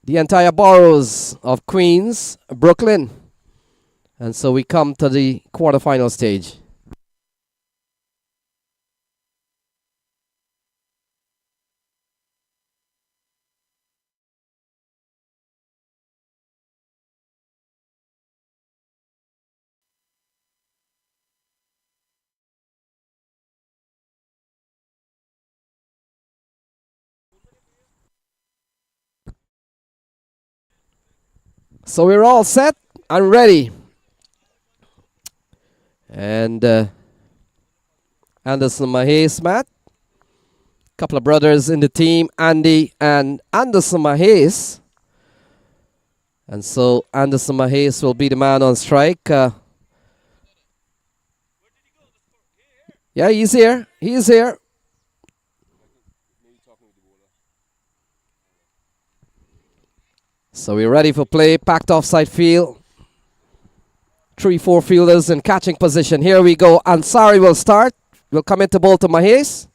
the entire boroughs of Queens, Brooklyn. And so we come to the quarterfinal stage. So we're all set and ready. And Anderson Mahes, Matt. Couple of brothers in the team, Andy and Anderson Mahes. And so Anderson Mahes will be the man on strike. Yeah, he's here. He's here. So we're ready for play. Packed offside field. 3-4 fielders in catching position. Here we go. Ansari will start. Will come into ball to Mahes.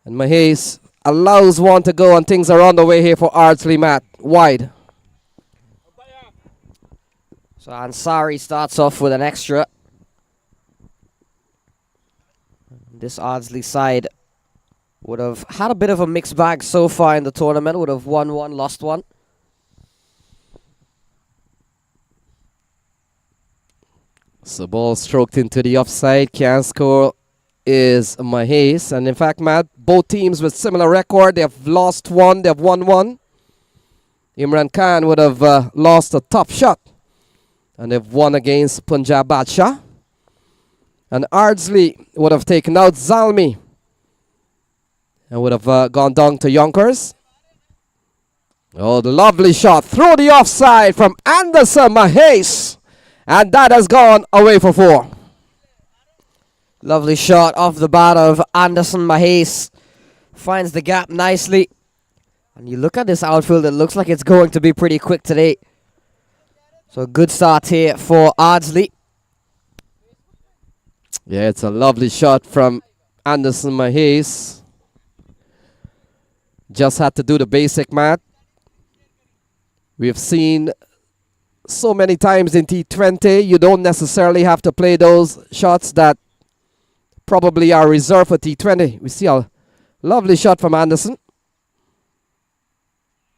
And Mahes allows one to go, and things are on the way here for Ardsley, Matt. Wide. So Ansari starts off with an extra. This Ardsley side would have had a bit of a mixed bag so far in the tournament. Would have won one, lost one. So ball stroked into the offside. Can score is Mahes. And in fact, Matt, both teams with similar record. They have lost one, they have won one. Imran Khan would have lost a top shot. And they've won against Punjab Badshah. And Ardsley would have taken out Zalmi. And would have gone down to Yonkers. Oh, the lovely shot through the offside from Anderson Mahes. And that has gone away for 4. Lovely shot off the bat of Anderson Mahes. Finds the gap nicely. And you look at this outfield, it looks like it's going to be pretty quick today. So a good start here for Ardsley. Yeah, it's a lovely shot from Anderson Mahes. Just had to do the basic, Matt. We've seen so many times in T20, you don't necessarily have to play those shots that probably are reserved for T20. We see a lovely shot from Anderson.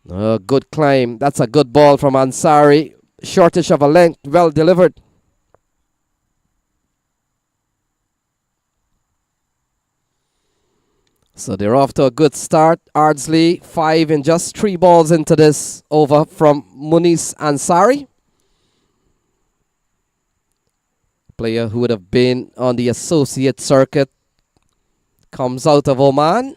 Good climb. That's a good ball from Ansari. Shortish of a length, well delivered. So they're off to a good start. Ardsley, 5 in just 3 balls into this over from Munis Ansari. Player who would have been on the associate circuit. Comes out of Oman.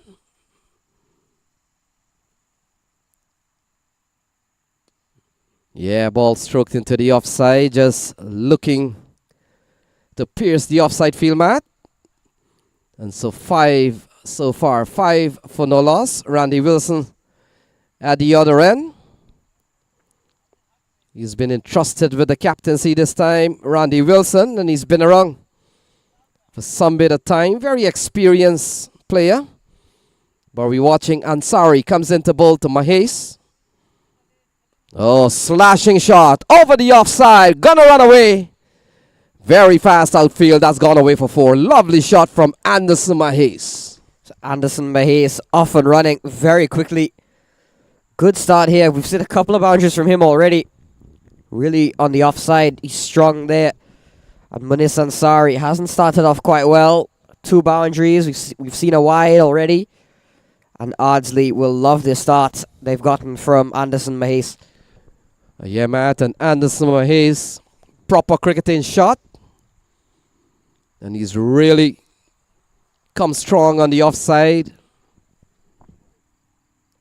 Yeah, ball stroked into the offside. Just looking to pierce the offside field mat. And so 5 so far. 5 for no loss. Randy Wilson at the other end. He's been entrusted with the captaincy this time, Randy Wilson, and he's been around for some bit of time. Very experienced player. But we're watching Ansari comes into ball to Mahes. Oh, slashing shot over the offside. Gonna run away. Very fast outfield. That's gone away for 4. Lovely shot from Anderson Mahes. So Anderson Mahes off and running very quickly. Good start here. We've seen a couple of boundaries from him already. Really on the offside. He's strong there. And Munis Ansari hasn't started off quite well. 2 boundaries. We've seen a wide already. And Ardsley will love this start they've gotten from Anderson Mahes. Yeah, Matt, and Anderson Mahes, proper cricketing shot. And he's really come strong on the offside.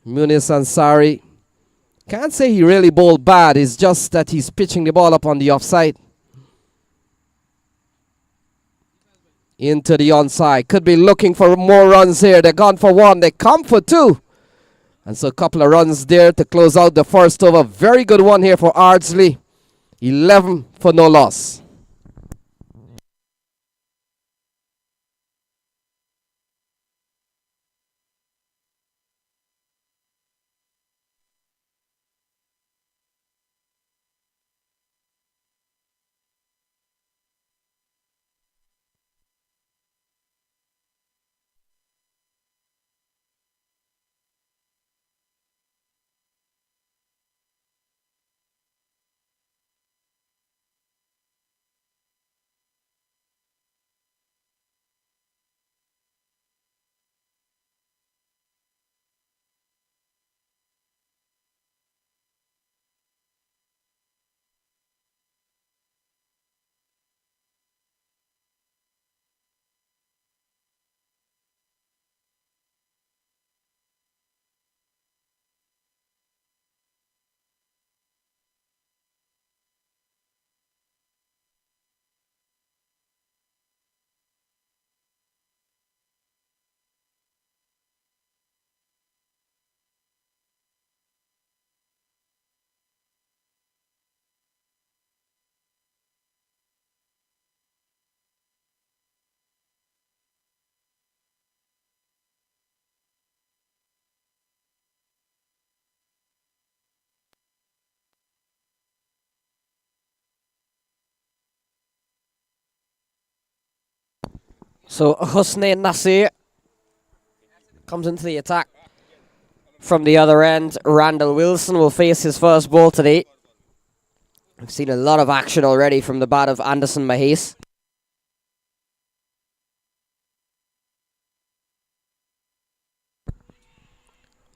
Munis Ansari, can't say he really bowled bad. It's just that he's pitching the ball up on the offside. Into the onside. Could be looking for more runs here. They're gone for 1. They come for 2. And so a couple of runs there to close out the first over. Very good one here for Ardsley. 11 for no loss. So Husnain Nasir comes into the attack. From the other end, Randall Wilson will face his first ball today. We've seen a lot of action already from the bat of Anderson Mahase.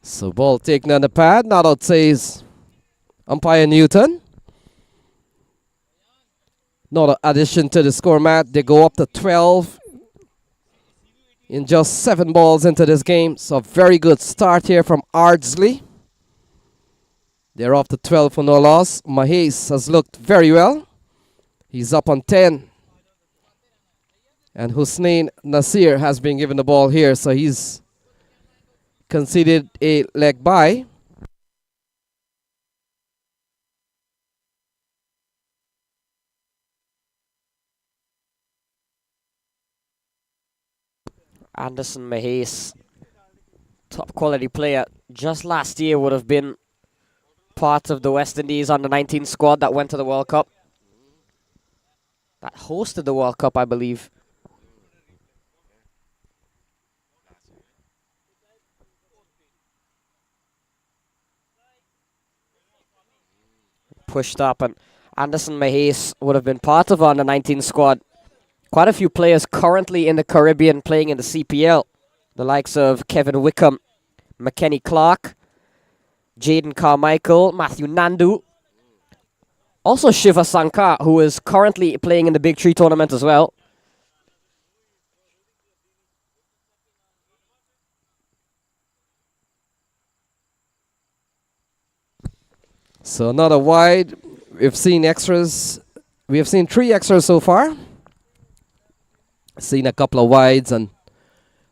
So ball taken on the pad. Not out says umpire Newton. Not an addition to the score, Matt. They go up to 12 in just 7 balls into this game. So a very good start here from Ardsley. They're off to 12 for no loss. Mahase has looked very well. He's up on 10. And Husnain Nasir has been given the ball here. So he's conceded a leg bye. Anderson Mahase, top quality player. Just last year would have been part of the West Indies under-19 squad that went to the World Cup. That hosted the World Cup, I believe. Pushed up, and Anderson Mahase would have been part of our under-19 squad. Quite a few players currently in the Caribbean playing in the CPL. The likes of Kevin Wickham, McKenny Clark, Jaden Carmichael, Matthew Nandu. Also Shiva Sankar, who is currently playing in the Big Tree tournament as well. So another wide. We've seen extras. We have seen 3 extras so far. Seen a couple of wides and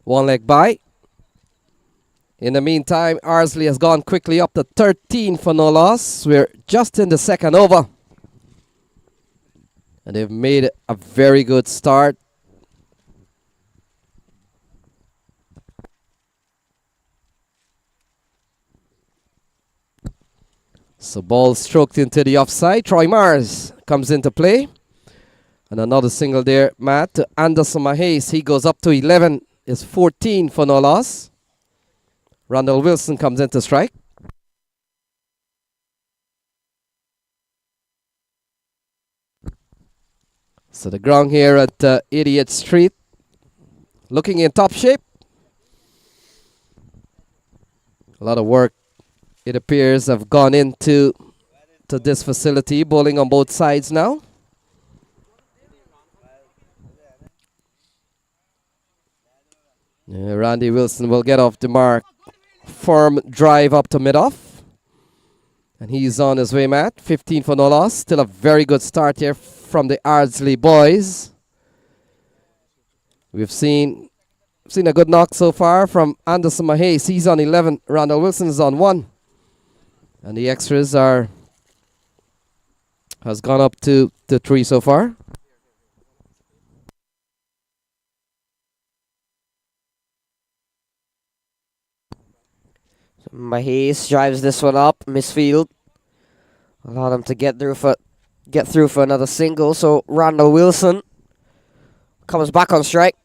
1 leg bye. In the meantime, Ardsley has gone quickly up to 13 for no loss. We're just in the second over. And they've made a very good start. So ball stroked into the offside. Troy Mars comes into play. And another single there, Matt, to Anderson Mahase. He goes up to 11. Is 14 for no loss. Randall Wilson comes into strike. So the ground here at 88th Street, looking in top shape. A lot of work, it appears, have gone into this facility. Bowling on both sides now. Randy Wilson will get off the mark. Firm drive up to mid-off. And he's on his way, Matt. 15 for no loss. Still a very good start here from the Ardsley boys. We've seen a good knock so far from Anderson Mahase. He's on 11. Randall Wilson is on 1. And the extras has gone up to 3 so far. Mahase drives this one up, misfield. Allow them to get through for another single. So Randall Wilson comes back on strike.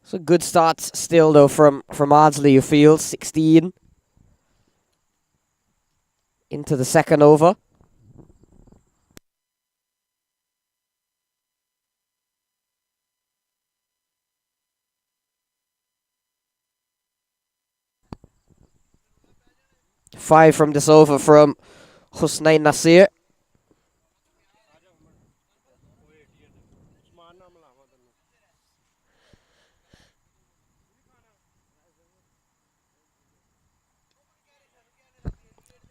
So good starts still though from Ardsley, you feel. 16 into the second over. Five from this over from Husnain Nasir.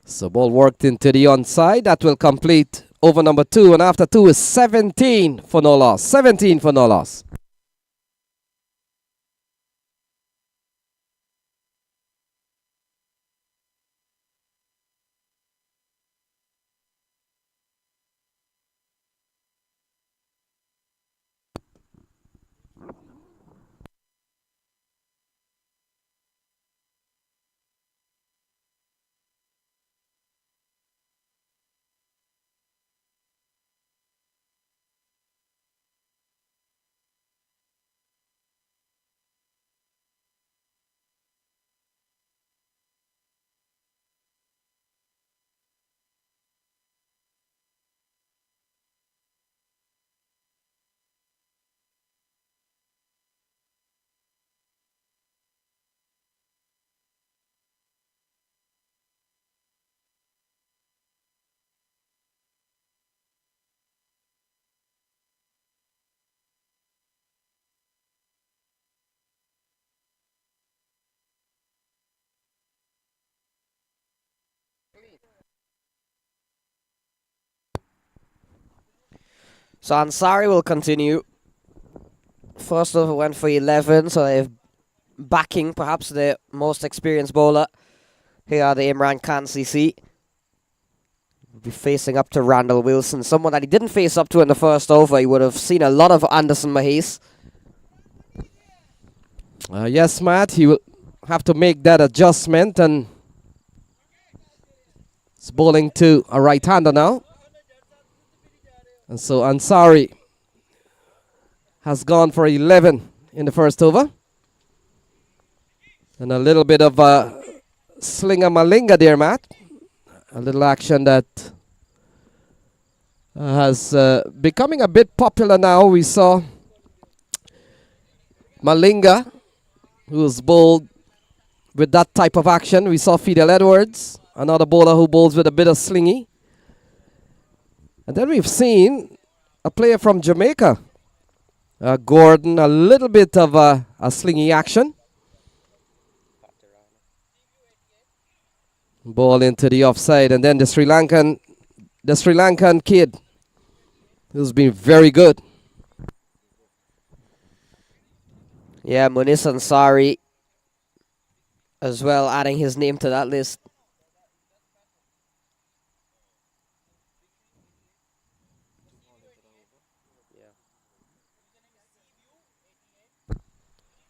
So ball worked into the onside. That will complete over number 2. And after 2 is 17 for no loss. 17 for no loss. So Ansari will continue. First over went for 11, so they're backing perhaps the most experienced bowler. Here are the Imran Khan CC. Will be facing up to Randall Wilson, someone that he didn't face up to in the first over. He would have seen a lot of Anderson Mahis. Yes, Matt, he will have to make that adjustment, and it's bowling to a right-hander now. And so Ansari has gone for 11 in the first over. And a little bit of a slinger-malinga there, Matt. A little action that has becoming a bit popular now. We saw Malinga, who's bowled with that type of action. We saw Fidel Edwards, another bowler who bowls with a bit of slingy. And then we've seen a player from Jamaica, Gordon, a little bit of a slingy action. Ball into the offside, and then the Sri Lankan kid, who's been very good. Yeah, Munis Ansari as well, adding his name to that list.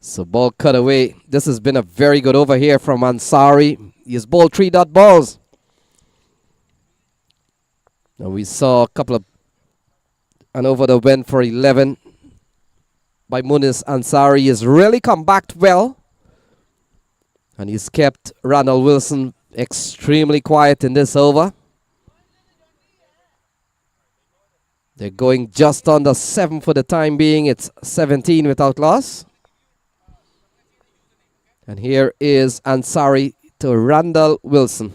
So ball cut away. This has been a very good over here from Ansari. He's bowled 3 dot balls. Now we saw a couple of an over that went for 11 by Munis Ansari. He's really come back well. And he's kept Ronald Wilson extremely quiet in this over. They're going just under 7 for the time being. It's 17 without loss. And here is Ansari to Randall Wilson.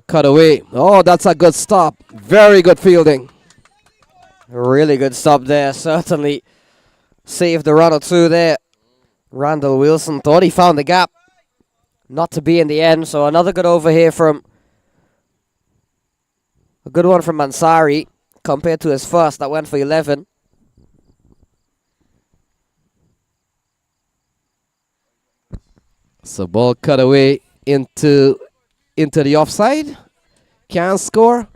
Cut away. Oh, that's a good stop. Very good fielding. Really good stop there. Certainly saved the run or two there. Randall Wilson thought he found the gap. Not to be in the end. So another good over here from... A good one from Ansari compared to his first that went for 11. So ball cut away into the offside. Can't score.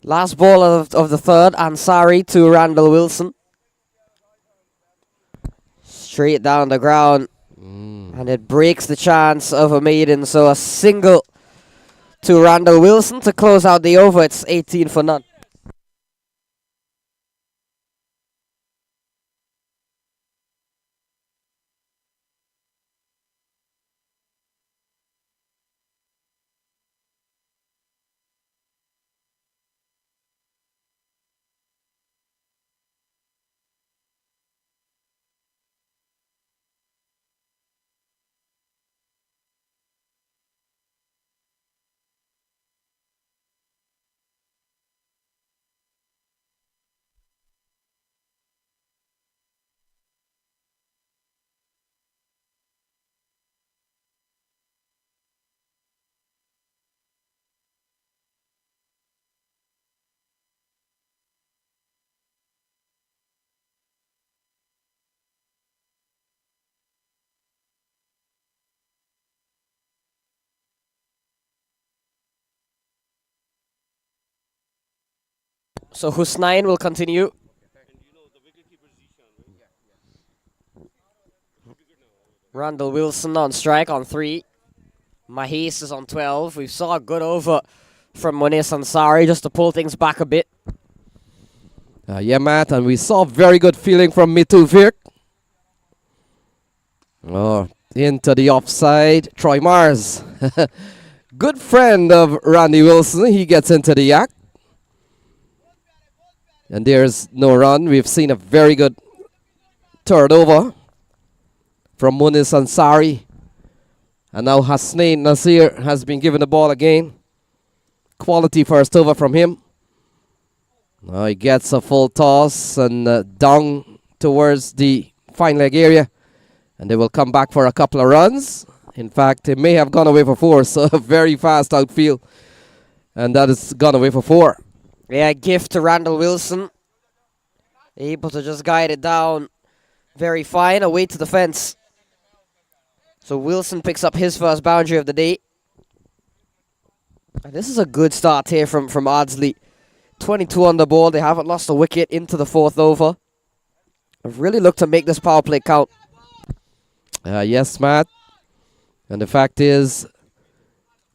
Last ball of the third, Ansari to Randall Wilson. Straight down the ground. And it breaks the chance of a maiden. So a single to Randall Wilson to close out the over. It's 18 for none. So Husnain will continue. Randall Wilson on strike on 3. Mahis is on 12. We saw a good over from Munis Ansari just to pull things back a bit. Yeah, Matt, and we saw very good feeling from Mituvik. Oh, into the offside. Troy Mars. Good friend of Randy Wilson. He gets into the act. And there's no run. We've seen a very good third over from Munis Ansari. And now Hasnain Nasir has been given the ball again. Quality first over from him. Now he gets a full toss and down towards the fine leg area. And they will come back for a couple of runs. In fact, it may have gone away for 4, so very fast outfield. And that has gone away for 4. Yeah, gift to Randall Wilson. Able to just guide it down very fine, away to the fence. So Wilson picks up his first boundary of the day. And this is a good start here from Ardsley. 22 on the ball. They haven't lost a wicket into the 4th over. I've really looked to make this power play count. Yes, Matt. And the fact is,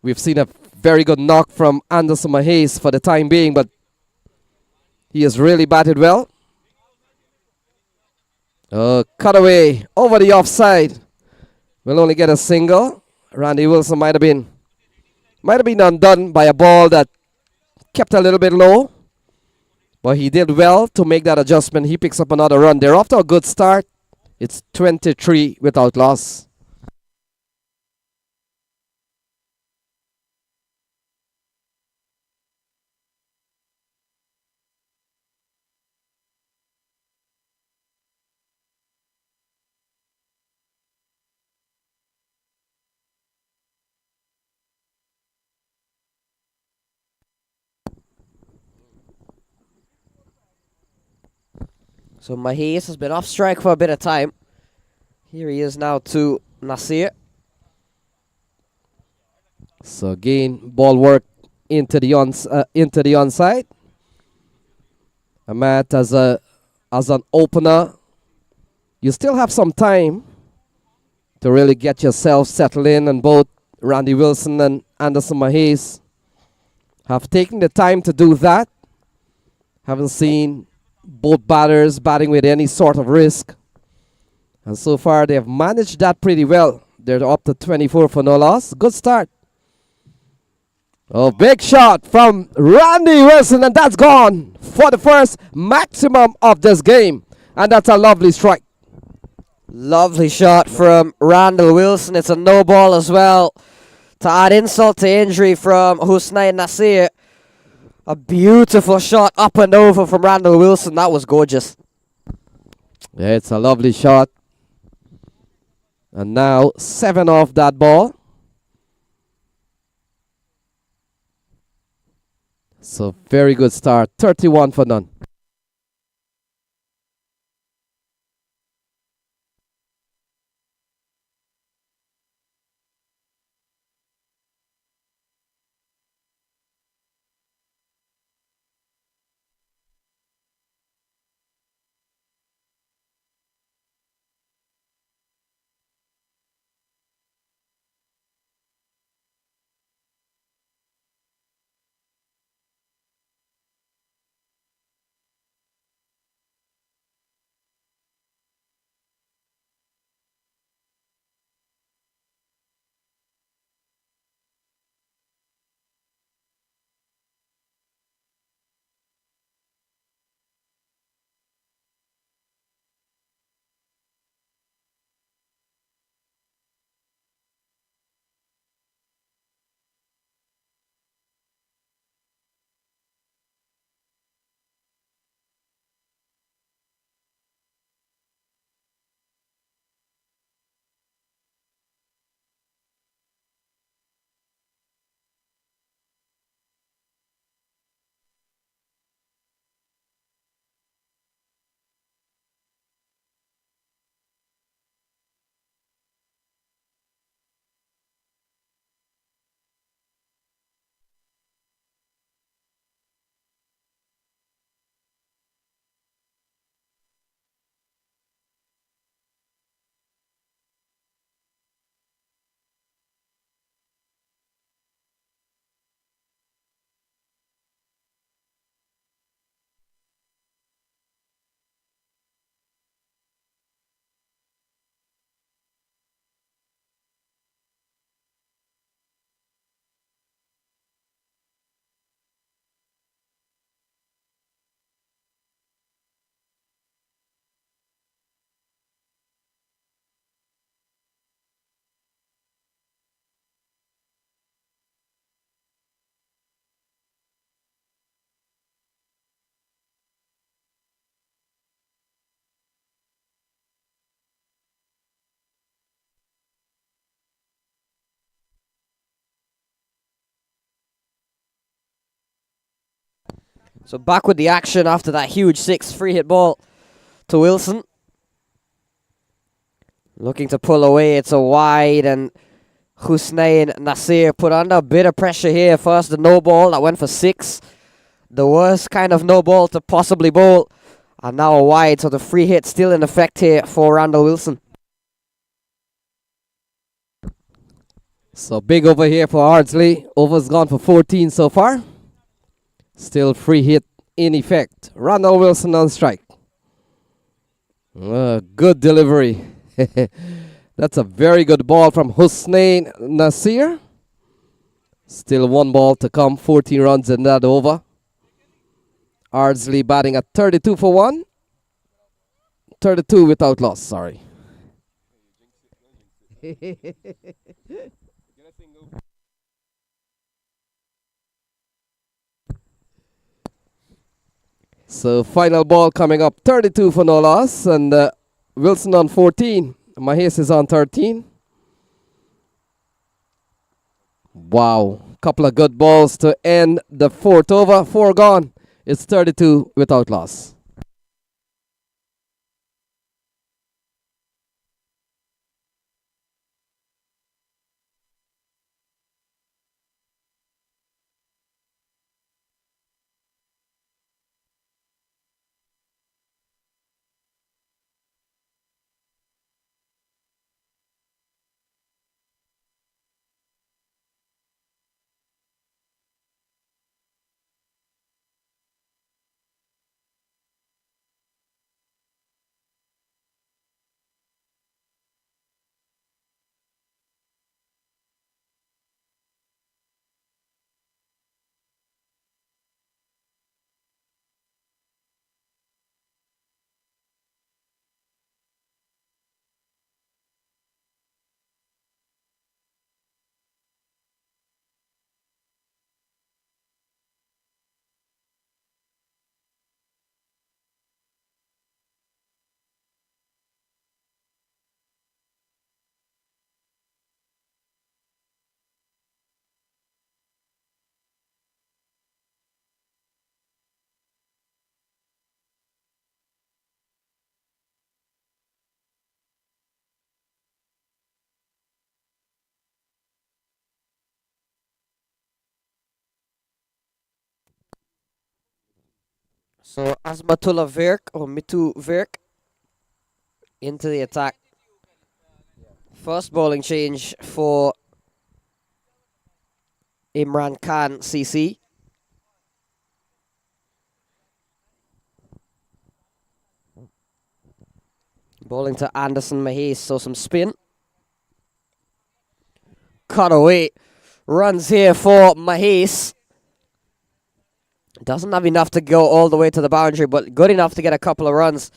we've seen a very good knock from Anderson Mahes for the time being, but he has really batted well. Cut away over the offside. We'll only get a single. Randy Wilson might have been undone by a ball that kept a little bit low. But he did well to make that adjustment. He picks up another run. They're off to a good start. It's 23 without loss. So Mahes has been off strike for a bit of time. Here he is now to Nasir. So again, ball work into the onside. Matt, as an opener, you still have some time to really get yourself settled in, and both Randy Wilson and Anderson Mahes have taken the time to do that. Haven't seen both batters batting with any sort of risk. And so far, they have managed that pretty well. They're up to 24 for no loss. Good start. Oh, big shot from Randy Wilson, and that's gone for the first maximum of this game. And that's a lovely strike. Lovely shot from Randall Wilson. It's a no ball as well. To add insult to injury from Husnain Nasir. A beautiful shot up and over from Randall Wilson. That was gorgeous. Yeah, it's a lovely shot. And now 7 off that ball. So very good start. 31 for none. So back with the action after that huge 6 free hit ball to Wilson. Looking to pull away, it's a wide, and Hussein Nasir put under a bit of pressure here. First the no ball that went for 6. The worst kind of no ball to possibly bowl. And now a wide, so the free hit still in effect here for Randall Wilson. So big over here for Ardsley. Over's gone for 14 so far. Still free hit in effect. Randall Wilson on strike. Good delivery. That's a very good ball from Hussein Nasir. Still 1 ball to come. 14 runs in that over. Ardsley batting at 32 for 1. 32 without loss, sorry. So final ball coming up, 32 for no loss, and Wilson on 14. Mahes is on 13. Wow, couple of good balls to end the 4th over. 4 gone. It's 32 without loss. So Asmatullah Virk, or Mitu Virk, into the attack. First bowling change for Imran Khan CC. Bowling to Anderson Mahes, so some spin. Cut away. Runs here for Mahes. Doesn't have enough to go all the way to the boundary, but good enough to get a couple of runs.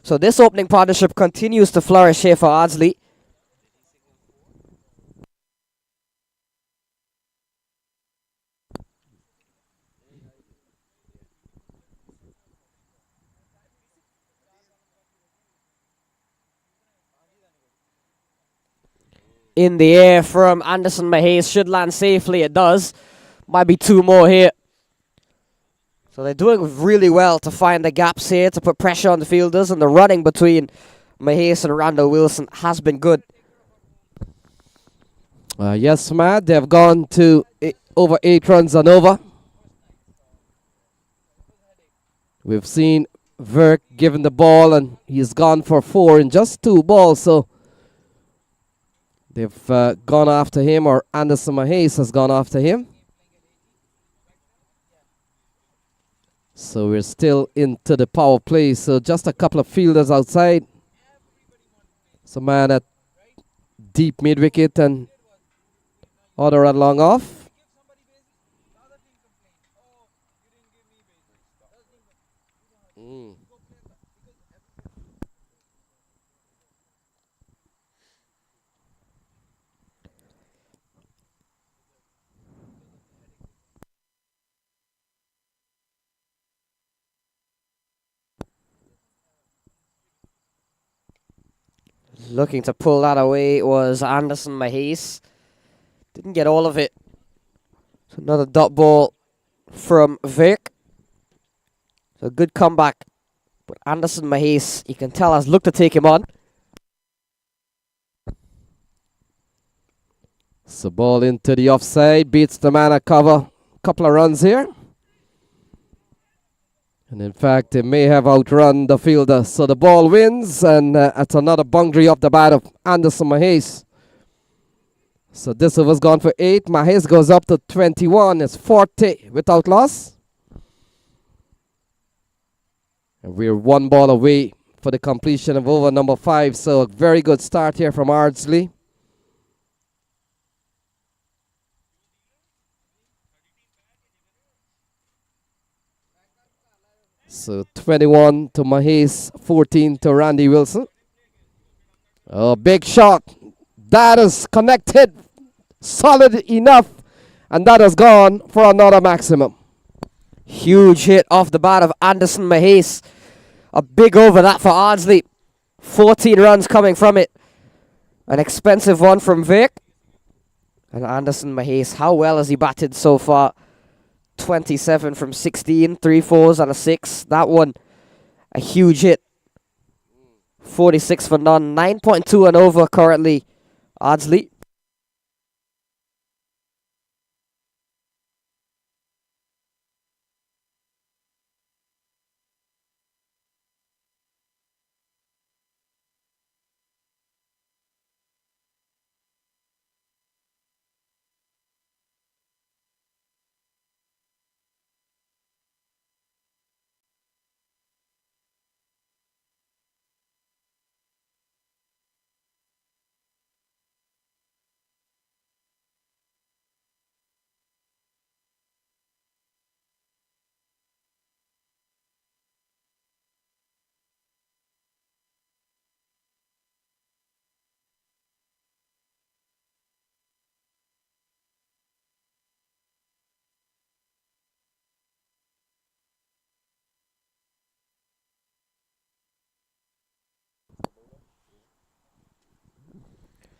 So this opening partnership continues to flourish here for Ardsley. In the air from Anderson Mahes, should land safely, it does. Might be 2 more here. So they're doing really well to find the gaps here, to put pressure on the fielders, and the running between Mahes and Randall Wilson has been good. Yes, Matt, they've gone to over 8 runs and over. We've seen Virk given the ball, and he's gone for 4 in just 2 balls, so they've gone after him, or Anderson Mahes has gone after him. So we're still into the power play. So just a couple of fielders outside. Some man at deep mid wicket and other at long off. Looking to pull that away was Anderson Mahes. Didn't get all of it. So another dot ball from Virk. So a good comeback. But Anderson Mahase, you can tell, has looked to take him on. So ball into the offside, beats the man at cover. Couple of runs here. And in fact, they may have outrun the fielder. So the ball wins, and it's another boundary off the bat of Anderson Mahase. So this over's gone for 8. Mahase goes up to 21. It's 40 without loss. And we're 1 ball away for the completion of over number 5. So a very good start here from Ardsley. So 21 to Mahase, 14 to Randy Wilson. Oh, big shot. That is connected. Solid enough. And that has gone for another maximum. Huge hit off the bat of Anderson Mahase. A big over that for Ardsley. 14 runs coming from it. An expensive one from Vic. And Anderson Mahase, how well has he batted so far? 27 from 16, 3 fours and a 6. That one, a huge hit. 46 for none. 9.2 and over currently, Ardsley.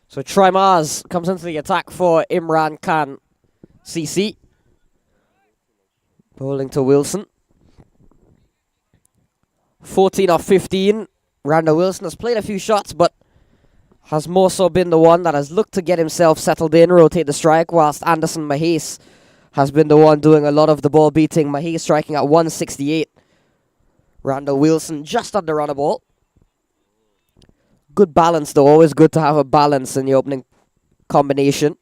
So Troy Mars comes into the attack for Imran Khan CC. Bowling to Wilson. 14 off 15. Randall Wilson has played a few shots, but has more so been the one that has looked to get himself settled in, rotate the strike, whilst Anderson Mahase has been the one doing a lot of the ball beating. Mahase striking at 168. Randall Wilson just under on a ball. Good balance though, always good to have a balance in the opening combination.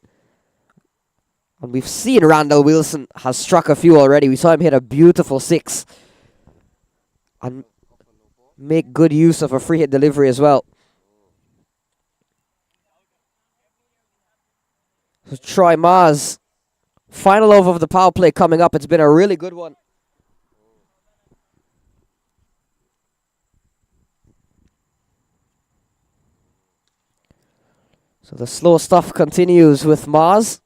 And we've seen Randall Wilson has struck a few already. We saw him hit a beautiful 6. And make good use of a free hit delivery as well. So Troy Mars, final over of the power play coming up. It's been a really good one. So the slow stuff continues with Mars.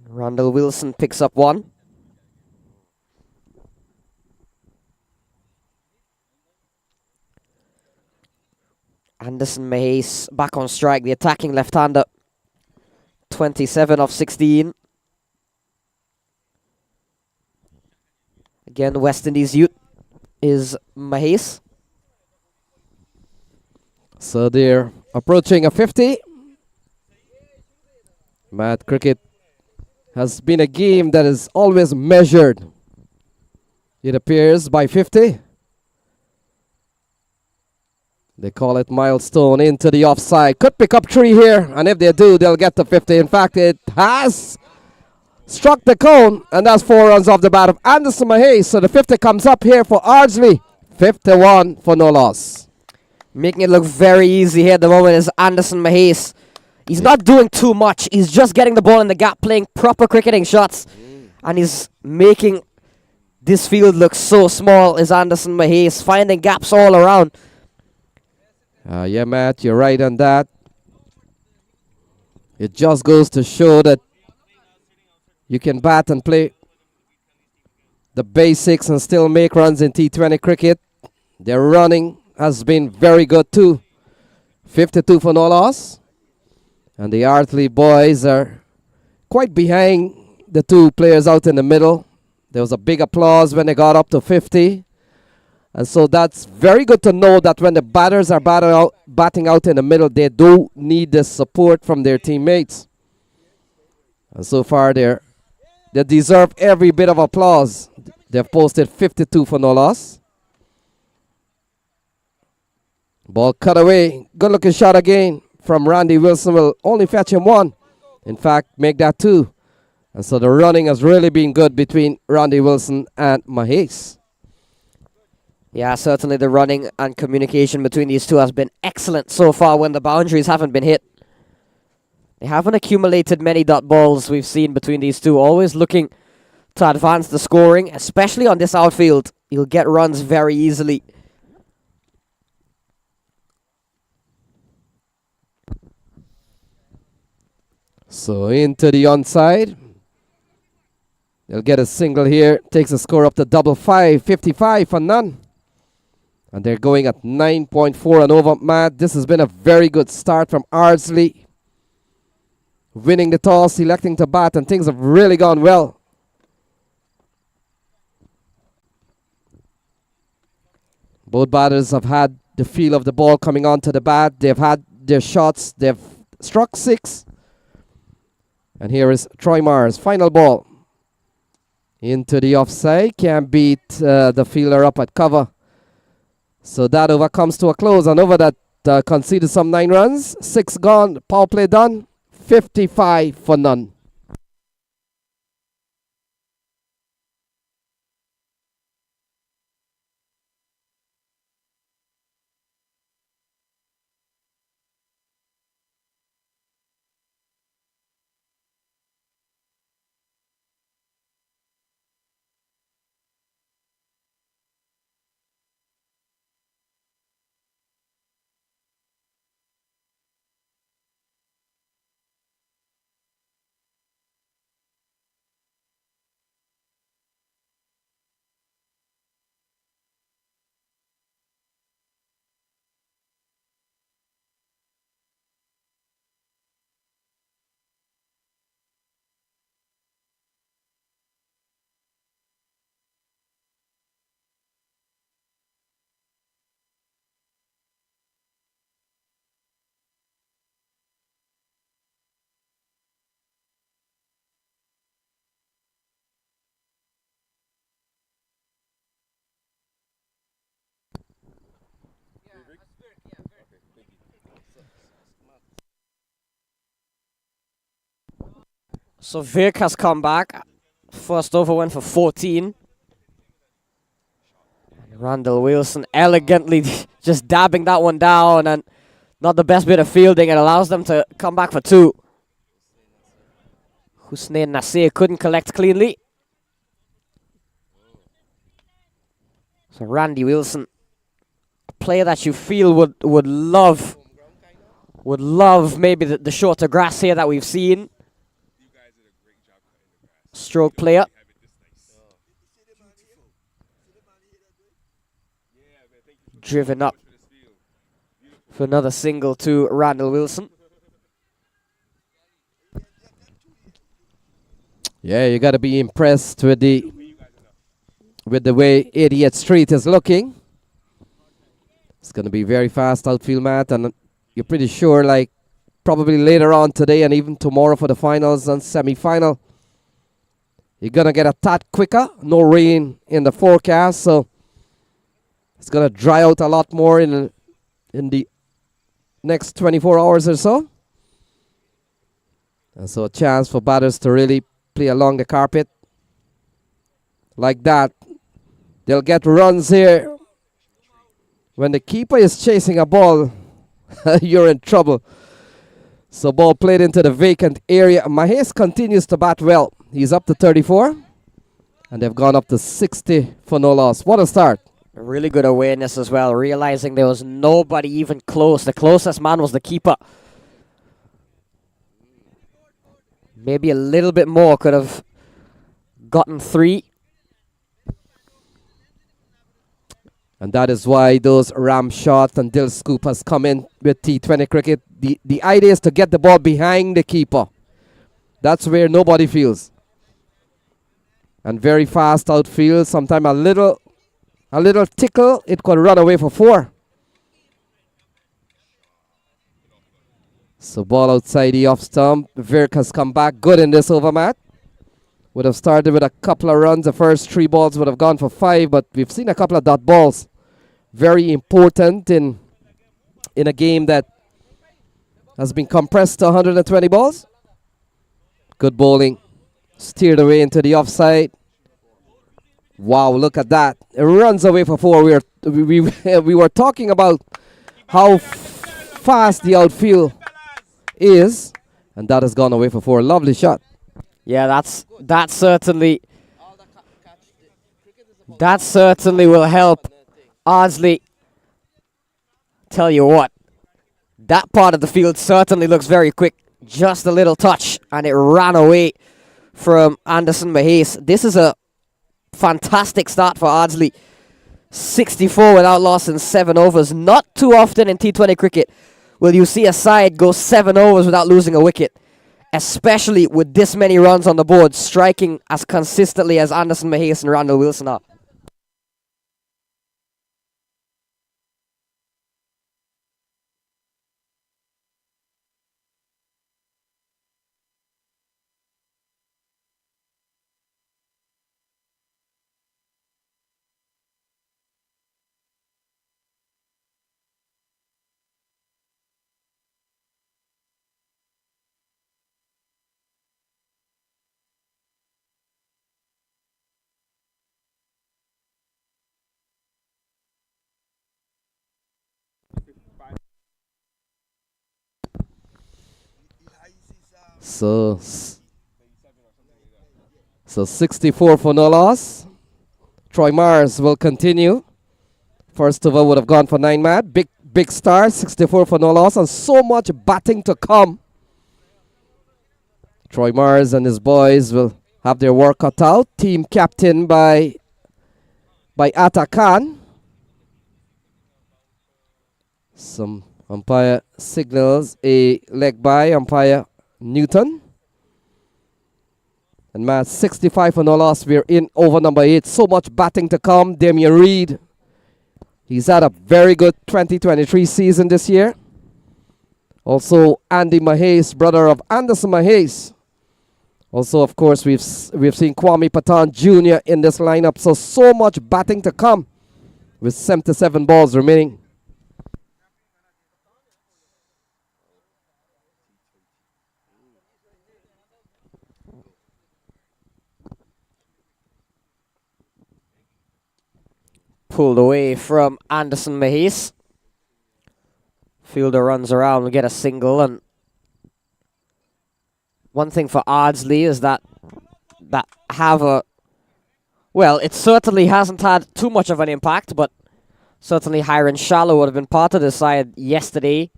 Randall Wilson picks up 1. Anderson Mahase back on strike, the attacking left-hander. 27 off 16. Again, West Indies youth is Mahase. So they're approaching a 50. Matt, cricket has been a game that is always measured, it appears, by 50. They call it milestone into the offside. Could pick up 3 here, and if they do, they'll get to 50. In fact, it has struck the cone, and that's 4 runs off the bat of Anderson Mahase. So the 50 comes up here for Ardsley. 51 for no loss. Making it look very easy here at the moment is Anderson Mahase. He's not doing too much. He's just getting the ball in the gap, playing proper cricketing shots. And he's making this field look so small, is Anderson Mahase, finding gaps all around. Yeah, Matt, you're right on that. It just goes to show that you can bat and play the basics and still make runs in T20 cricket. Their running has been very good too. 52 for no loss. And the Ardsley boys are quite behind the 2 players out in the middle. There was a big applause when they got up to 50. And so that's very good to know that when the batters are batting out in the middle, they do need the support from their teammates. And so far, they deserve every bit of applause. They've posted 52 for no loss. Ball cut away. Good looking shot again from Randy Wilson. Will only fetch him one. In fact, make that two. And so the running has really been good between Randy Wilson and Mahes. Yeah, certainly the running and communication between these two has been excellent so far when the boundaries haven't been hit. They haven't accumulated many dot balls we've seen between these two, always looking to advance the scoring, especially on this outfield. You'll get runs very easily. So into the onside. They'll get a single here. Takes the score up to 55, 55 for none. And they're going at 9.4 and over. Matt, this has been a very good start from Ardsley. Winning the toss, electing to bat, and things have really gone well. Both batters have had the feel of the ball coming onto the bat. They've had their shots. They've struck 6. And here is Troy Mars. Final ball. Into the offside. Can't beat the fielder up at cover. So that over comes to a close. And over that conceded some 9 runs. 6 gone. Power play done. 55 for none. So Vic has come back. First over went for 14. Randall Wilson elegantly just dabbing that one down, and not the best bit of fielding. It allows them to come back for 2. Hussein Nasir couldn't collect cleanly. So Randy Wilson, a player that you feel would love maybe the shorter grass here that we've seen. Stroke player. Driven up for another single to Randall Wilson. Yeah, you got to be impressed with the way 88th Street is looking. It's going to be very fast outfield, Matt, and you're pretty sure, like, probably later on today and even tomorrow for the finals and semi-final, you're going to get a tad quicker. No rain in the forecast, so it's going to dry out a lot more in the next 24 hours or so. And so a chance for batters to really play along the carpet. Like that. They'll get runs here. When the keeper is chasing a ball, you're in trouble. So ball played into the vacant area. Mahes continues to bat well. He's up to 34. And they've gone up to 60 for no loss. What a start. Really good awareness as well, realizing there was nobody even close. The closest man was the keeper. Maybe a little bit more could have gotten 3. And that is why those ram shots and dill scoop has come in with T20 cricket. The idea is to get the ball behind the keeper. That's where nobody feels. and very fast outfield. Sometimes a little tickle, it could run away for 4. So ball outside the off stump. Virk has come back good in this over, Matt. Would have started with a couple of runs. The first 3 balls would have gone for 5, but we've seen a couple of dot balls. Very important in a game that has been compressed to 120 balls. Good bowling. Steered away into the offside. Wow, look at that. It runs away for 4. We were talking about how fast the outfield is, and that has gone away for 4. Lovely shot. Yeah, that certainly will help Ardsley. Tell you what, that part of the field certainly looks very quick. Just a little touch, and it ran away from Anderson Mahes. This is a fantastic start for Ardsley. 64 without loss in 7 overs. Not too often in T20 cricket will you see a side go 7 overs without losing a wicket, especially with this many runs on the board, striking as consistently as Anderson Mahes and Randall Wilson are. So 64 for no loss. Troy Mars will continue. First over would have gone for 9, Matt. Big star, 64 for no loss, and so much batting to come. Troy Mars and his boys will have their work cut out. Team captain by Atta Khan. Some umpire signals a leg by umpire Newton. And Matt, 65 for no loss. We're in over number 8. So much batting to come. Damian Reed, he's had a very good 2023 season this year. Also, Andy Mahes, brother of Anderson Mahes. Also, of course, we've seen Kwame Patan Jr. in this lineup. So much batting to come with 77 balls remaining. Pulled away from Anderson Mahes. Fielder runs around and get a single, and one thing for Ardsley is that have a, well, it certainly hasn't had too much of an impact, but certainly Hiron Shallow would have been part of the side yesterday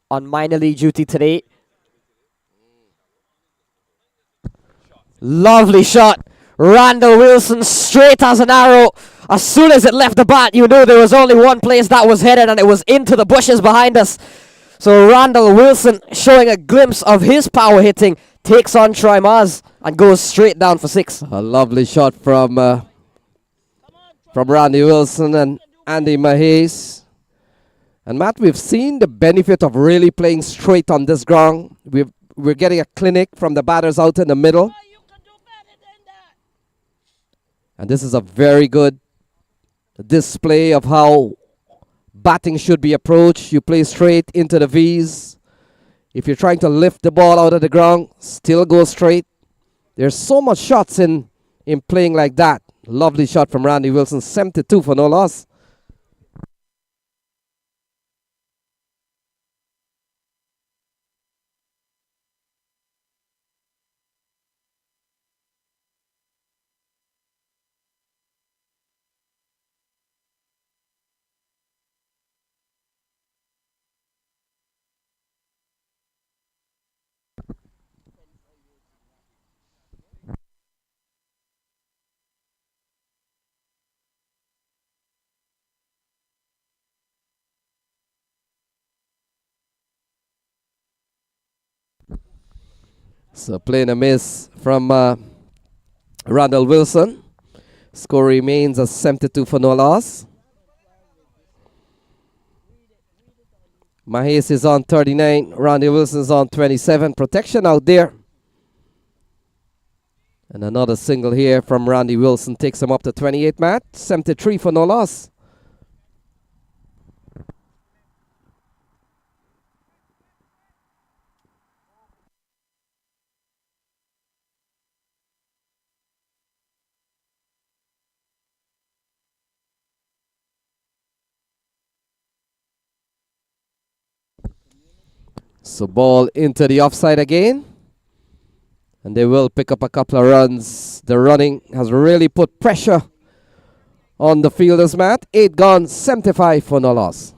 on minor league duty today. Lovely shot. Randall Wilson straight as an arrow. As soon as it left the bat, you knew there was only one place that was headed, and it was into the bushes behind us. So Randall Wilson, showing a glimpse of his power hitting, takes on Troy Mars and goes straight down for 6. A lovely shot from Randy Wilson and Andy Mahes. And Matt, we've seen the benefit of really playing straight on this ground. We're getting a clinic from the batters out in the middle. And this is a very good display of how batting should be approached. You play straight into the V's. If you're trying to lift the ball out of the ground, still go straight. There's so much shots in playing like that. Lovely shot from Randy Wilson, 72 for no loss. So playing a miss from Randall Wilson. Score remains as 72 for no loss. Mahes is on 39. Randy Wilson's on 27. Protection out there. And another single here from Randy Wilson takes him up to 28, Matt. 73 for no loss. So ball into the offside again. And they will pick up a couple of runs. The running has really put pressure on the fielders, Matt. 8 gone, 75 for no loss.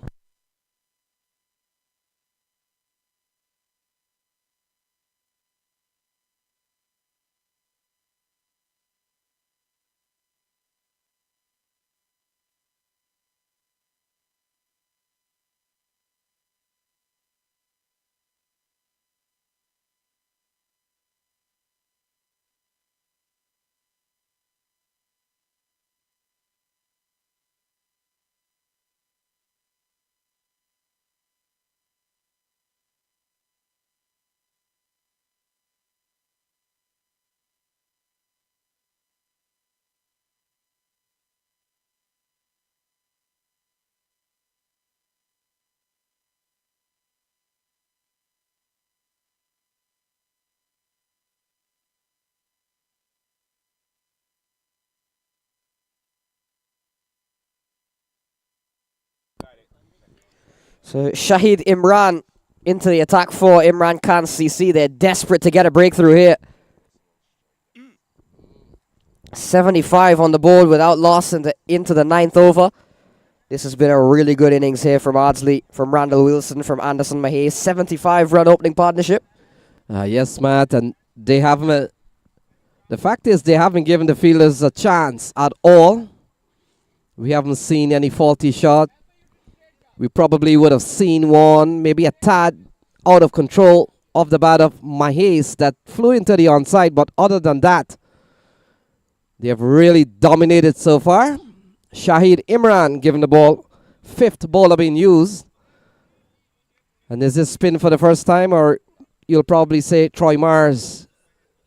So Shahid Imran into the attack for Imran Khan CC. They're desperate to get a breakthrough here. 75 on the board without loss into the 9th over. This has been a really good innings here from Ardsley, from Randall Wilson, from Anderson Mahay. 75-run opening partnership. Yes, Matt, and they haven't. The fact is, they haven't given the fielders a chance at all. We haven't seen any faulty shot. We probably would have seen one, maybe a tad out of control of the bat of Mahes that flew into the onside. But other than that, they have really dominated so far. Shahid Imran given the ball. 5th bowler being used. And is this spin for the first time, or you'll probably say Troy Mars?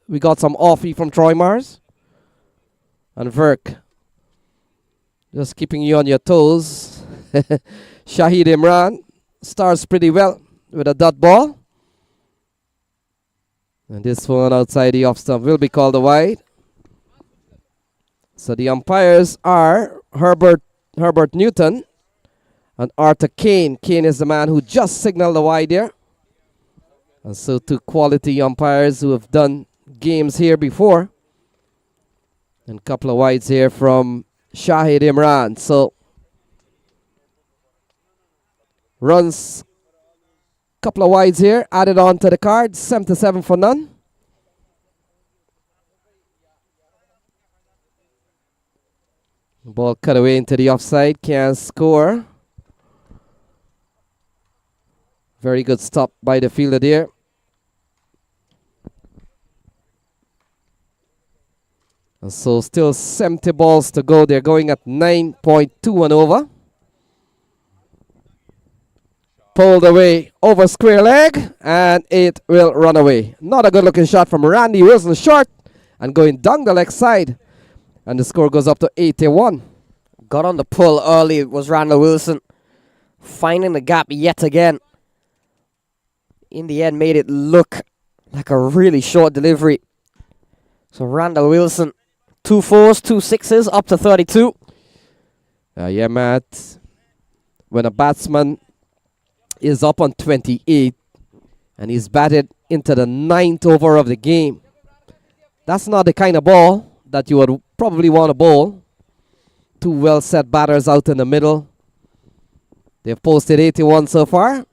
We got some offie from Troy Mars. And Verk, just keeping you on your toes. Shahid Imran starts pretty well with a dot ball. And this one outside the off stump will be called a wide. So the umpires are Herbert Newton and Arthur Kane. Kane is the man who just signaled the wide there. And so 2 quality umpires who have done games here before. And a couple of wides here from Shahid Imran. So runs, couple of wides here, added on to the card, 77 for none. Ball cut away into the offside, can't score. Very good stop by the fielder there. And so still 70 balls to go. They're going at 9.2 and over. Pulled away over square leg, and it will run away. Not a good looking shot from Randy Wilson, short and going down the leg side. And the score goes up to 81. Got on the pull early was Randall Wilson. Finding the gap yet again. In the end, made it look like a really short delivery. So Randall Wilson, 2 4s, 2 6s, up to 32. Yeah, Matt. When a batsman is up on 28 and he's batted into the 9th over of the game, that's not the kind of ball that you would probably want to bowl. 2 well set batters out in the middle. They've posted 81 so far.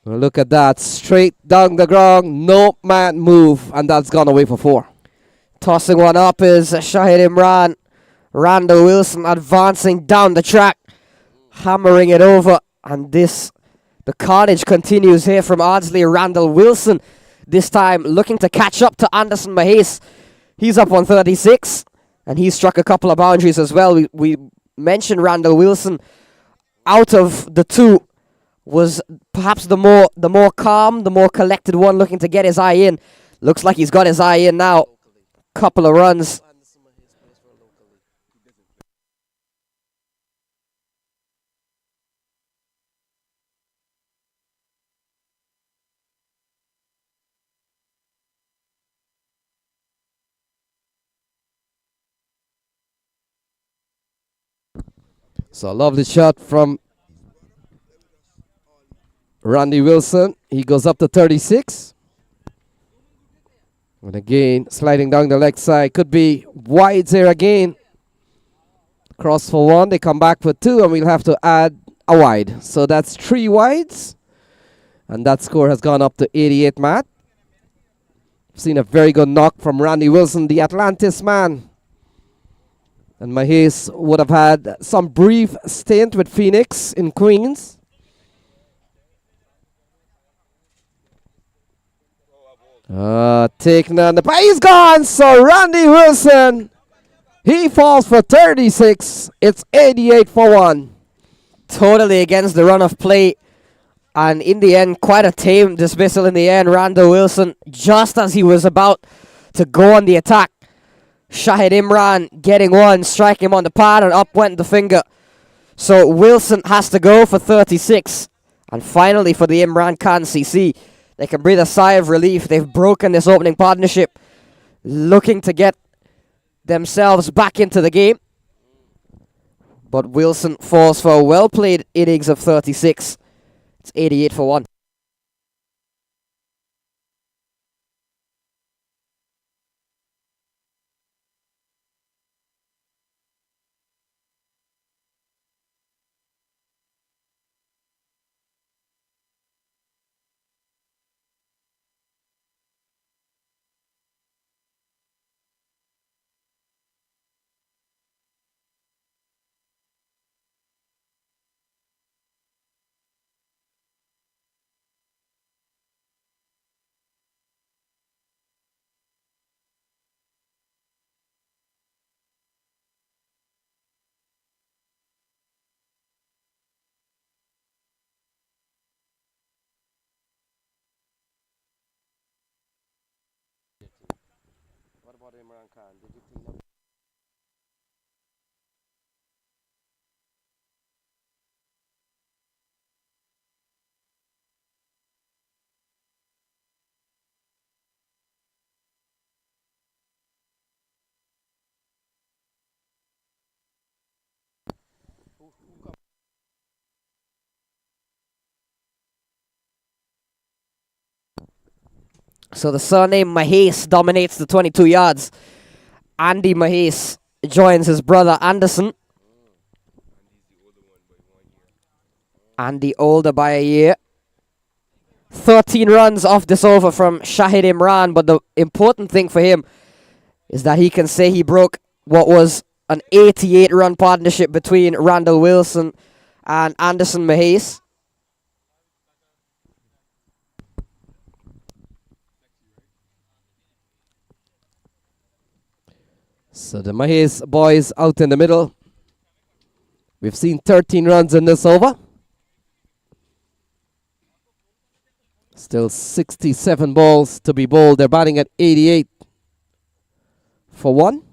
Well, look at that, straight down the ground, no man move, and that's gone away for 4. Tossing one up is Shahid Imran. Randall Wilson advancing down the track, hammering it over, and the carnage continues here from Ardsley. Randall Wilson This time looking to catch up to Anderson Mahes. He's up 136, and he struck a couple of boundaries as well. We mentioned Randall Wilson. Out of the two, was perhaps the more calm, the more collected one, looking to get his eye in. Looks like he's got his eye in now. Couple of runs. So a lovely shot from Randy Wilson. He goes up to 36. And again, sliding down the leg side. Could be wides here again. Cross for one. They come back for two, and we'll have to add a wide. So that's 3 wides. And that score has gone up to 88, Matt. Seen a very good knock from Randy Wilson, the Atlantis man. And Mahes would have had some brief stint with Phoenix in Queens. Taking on the... He's gone! So Randy Wilson, he falls for 36. It's 88 for 1. Totally against the run of play. And in the end, quite a tame dismissal in the end. Randall Wilson, just as he was about to go on the attack. Shahid Imran getting one, striking him on the pad, and up went the finger. So Wilson has to go for 36. And finally for the Imran Khan CC, they can breathe a sigh of relief. They've broken this opening partnership, looking to get themselves back into the game. But Wilson falls for a well-played innings of 36. It's 88 for 1. What about Imran Khan? Did you clean up? So the surname Mahes dominates the 22 yards. Andy Mahes joins his brother Anderson. Andy older by a year. 13 runs off this over from Shahid Imran, but the important thing for him is that he can say he broke what was an 88-run partnership between Randall Wilson and Anderson Mahes. So the Mahes boys out in the middle. We've seen 13 runs in this over. Still 67 balls to be bowled. They're batting at 88 for 1.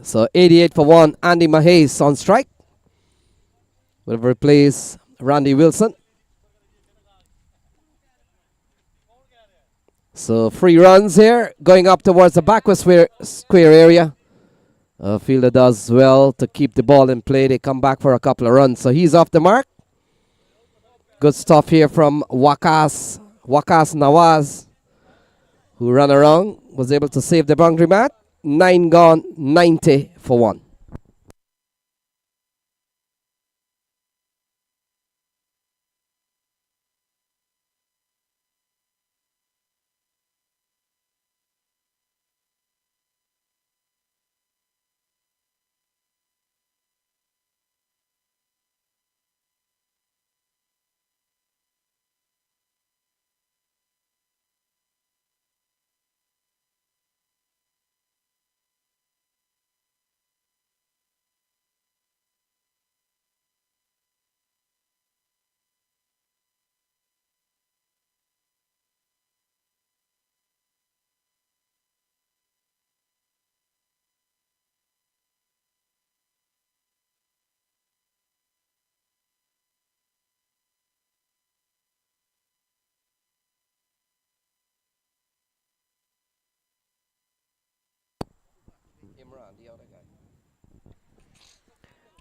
So 88 for 1. Andy Mahes on strike. Will replace Randy Wilson. So 3 runs here, going up towards the backward square area. Fielder does well to keep the ball in play. They come back for a couple of runs. So he's off the mark. Good stuff here from Waqas Nawaz, who ran around, was able to save the boundary mat. 9 gone, 90 for 1.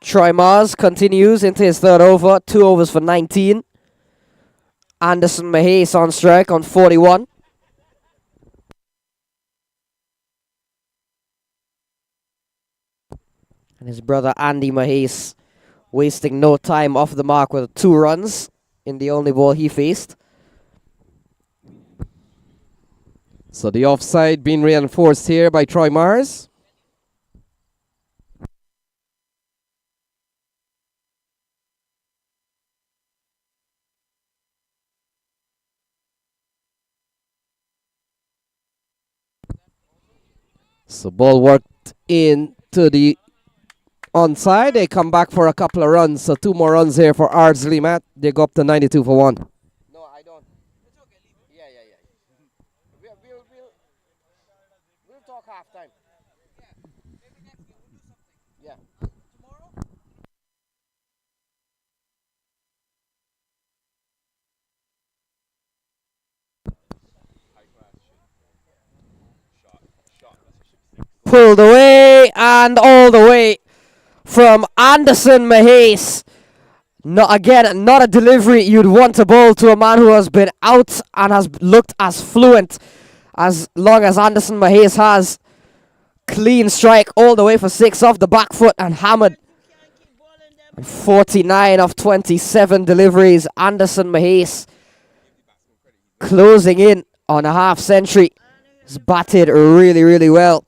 Troy Mars continues into his third over. 2 overs for 19. Anderson Mahase on strike on 41. And his brother Andy Mahase wasting no time off the mark with 2 runs in the only ball he faced. So the offside being reinforced here by Troy Mars. So ball worked into the onside. They come back for a couple of runs. So 2 more runs here for Ardsley, Matt. They go up to 92 for 1. No, I don't. It's okay. Leave it. Yeah. We'll talk halftime. Yeah. Maybe next year we'll do something. Yeah. Tomorrow? Pulled away and all the way from Anderson Mahase. Not a delivery you'd want to bowl to a man who has been out and has looked as fluent as long as Anderson Mahase has. Clean strike all the way for 6 off the back foot and hammered. And 49 of 27 deliveries. Anderson Mahase closing in on a half century. He's batted really, really well.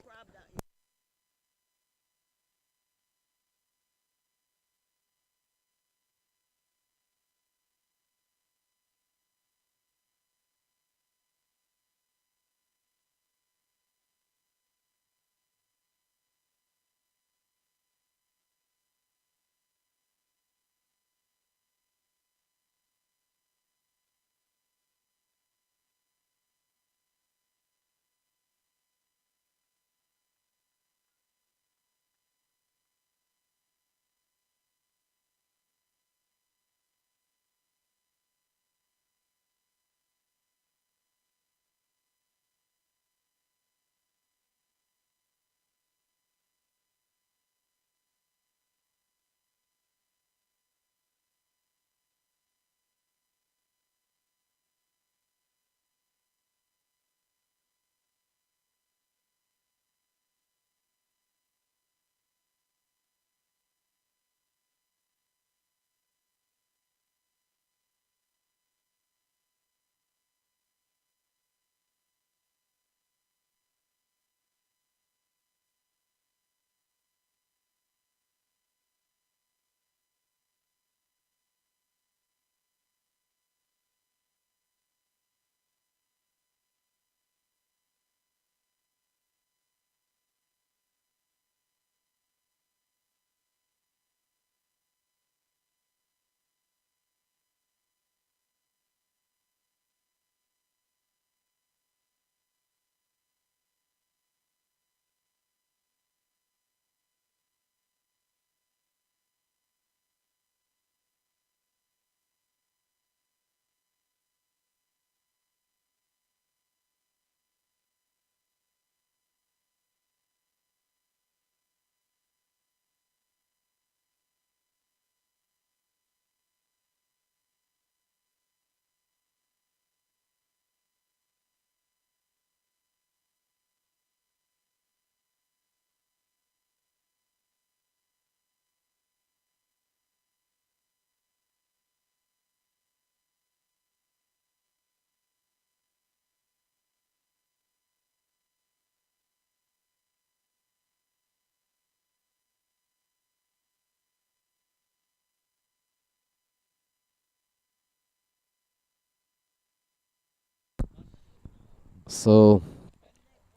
So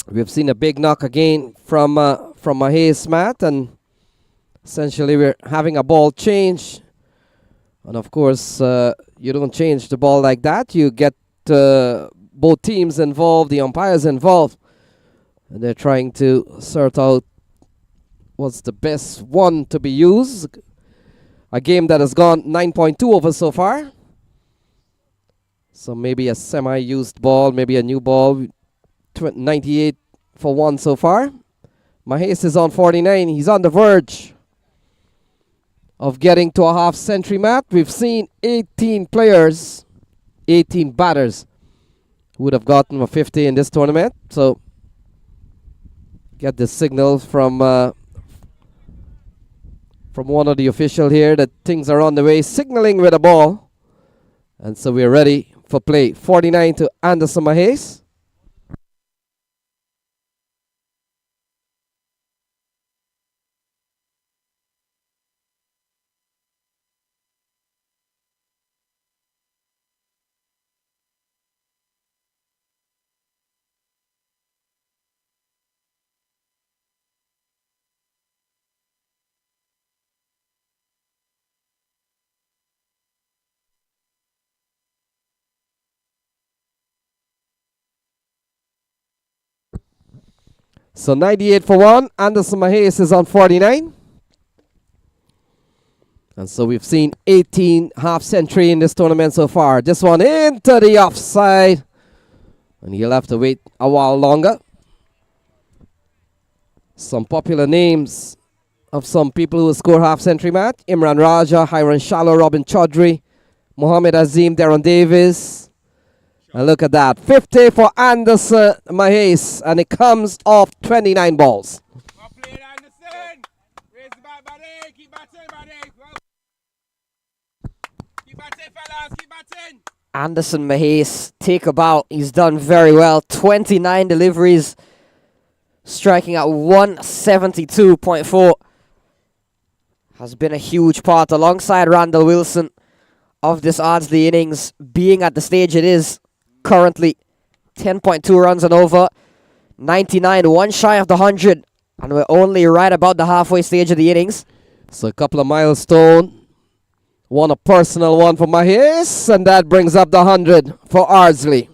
we've seen a big knock again from Mahase, Matt, and essentially we're having a ball change. And of course, you don't change the ball like that. You get both teams involved, the umpires involved, and they're trying to sort out what's the best one to be used. A game that has gone 9.2 over so far. So maybe a semi-used ball, maybe a new ball. 98 for 1 so far. Mahase is on 49. He's on the verge. of getting to a half century, Matt. We've seen 18 players, 18 batters who would have gotten a 50 in this tournament. So get the signal from one of the official here that things are on the way, signaling with a ball. And so we're ready for play. 49 to Anderson Mahes. So 98 for 1. Anderson Mahes is on 49. And so we've seen 18 half century in this tournament so far. This one into the offside. And he'll have to wait a while longer. Some popular names of some people who score half century, Matt. Imran Raja, Hiran Shallow, Robin Chaudhry, Mohammed Azim, Darren Davis. And look at that. 50 for Anderson Mahes. And it comes off 29 balls. Well played, Anderson. Raise the bat, buddy. Keep batting, buddy. Well. Keep batting, fellas. Keep batting. Anderson Mahes, take a bow. He's done very well. 29 deliveries, striking at 172.4. Has been a huge part alongside Randall Wilson of this Ardsley innings, being at the stage it is currently. 10.2 runs and over. 99, one shy of the 100. And we're only right about the halfway stage of the innings. So a couple of milestones. One a personal one for Mahes, and that brings up the 100 for Ardsley.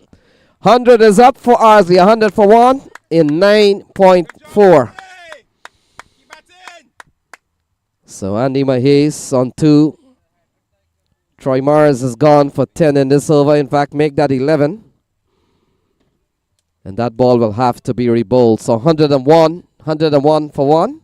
100 is up for Ardsley. 100 for 1 in 9.4. Keep batting. So Andy Mahes on 2. Troy Mars is gone for 10 in this over. In fact, make that 11. And that ball will have to be rebowled. So 101 for 1.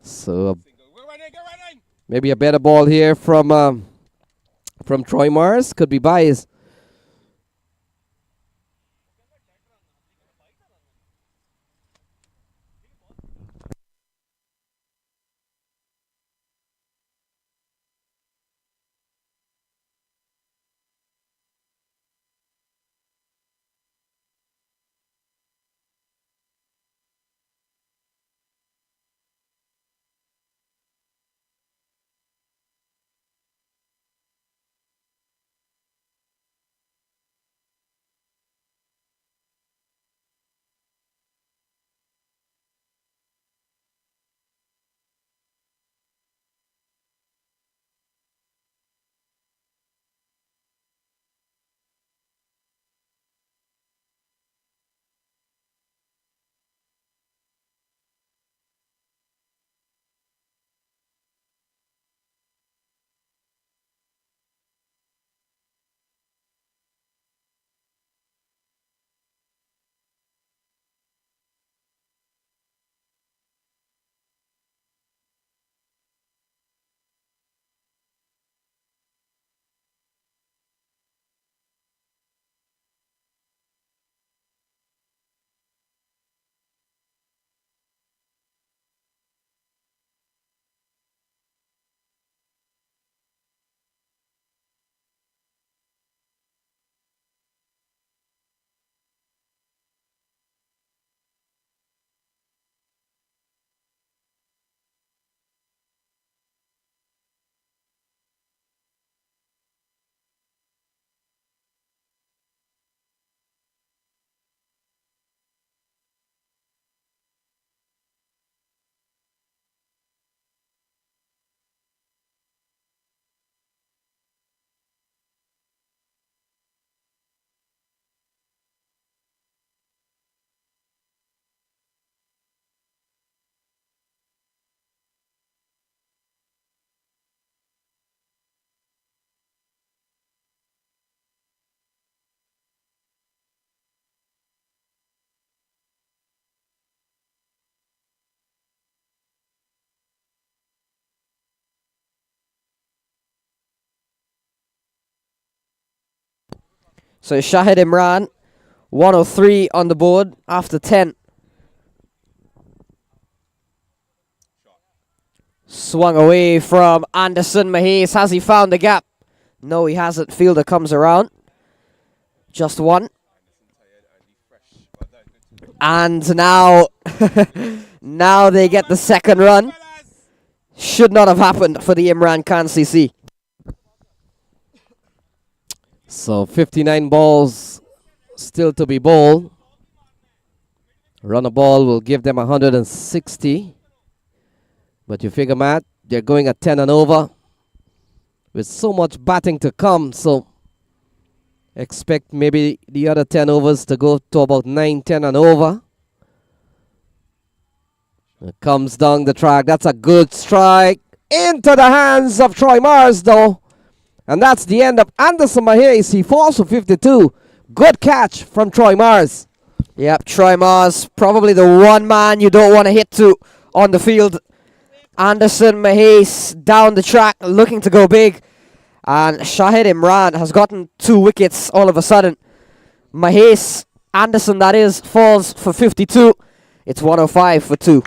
So Go running, go running. maybe a better ball here from Troy Mars. Could be biased. So Shahid Imran, 103 on the board after 10. Swung away from Anderson Mahis. Has he found the gap? No, he hasn't. Fielder comes around. Just one. And now, now they get the second run. Should not have happened for the Imran Khan CC. So 59 balls still to be bowled. Run a ball will give them 160. But you figure, Matt, they're going at 10 and over with so much batting to come. So expect maybe the other 10 overs to go to about 9, 10 and over. It comes down the track. That's a good strike into the hands of Troy Mars, though. And that's the end of Anderson Mahis. He falls for 52. Good catch from Troy Mars. Yep, Troy Mars, probably the one man you don't want to hit to on the field. Anderson Mahis down the track, looking to go big. And Shahid Imran has gotten 2 wickets all of a sudden. Mahis, Anderson that is, falls for 52. It's 105 for 2.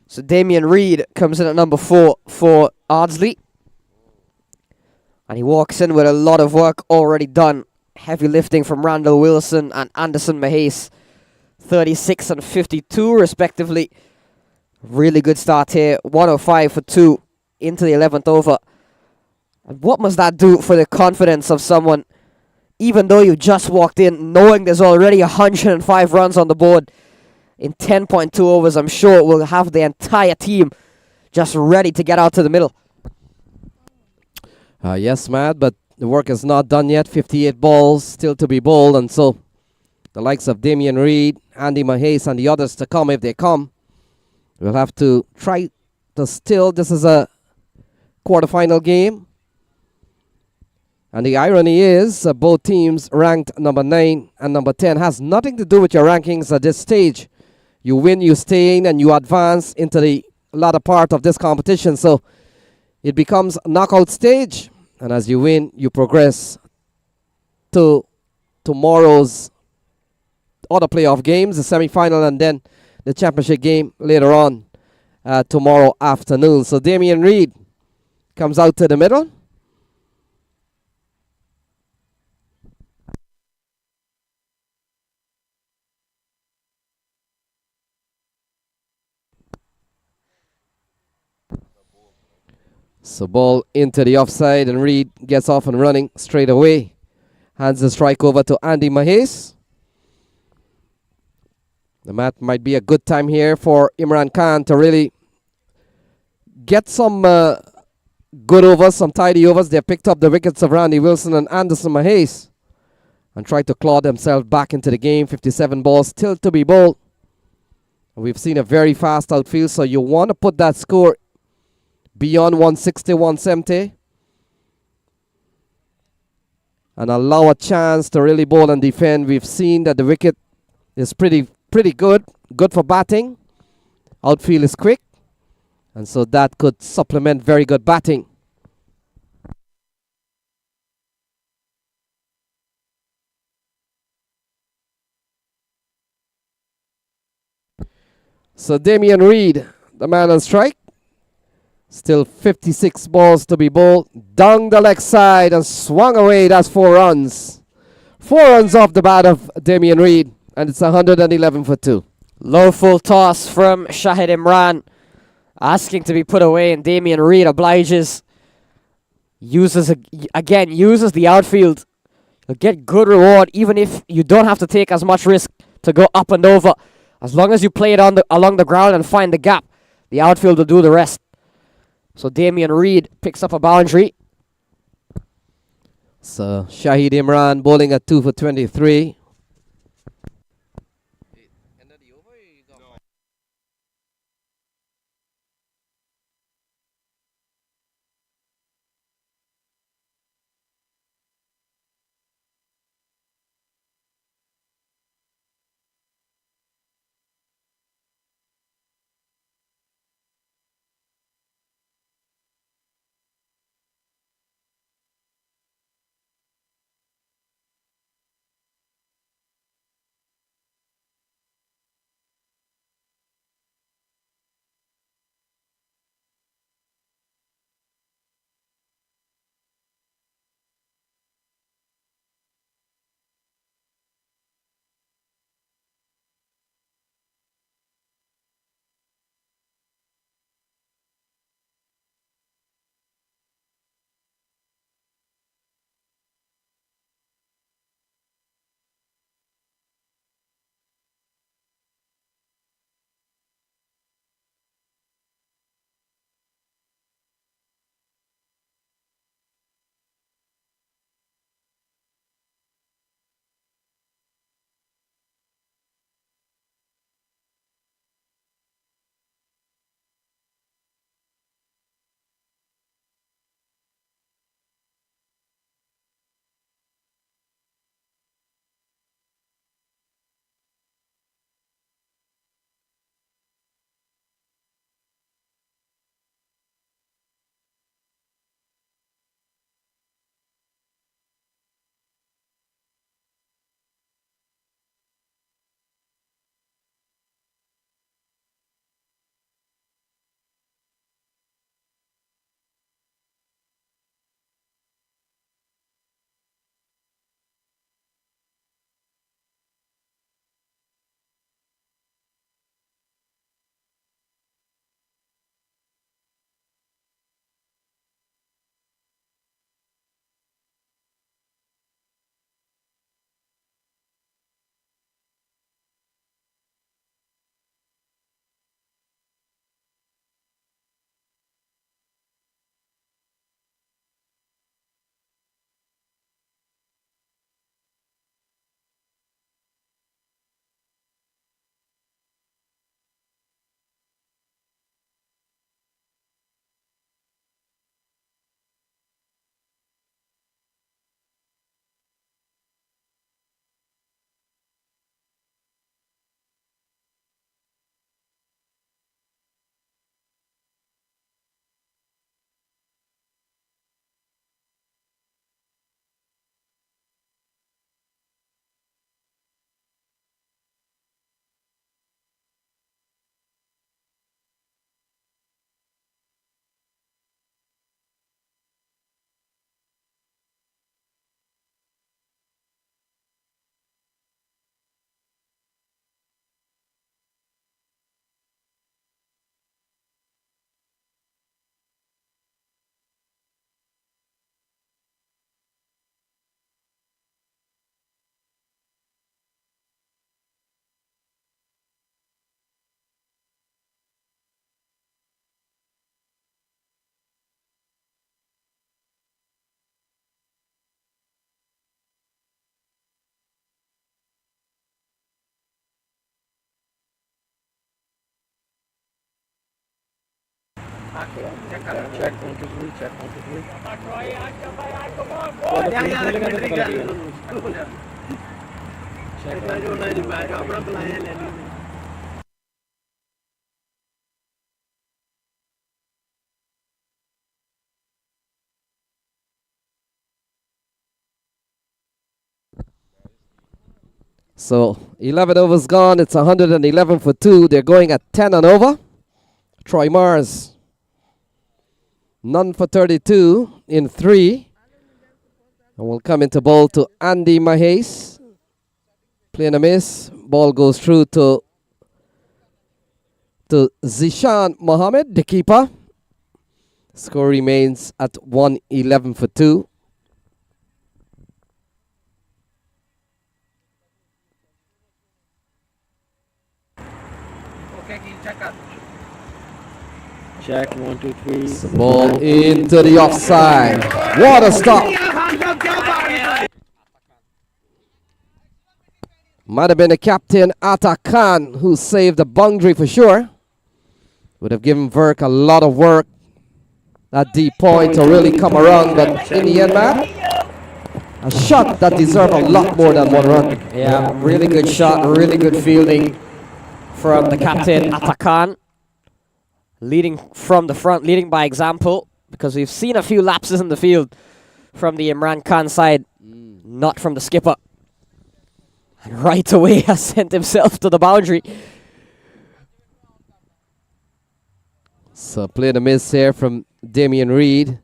So Damien Reid comes in at number 4 for Ardsley. And he walks in with a lot of work already done. Heavy lifting from Randall Wilson and Anderson Mahis. 36 and 52 respectively. Really good start here. 105 for 2 into the 11th over. And what must that do for the confidence of someone, even though you just walked in, knowing there's already 105 runs on the board in 10.2 overs? I'm sure it will have the entire team just ready to get out to the middle. Yes, Matt, but the work is not done yet. 58 balls still to be bowled, and so the likes of Damien Reid, Andy Mahis, and the others to come, if they come, we'll have to try to still. This is a quarterfinal game. And the irony is, both teams ranked number 9 and number 10 has nothing to do with your rankings at this stage. You win, you stay in, and you advance into the latter part of this competition. So it becomes a knockout stage. And as you win, you progress to tomorrow's other playoff games, the semi-final, and then the championship game later on tomorrow afternoon. So Damien Reid comes out to the middle. So ball into the offside, and Reid gets off and running straight away. Hands the strike over to Andy Mahis. The mat might be a good time here for Imran Khan to really get some good overs, some tidy overs. They picked up the wickets of Randy Wilson and Anderson Mahis and tried to claw themselves back into the game. 57 balls still to be bowled. We've seen a very fast outfield, so you want to put that score beyond 160, 170 and allow a chance to really bowl and defend. We've seen that the wicket is pretty good for batting. Outfield is quick, and so that could supplement very good batting. So Damian Reed, the man on strike. Still 56 balls to be bowled. Down the leg side and swung away. That's 4 runs. 4 runs off the bat of Damian Reed. And it's 111 for 2. Low full toss from Shahid Imran. Asking to be put away, and Damian Reed obliges. Uses the outfield. You'll get good reward even if you don't have to take as much risk to go up and over. As long as you play it along the ground and find the gap, the outfield will do the rest. So Damian Reed picks up a boundary. So Shahid Imran bowling at 2 for 23. So 11 overs gone. It's 111 for 2. They're going at 10 and over. Troy Mars. None for 32 in 3. And we'll come into bowl to Andy Mahes. Playing a miss. Ball goes through to Zishan Mohammed, the keeper. Score remains at 111 for 2. Check, 1, 2, 3. Ball into the offside. What a stop. Might have been the captain, Atta Khan, who saved the boundary for sure. Would have given Verk a lot of work at deep point to really come around. But in the end, man, a shot that deserved a lot more than 1 run. Yeah, really good shot, really good fielding from the captain, Atta Khan. Leading from the front, leading by example, because we've seen a few lapses in the field from the Imran Khan side, not from the skipper. And right away has sent himself to the boundary. So playing a miss here from Damian Reed.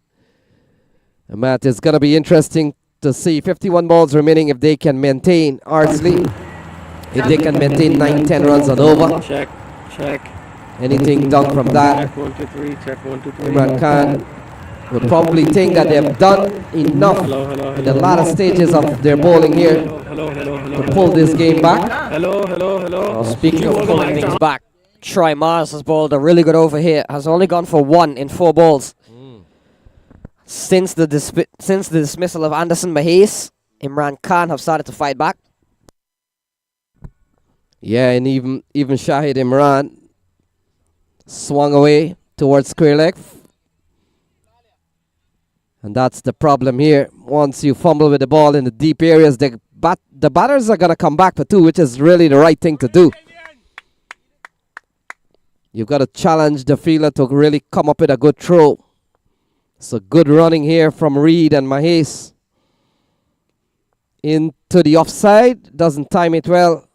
And Matt, it's going to be interesting to see 51 balls remaining if they can maintain Ardsley. If they can maintain 9-10 runs and over. Check, check. Anything done from that, Check, 1, 2, 3. Check, 1, 2, 3. Imran Khan would probably think that they've done enough in the latter stages of their bowling here to pull this game back. Speaking of pulling things back, Troy Mars has bowled a really good over here. Has only gone for 1 in 4 balls. Since the dismissal of Anderson Mahes, Imran Khan have started to fight back. Yeah, and even Shahid Imran swung away towards square leg. And that's the problem here. Once you fumble with the ball in the deep areas, the batters are going to come back for 2, which is really the right thing to do. You've got to challenge the fielder to really come up with a good throw. So good running here from Reed and Mahes. Into the offside. Doesn't time it well.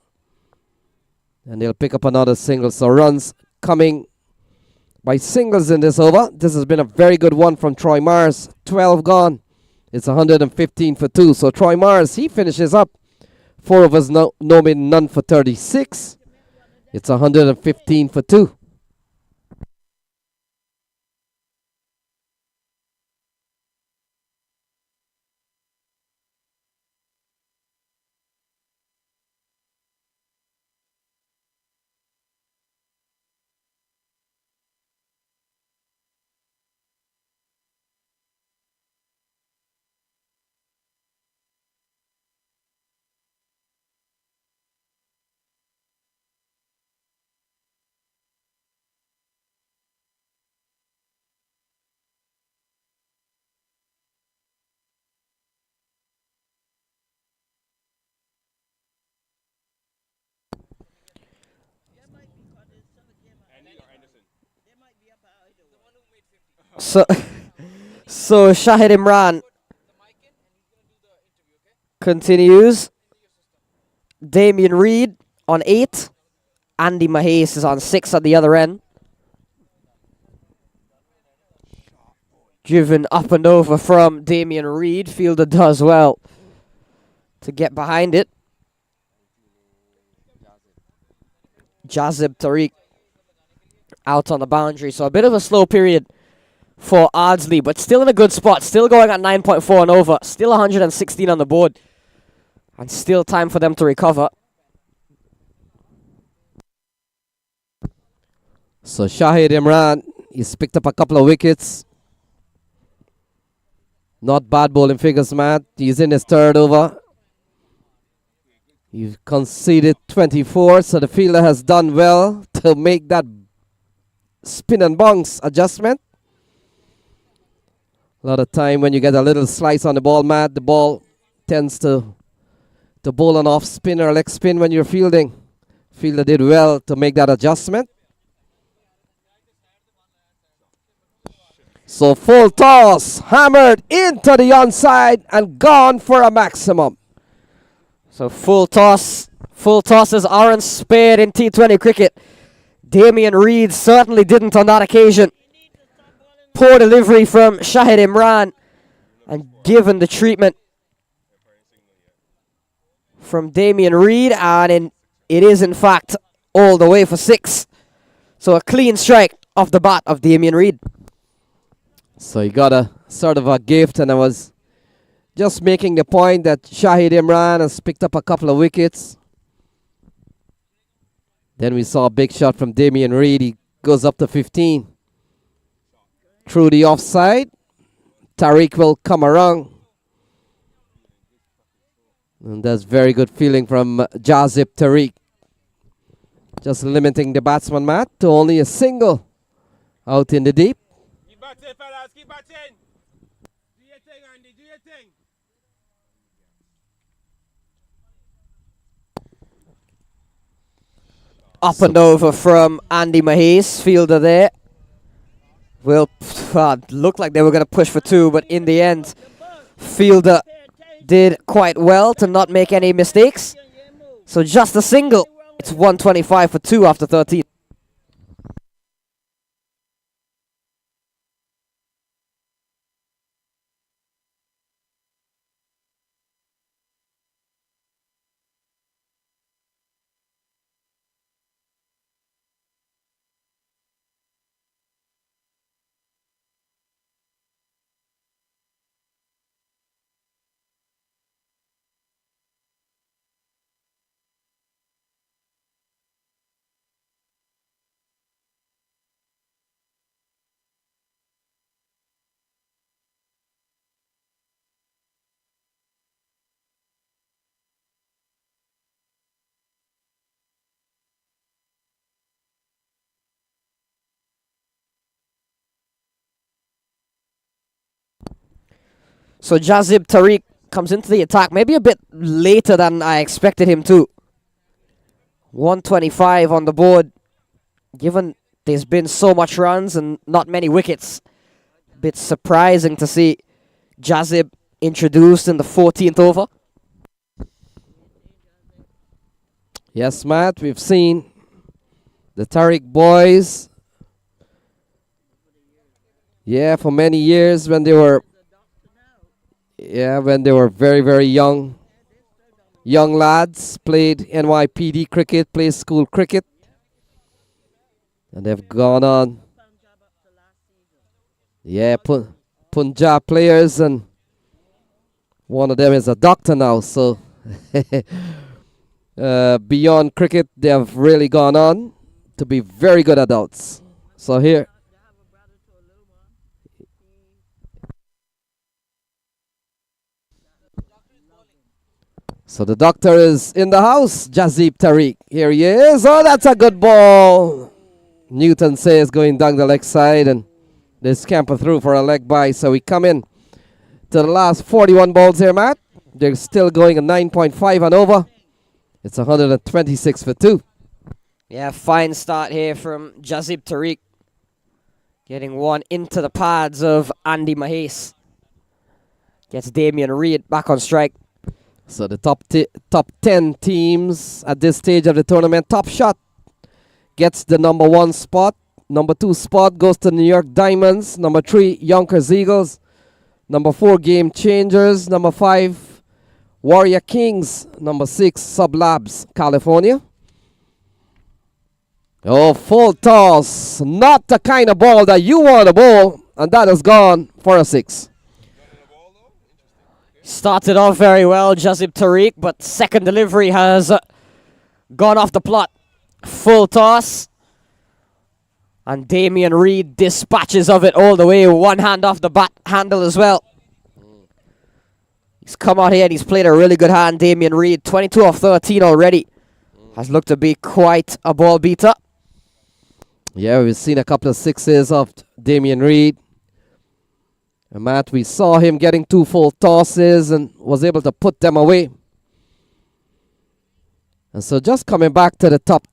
And they'll pick up another single. So runs coming by singles in this over. This has been a very good one from Troy Mars. 12 gone. It's 115 for 2. So Troy Mars, he finishes up. 4 of us no made none for 36. It's 115 for 2. So Shahid Imran continues. Damian Reed on 8. Andy Mahes is on 6 at the other end. Driven up and over from Damian Reed. Fielder does well to get behind it. Jazib Tariq out on the boundary. So a bit of a slow period for Ardsley, but still in a good spot. Still going at 9.4 and over. Still 116 on the board. And still time for them to recover. So Shahid Imran, he's picked up a couple of wickets. Not bad bowling figures, Matt. He's in his 3rd over. You've conceded 24, so the fielder has done well to make that spin and bounce adjustment. A lot of time when you get a little slice on the ball, Matt, the ball tends to bowl an off spin or leg spin when you're fielding. Fielder did well to make that adjustment. So full toss, hammered into the onside and gone for a maximum. So full tosses aren't spared in T20 cricket. Damien Reid certainly didn't on that occasion. Poor delivery from Shahid Imran, and given the treatment from Damien Reid, and it is in fact all the way for 6. So a clean strike off the bat of Damien Reid. So he got a sort of a gift, and I was just making the point that Shahid Imran has picked up a couple of wickets. Then we saw a big shot from Damien Reid. He goes up to 15. Through the offside. Tariq will come around. And that's very good feeling from Jazib Tariq. Just limiting the batsman, Matt, to only a single out in the deep. Keep batting, fellas, keep batting. Do your thing, Andy, do your thing. Up and over from Andy Mahes, fielder there. Will look like they were going to push for 2, but in the end, fielder did quite well to not make any mistakes. So just a single. It's 125 for 2 after 13. So Jazib Tariq comes into the attack maybe a bit later than I expected him to. 125 on the board. Given there's been so much runs and not many wickets, a bit surprising to see Jazib introduced in the 14th over. Yes, Matt, we've seen the Tariq boys. Yeah, for many years when they were very, very young lads, played NYPD cricket, played school cricket. And they've gone on. Yeah, Punjab players, and one of them is a doctor now. So beyond cricket, they have really gone on to be very good adults. So here. So the doctor is in the house, Jazib Tariq. Here he is. Oh, that's a good ball. Newton says going down the leg side, and they scamper through for a leg by. So we come in to the last 41 balls here, Matt. They're still going at 9.5 and over. It's 126 for 2. Yeah, fine start here from Jazib Tariq. Getting one into the pads of Andy Mahes. Gets Damien Reid back on strike. So the top 10 teams at this stage of the tournament. Top Shot gets the number 1 spot. Number 2 spot goes to New York Diamonds. Number 3, Yonkers Eagles. Number 4, Game Changers. Number 5, Warrior Kings. Number 6, Sublabs, California. Oh, full toss. Not the kind of ball that you want to bowl. And that has gone for a 6. Started off very well, Jazib Tariq, but second delivery has gone off the plot. Full toss. And Damien Reid dispatches of it all the way. One hand off the bat handle as well. He's come out here and he's played a really good hand, Damien Reid. 22 off 13 already. Has looked to be quite a ball beater. Yeah, we've seen a couple of sixes of Damien Reid. And Matt, we saw him getting 2 full tosses and was able to put them away. And so just coming back to the top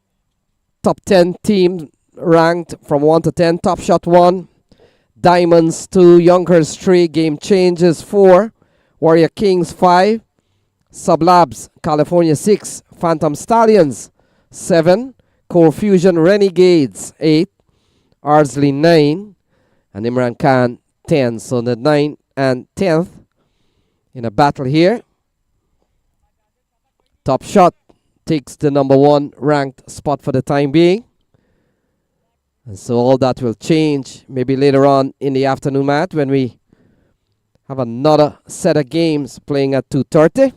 10 team ranked from 1 to 10. Top Shot 1, Diamonds 2, Yonkers 3, Game Changers 4, Warrior Kings 5, Sublabs, California 6. Phantom Stallions, 7. Core Fusion Renegades, 8. Ardsley, 9. And Imran Khan, 10. So the 9th and 10th in a battle here. Top Shot takes the number 1 ranked spot for the time being. And so all that will change maybe later on in the afternoon, Matt, when we have another set of games playing at 2:30.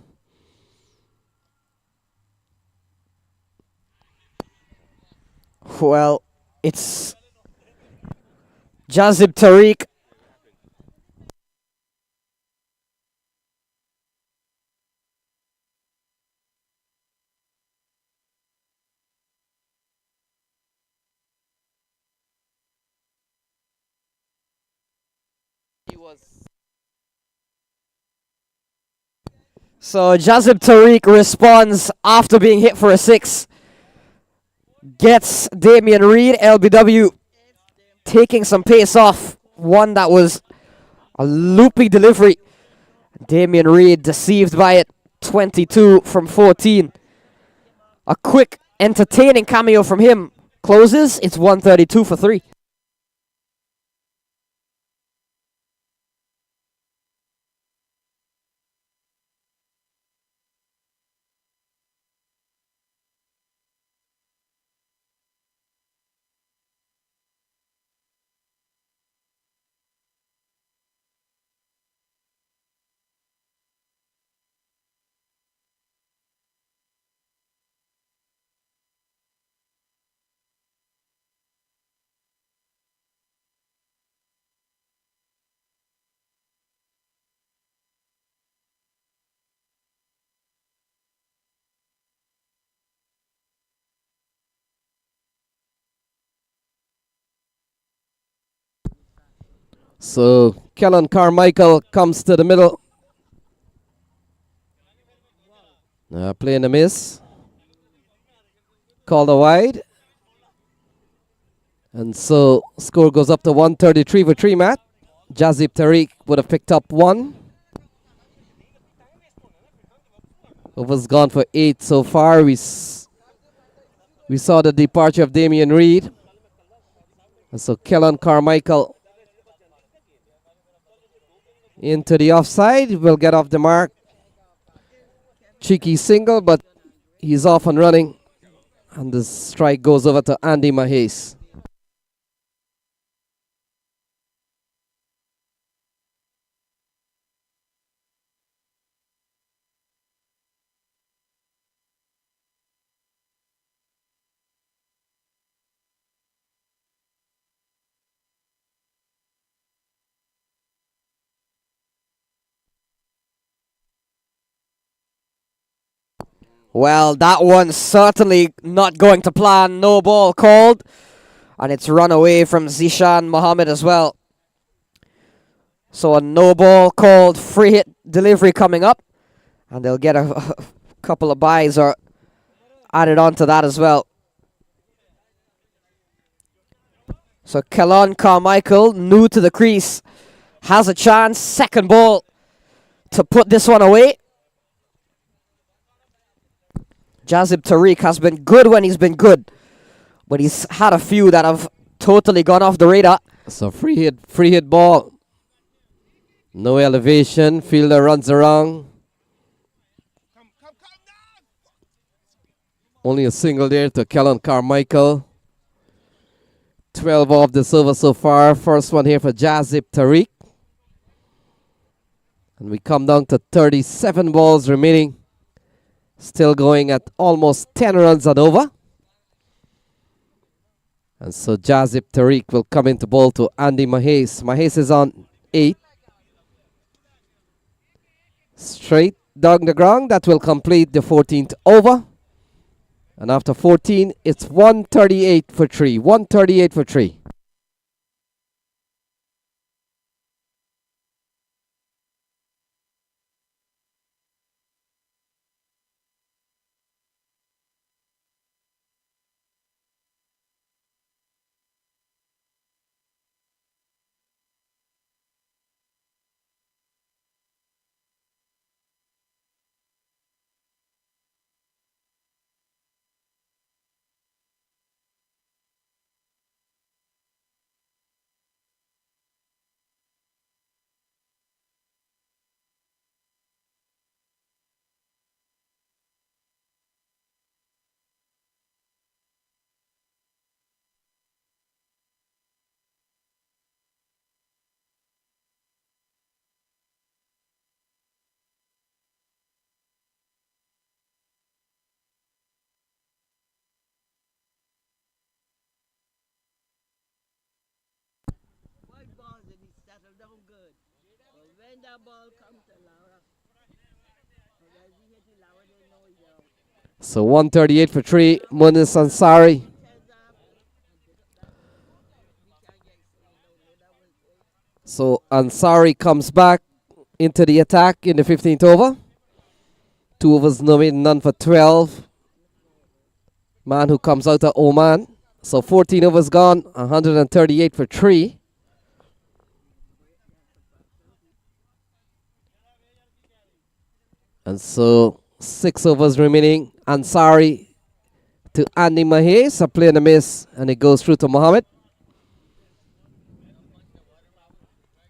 Well, it's Jazib Tariq. So Jazib Tariq responds after being hit for a 6. Gets Damian Reed, LBW, taking some pace off. One that was a loopy delivery. Damian Reed deceived by it. 22 from 14. A quick, entertaining cameo from him. Closes, it's 132 for 3. So Kellen Carmichael comes to the middle. Playing a miss. Called a wide. And so score goes up to 133 for 3, Matt. Jazib Tariq would have picked up 1. Over's gone for 8 so far. We saw the departure of Damian Reed. And so Kellen Carmichael into the offside. Will get off the mark. Cheeky single, but he's off and running. And the strike goes over to Andy Mahes. Well, that one's certainly not going to plan. No ball called. And it's run away from Zishan Mohammed as well. So a no ball called, free hit delivery coming up. And they'll get a couple of buys or added on to that as well. So Kellen Carmichael, new to the crease, has a chance. Second ball to put this one away. Jazib Tariq has been good when he's been good, but he's had a few that have totally gone off the radar. So free hit ball. No elevation. Fielder runs around. Only a single there to Kellen Carmichael. 12 off the silver so far. First one here for Jazib Tariq. And we come down to 37 balls remaining. Still going at almost 10 runs and over. And so Jazib Tariq will come into ball to Andy Mahes. Mahes is on 8. Straight down the ground. That will complete the 14th over. And after 14, it's 138 for 3. 138 for 3. So 138 for 3. Munis Ansari. So Ansari comes back into the attack in the 15th over. 2 overs, no made, none for 12. Man who comes out of Oman. So 14 overs gone, 138 for 3. And so 6 overs remaining. Ansari to Andy Mahes, a play and a miss, and it goes through to Mohammed.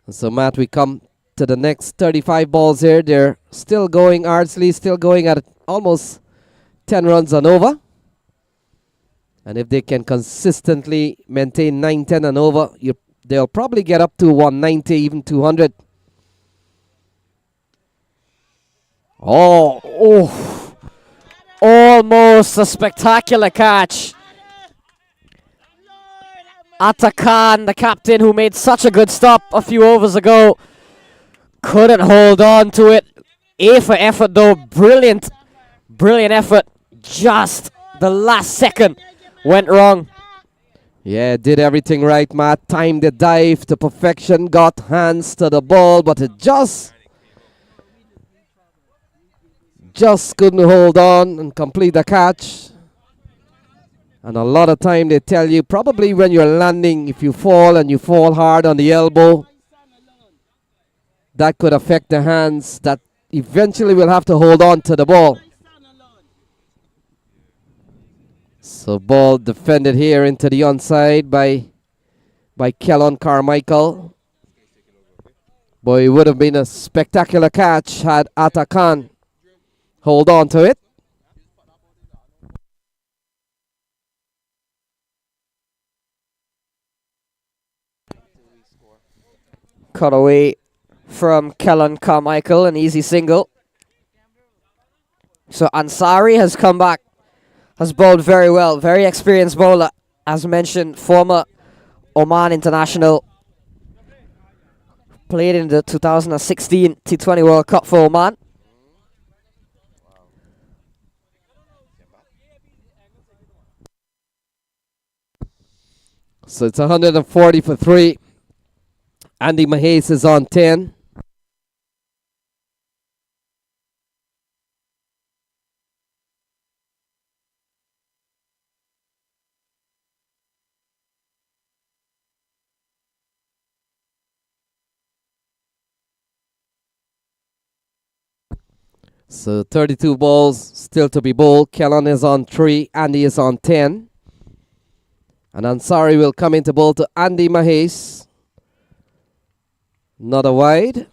And so Matt, we come to the next 35 balls here. They're still going, Ardsley still going at almost 10 runs and over. And if they can consistently maintain 9-10 and over, they'll probably get up to 190, even 200. Oh, almost a spectacular catch. Atakan, the captain who made such a good stop a few overs ago, couldn't hold on to it. A for effort though, brilliant effort. Just the last second went wrong. Yeah, did everything right, Matt. Timed the dive to perfection, got hands to the ball, but it just couldn't hold on and complete the catch. And a lot of time they tell you, probably when you're landing, if you fall and you fall hard on the elbow, that could affect the hands that eventually will have to hold on to the ball. So ball defended here into the onside by Kellon Carmichael. Boy, it would have been a spectacular catch had Atakan hold on to it. Cut away from Kellon Carmichael, an easy single. So Ansari has come back, has bowled very well, very experienced bowler, as mentioned, former Oman international, played in the 2016 T20 World Cup for Oman. So it's 140 for 3. Andy Mahes is on 10. So 32 balls still to be bowled. Kellon is on 3. Andy is on 10. And Ansari will come into bowl to Andy Mahes. Not a wide.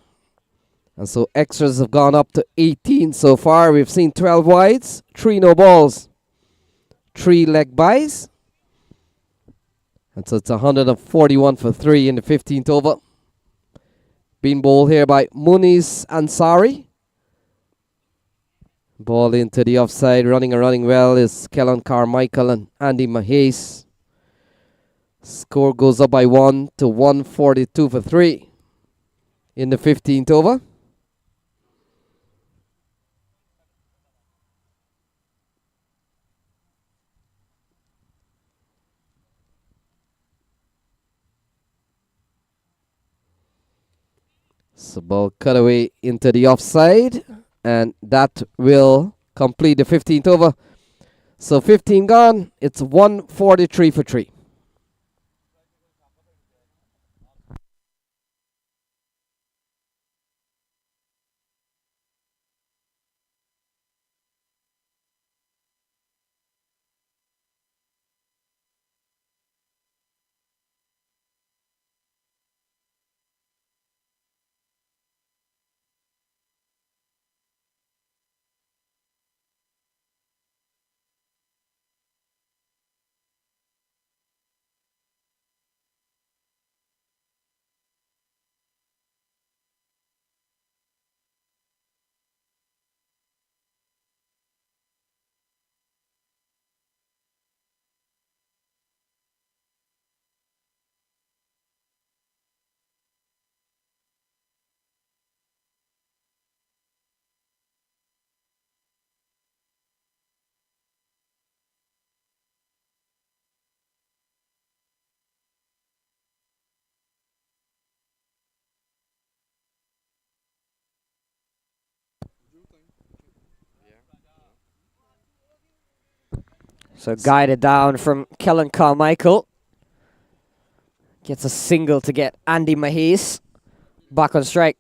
And so extras have gone up to 18 so far. We've seen 12 wides, 3 no balls, 3 leg byes. And so it's 141 for 3 in the 15th over. Being bowled here by Muniz Ansari. Ball into the offside. Running well is Kellon Carmichael and Andy Mahes. Score goes up by 1 to 142 for 3 in the 15th over. So ball cut away into the offside, and that will complete the 15th over. So 15 gone, it's 143 for 3. So guided down from Kellen Carmichael. Gets a single to get Andy Mahis back on strike.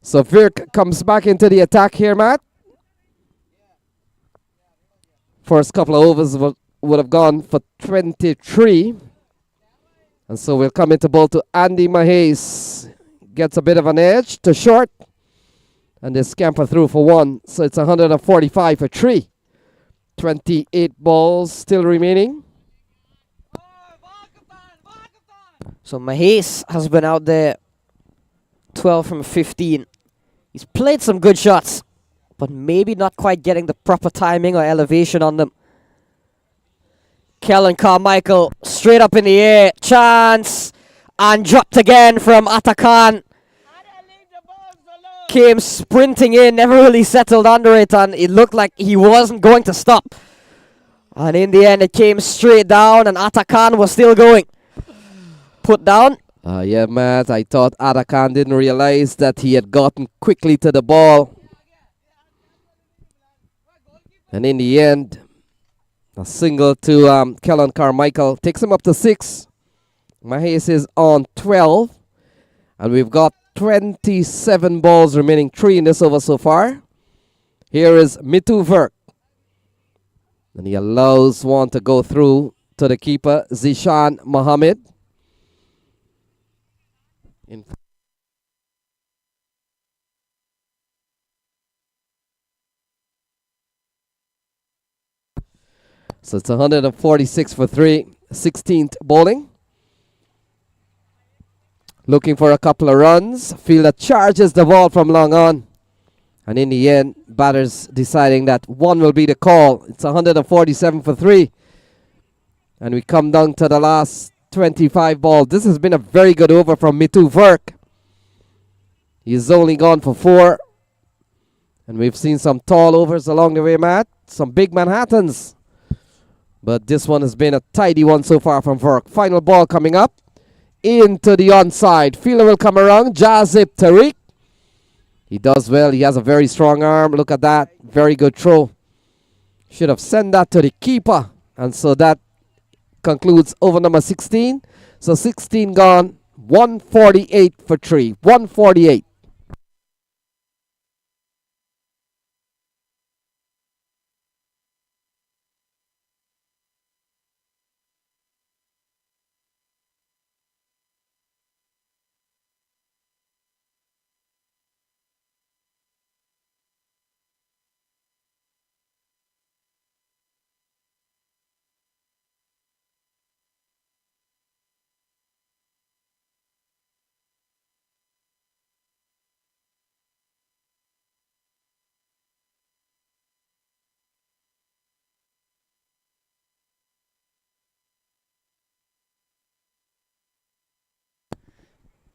So Virk comes back into the attack here, Matt. First couple of overs would have gone for 23. And so we'll come into ball to Andy Mahis. Gets a bit of an edge to short. And they scamper through for 1. So it's 145 for 3. 28 balls still remaining. So Mahis has been out there 12 from 15. He's played some good shots, but maybe not quite getting the proper timing or elevation on them. Kellen Carmichael straight up in the air. Chance. And dropped again from Atakan. Came sprinting in, never really settled under it, and it looked like he wasn't going to stop. And in the end, it came straight down, and Atakan was still going. Put down. Yeah, Matt, I thought Atakan didn't realize that he had gotten quickly to the ball. And in the end, a single to Kellen Carmichael takes him up to 6. Mahis is on 12. And we've got 27 balls remaining, 3 in this over so far. Here is Mitu Virk. And he allows one to go through to the keeper, Zishan Mohammed. So it's 146 for 3, 16th bowling. Looking for a couple of runs. Fielder charges the ball from long on. And in the end, batters deciding that 1 will be the call. It's 147 for 3. And we come down to the last 25 balls. This has been a very good over from Mitu Virk. He's only gone for 4. And we've seen some tall overs along the way, Matt. Some big Manhattans. But this one has been a tidy one so far from Virk. Final ball coming up. Into the onside. Fielder will come around. Jazib Tariq. He does well. He has a very strong arm. Look at that. Very good throw. Should have sent that to the keeper. And so that concludes over number 16. So 16 gone. 148 for 3. 148.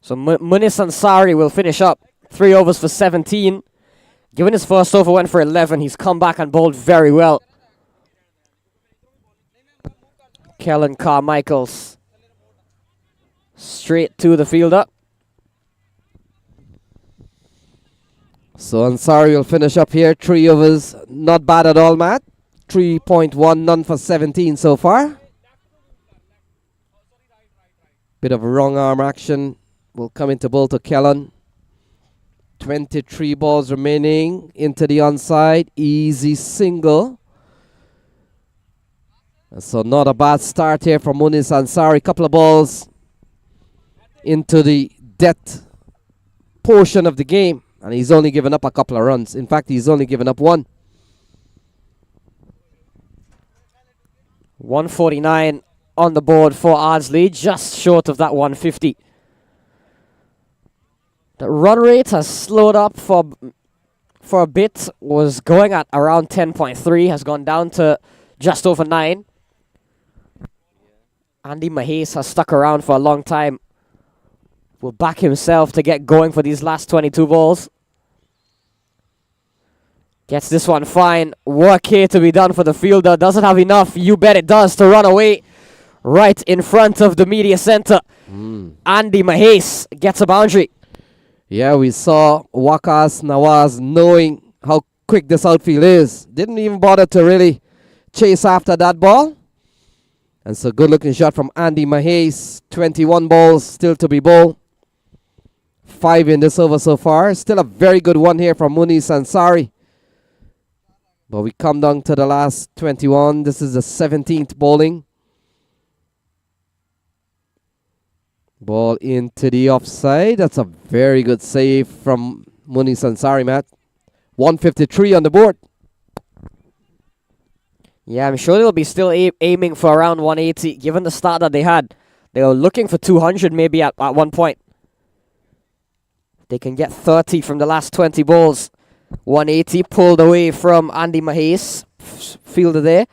So Munis Ansari will finish up. 3 overs for 17. Given his first over went for 11, he's come back and bowled very well. Kellen Carmichaels straight to the fielder. So Ansari will finish up here. 3 overs. Not bad at all, Matt. 3.1, none for 17 so far. Bit of wrong arm action. Will come into bowl to Kellen. 23 balls remaining into the onside. Easy single. And so not a bad start here from Munis Ansari. Couple of balls into the death portion of the game. And he's only given up a couple of runs. In fact, he's only given up 1. 149 on the board for Ardsley. Just short of that 150. The run rate has slowed up for a bit. Was going at around 10.3. Has gone down to just over 9. Andy Mahis has stuck around for a long time. Will back himself to get going for these last 22 balls. Gets this one fine. Work here to be done for the fielder. Doesn't have enough. You bet it does to run away right in front of the media center. Andy Mahes gets a boundary. Yeah, we saw Waqas Nawaz knowing how quick this outfield is. Didn't even bother to really chase after that ball. And so good looking shot from Andy Mahes. 21 balls still to be bowled. 5 in this over so far. Still a very good one here from Muniz Ansari. But we come down to the last 21. This is the 17th bowling. Ball into the offside. That's a very good save from Muniz Ansari, Matt. 153 on the board. Yeah, I'm sure they'll be still aiming for around 180, given the start that they had. They were looking for 200 maybe at one point. They can get 30 from the last 20 balls. 180 pulled away from Andy Mahes, fielder there.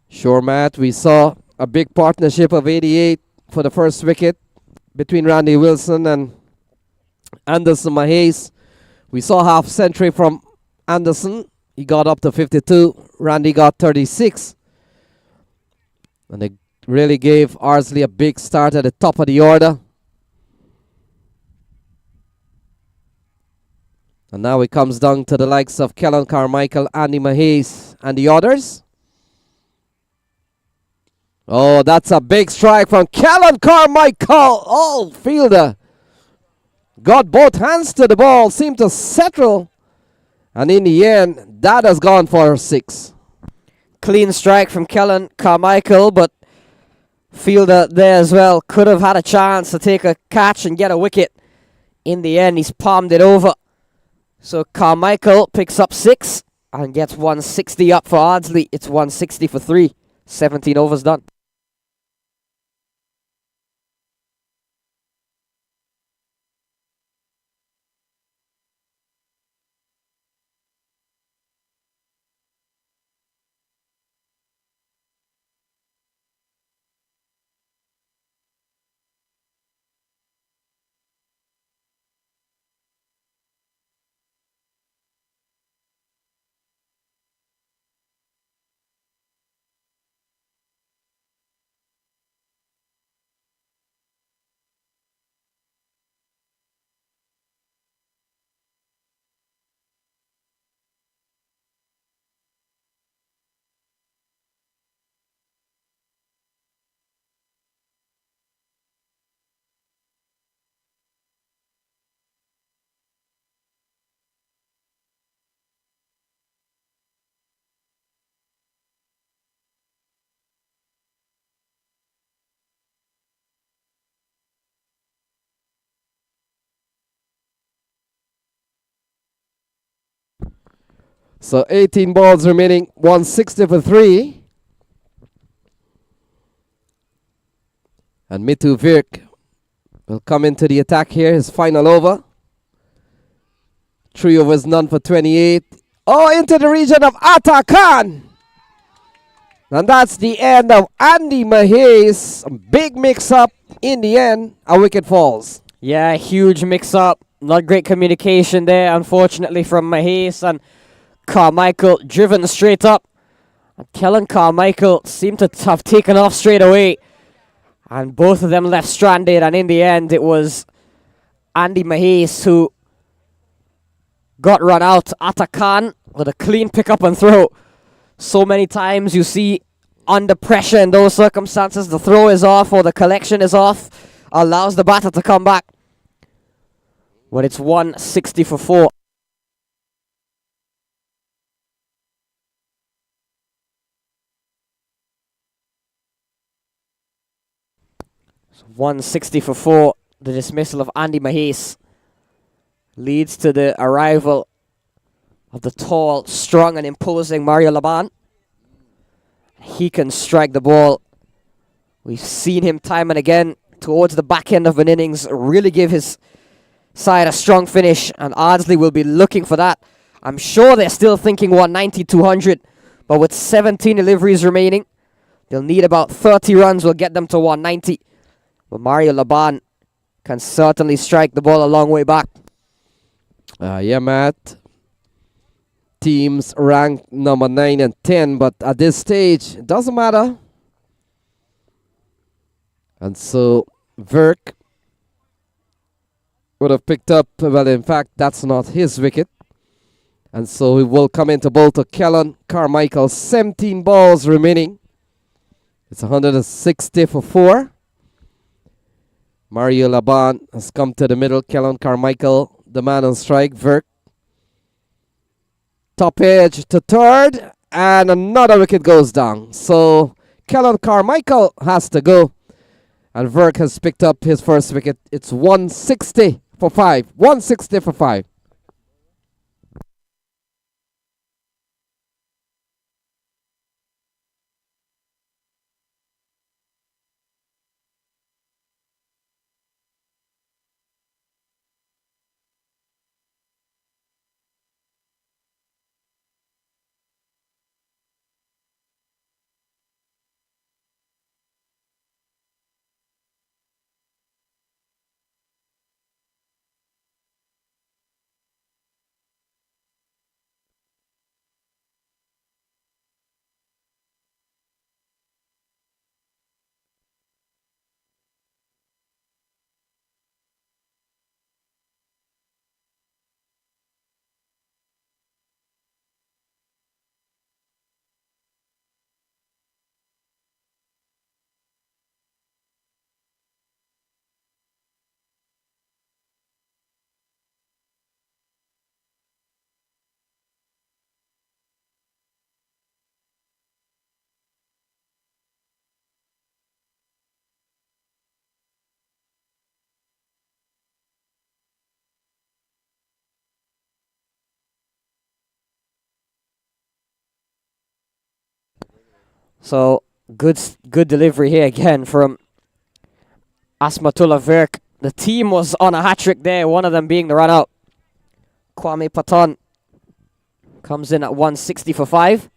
Sure, Matt. We saw a big partnership of 88 for the first wicket between Randy Wilson and Anderson Mahes. We saw half century from Anderson. He got up to 52. Randy got 36. And they really gave Ardsley a big start at the top of the order. And now it comes down to the likes of Kellen Carmichael, Andy Mahes, and the others. Oh, that's a big strike from Kellen Carmichael. Oh, fielder got both hands to the ball, seemed to settle. And in the end, that has gone for 6. Clean strike from Kellen Carmichael, but fielder there as well could have had a chance to take a catch and get a wicket. In the end, he's palmed it over. So Carmichael picks up 6 and gets 160 up for Ardsley. It's 160 for 3. 17 overs done. So 18 balls remaining, 160 for 3. And Mitu Virk will come into the attack here, his final over. 3 overs, none for 28. Oh, into the region of Atta Khan. And that's the end of Andy Mahes. Big mix-up in the end. A wicket falls. Yeah, huge mix-up. Not great communication there, unfortunately, from Mahes and Carmichael, driven straight up. And Kellen Carmichael seemed to have taken off straight away. And both of them left stranded. And in the end, it was Andy Mahes who got run out. Atta Khan with a clean pick-up and throw. So many times you see under pressure in those circumstances, the throw is off or the collection is off. Allows the batter to come back. But it's 160 for 4. 160 for 4. The dismissal of Andy Mahes leads to the arrival of the tall, strong and imposing Mario Laban. He can strike the ball. We've seen him time and again towards the back end of an innings really give his side a strong finish, and Ardsley will be looking for that. I'm sure they're still thinking 190, 200, but with 17 deliveries remaining, they'll need about 30 runs will get them to 190. But Mario Laban can certainly strike the ball a long way back. Yeah, Matt. teams ranked number 9 and 10, but at this stage, it doesn't matter. And so Verk would have picked up, well, in fact, that's not his wicket. And so he will come into bowl to Kellen Carmichael. 17 balls remaining. It's 160 for 4. Mario Laban has come to the middle. Kellen Carmichael, the man on strike. Verk. Top edge to third. And another wicket goes down. So Kellen Carmichael has to go. And Verk has picked up his first wicket. It's 160 for 5. 160 for 5. So good delivery here again from Asmatullah Verk. The team was on a hat-trick there, one of them being the run-out. Kwame Patan comes in at 160 for 5.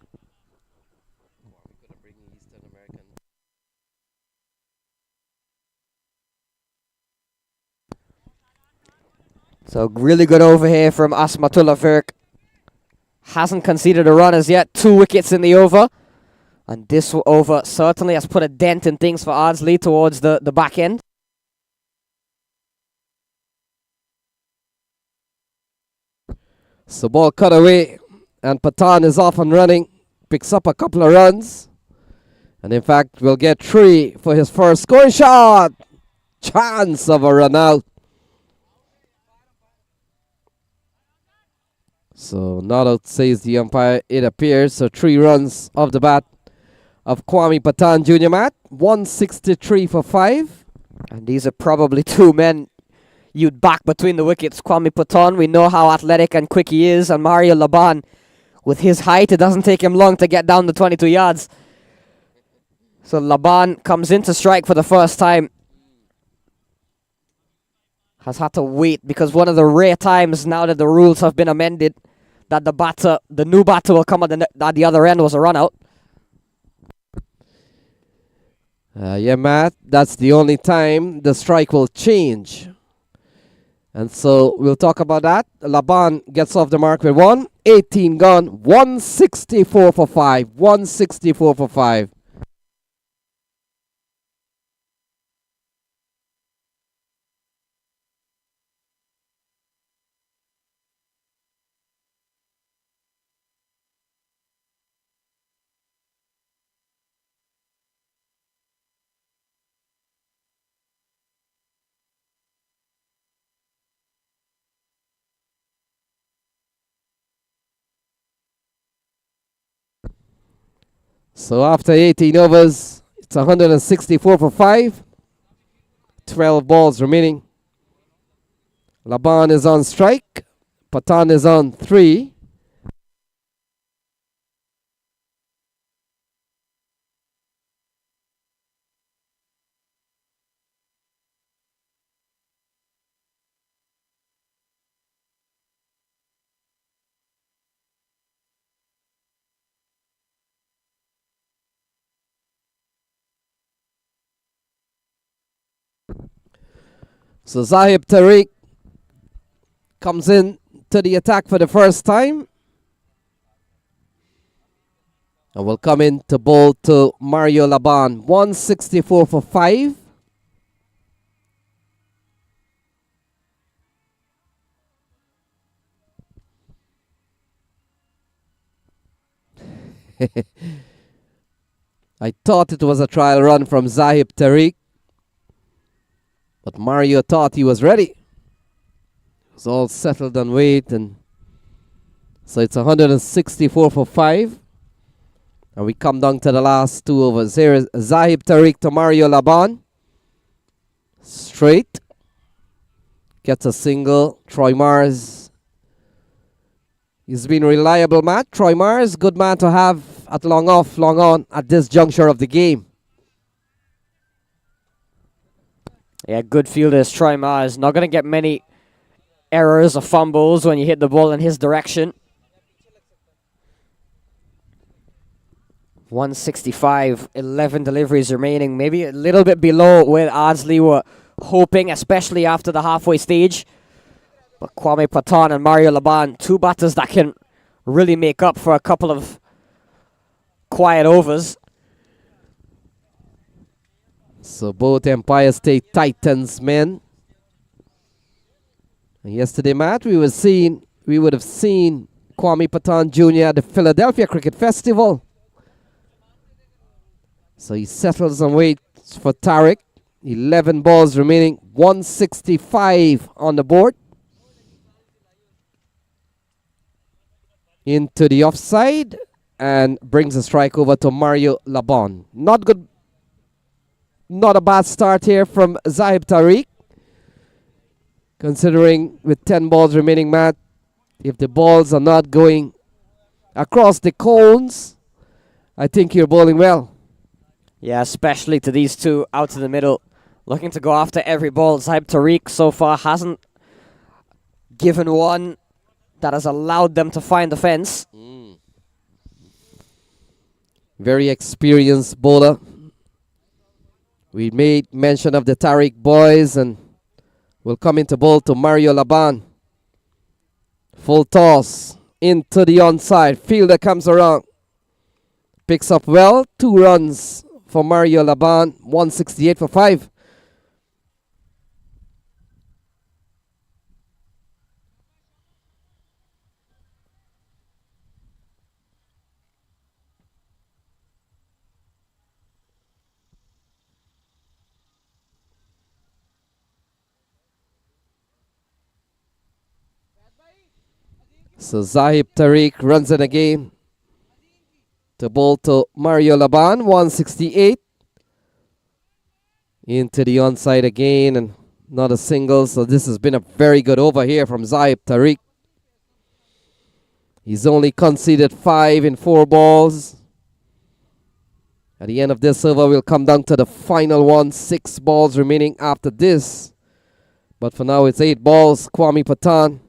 So really good over here from Asmatullah Verk. Hasn't conceded a run as yet. 2 wickets in the over. And this over certainly has put a dent in things for Ardsley towards the back end. So ball cut away, and Patan is off and running. Picks up a couple of runs. And in fact, will get 3 for his first scoring shot. Chance of a run out. So not out, says the umpire, it appears. So 3 runs off the bat of Kwame Patan Jr. Matt. 163 for 5. And these are probably 2 men you'd back between the wickets. Kwame Patan, we know how athletic and quick he is. And Mario Laban, with his height, it doesn't take him long to get down the 22 yards. So Laban comes in to strike for the first time. Has had to wait because one of the rare times now that the rules have been amended that the new batter will come at the other end was a run out. Yeah, Matt, that's the only time the strike will change. And so we'll talk about that. Laban gets off the mark with 1. 18 gone. 164 for 5. 164 for 5. So after 18 overs, it's 164 for 5. 12 balls remaining. Laban is on strike. Patan is on 3. So Zahib Tariq comes in to the attack for the first time. And will come in to bowl to Mario Laban. 164 for 5. I thought it was a trial run from Zahib Tariq, but Mario thought he was ready. It was all settled and wait, and so it's 164 for 5. And we come down to the last 2 overs. Here is Zahib Tariq to Mario Laban. Straight. Gets a single. Troy Mars. He's been reliable, Matt. Troy Mars, good man to have at long off, long on at this juncture of the game. Yeah, good fielders. Troy Mars not going to get many errors or fumbles when you hit the ball in his direction. 165, 11 deliveries remaining. Maybe a little bit below where Ardsley were hoping, especially after the halfway stage. But Kwame Patan and Mario Laban, 2 batters that can really make up for a couple of quiet overs. So both Empire State Titans men. And yesterday, Matt, we would have seen Kwame Patan Jr. at the Philadelphia Cricket Festival. So he settles and waits for Tariq. 11 balls remaining. 165 on the board. Into the offside and brings a strike over to Mario Laban. Not good. Not a bad start here from Zahib Tariq. Considering with 10 balls remaining, Matt, if the balls are not going across the cones, I think you're bowling well. Yeah, especially to these two out to the middle, looking to go after every ball. Zahib Tariq so far hasn't given one that has allowed them to find the fence. Very experienced bowler. We made mention of the Tariq boys and will come into bowl to Mario Laban. Full toss into the onside. Fielder comes around. Picks up well. 2 runs for Mario Laban. 168 for 5. So Zahib Tariq runs it again. To bowl to Mario Laban. 168. Into the onside again and not a single. So this has been a very good over here from Zahib Tariq. He's only conceded 5 in 4 balls. At the end of this over, we'll come down to the final one. 6 balls remaining after this. But for now, it's 8 balls. Kwame Patan.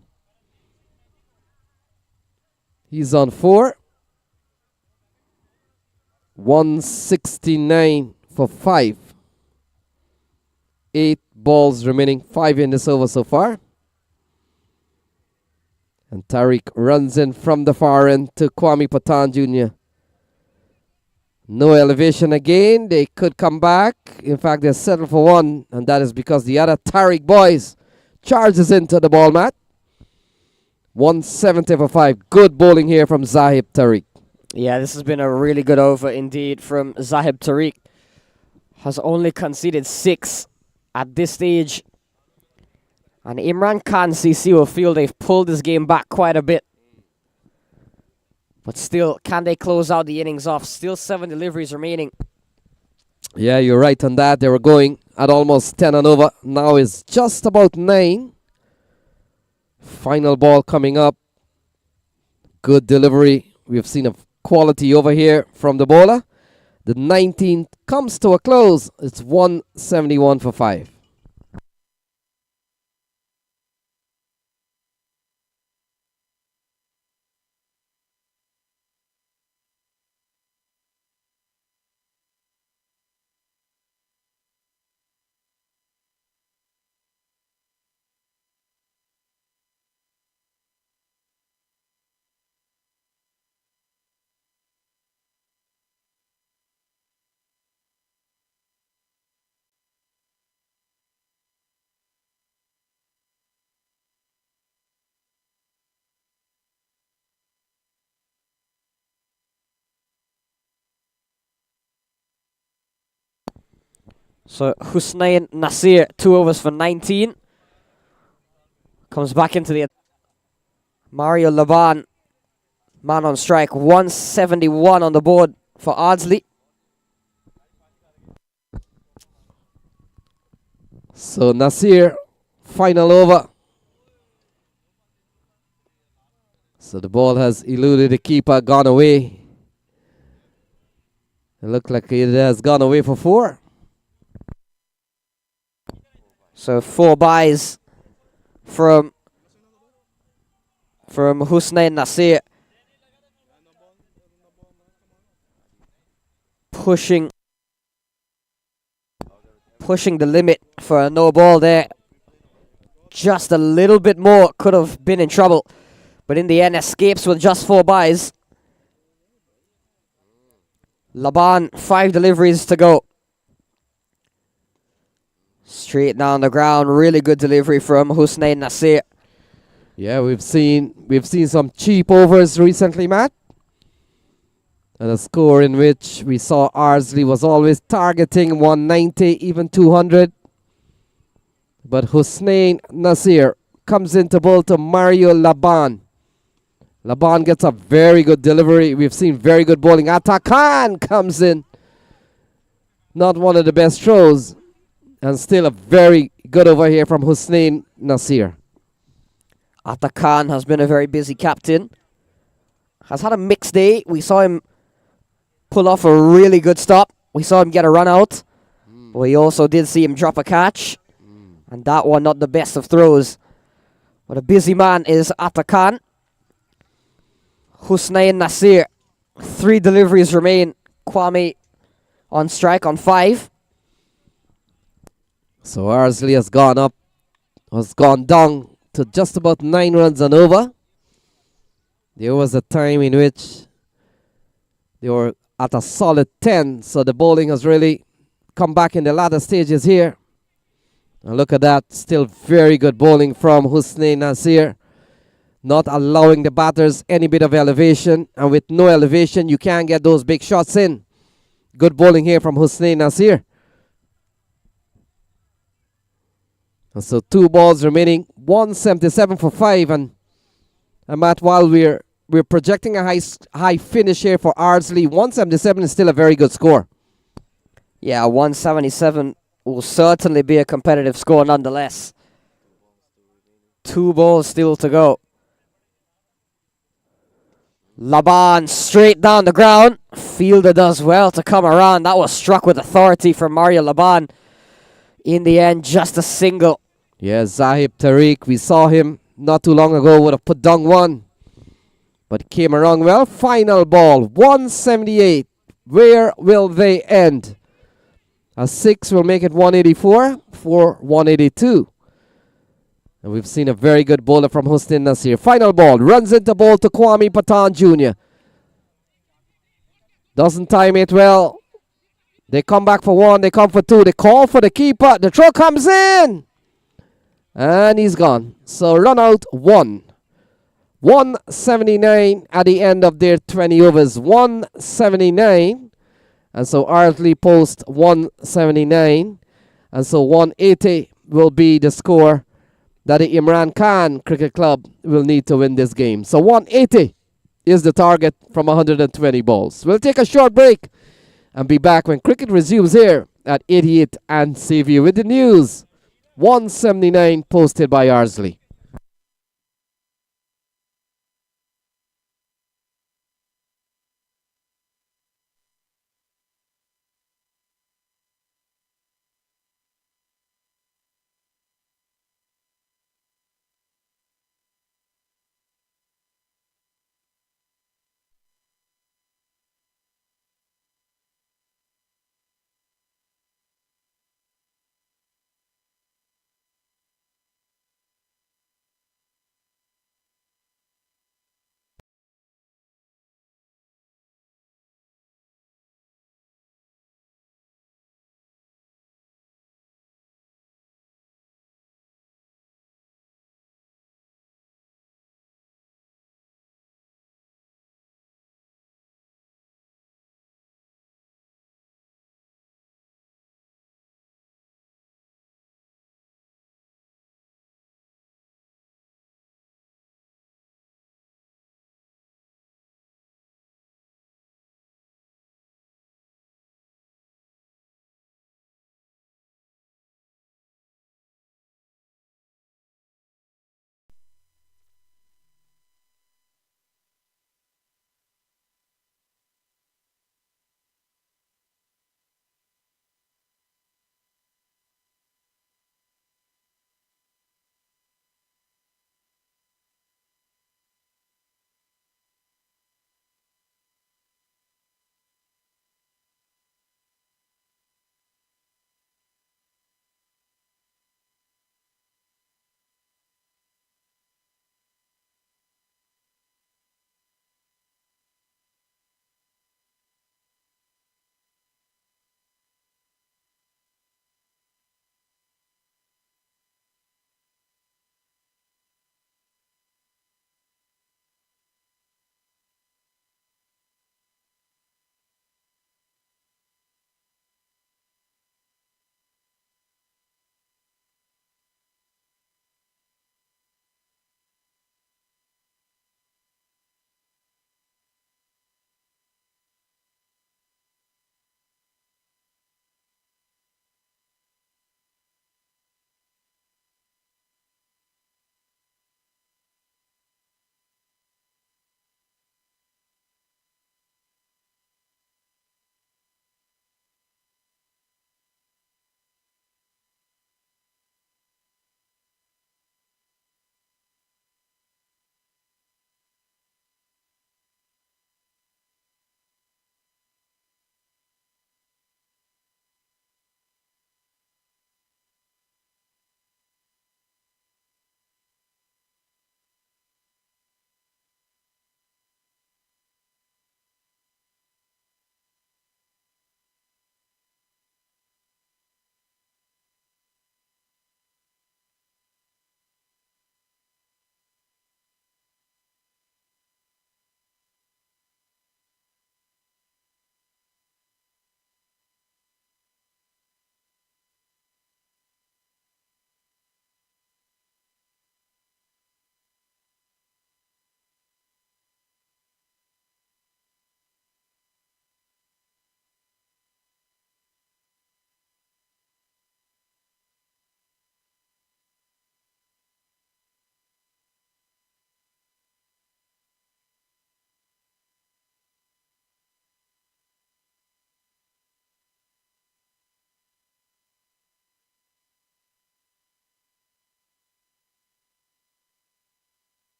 He's on 4. 169 for 5. 8 balls remaining. 5 in this over so far. And Tariq runs in from the far end to Kwame Patan Jr. No elevation again. They could come back. In fact, they're settled for 1. And that is because the other Tariq boys charges into the ball mat. 170 for 5. Good bowling here from Zahib Tariq. Yeah, this has been a really good over indeed from Zahib Tariq. Has only conceded 6 at this stage. And Imran Khan CC will feel they've pulled this game back quite a bit. But still, can they close out the innings off? Still 7 deliveries remaining. Yeah, you're right on that. They were going at almost 10 and over. Now it's just about 9. Final ball coming up. Good delivery. We've seen a quality over here from the bowler. The 19th comes to a close. It's 171 for 5. So Hussein Nasir, 2 overs for 19. Comes back into the... Mario Laban, man on strike, 171 on the board for Ardsley. So Nasir, final over. So the ball has eluded the keeper, gone away. It looked like it has gone away for 4. So 4 buys from Hussein Nasir. Pushing the limit for a no ball there. Just a little bit more, could have been in trouble. But in the end, escapes with just 4 buys. Laban, 5 deliveries to go. Straight down the ground, really good delivery from Hussein Nasir. Yeah, we've seen some cheap overs recently, Matt. And a score in which we saw Ardsley was always targeting 190, even 200. But Hussein Nasir comes into bowl to Mario Laban. Laban gets a very good delivery. We've seen very good bowling. Atakan comes in. Not one of the best throws. And still a very good over here from Hussein Nasir. Atakan has been a very busy captain. Has had a mixed day. We saw him pull off a really good stop. We saw him get a run out. But we also did see him drop a catch. And that one not the best of throws. But a busy man is Atakan. Hussein Nasir, 3 deliveries remain. Kwame on strike on 5. So Ardsley has gone down to just about 9 runs and over. There was a time in which they were at a solid 10, so the bowling has really come back in the latter stages here. And look at that, still very good bowling from Hussein Nasir. Not allowing the batters any bit of elevation, and with no elevation, you can't get those big shots in. Good bowling here from Hussein Nasir. And so 2 balls remaining, 177 for 5, and Matt, while we're projecting a high finish here for Ardsley, 177 is still a very good score. Yeah, 177 will certainly be a competitive score nonetheless. 2 balls still to go. Laban straight down the ground. Fielder does well to come around. That was struck with authority from Mario Laban. In the end, just a single. Yeah, Zahib Tariq, we saw him not too long ago, would have put down 1. But came around well. Final ball, 178. Where will they end? A 6 will make it 184 for 182. And we've seen a very good bowler from Hussein Nasir. Final ball, runs into ball to Kwame Patan Jr. Doesn't time it well. They come back for 1, they come for 2, they call for the keeper. The throw comes in. And he's gone. So run out 1. 179 at the end of their 20 overs. 179. And so Ardsley post 179. And so 180 will be the score that the Imran Khan Cricket Club will need to win this game. So 180 is the target from 120 balls. We'll take a short break and be back when cricket resumes here at 88 and save you with the news. 179 posted by Ardsley.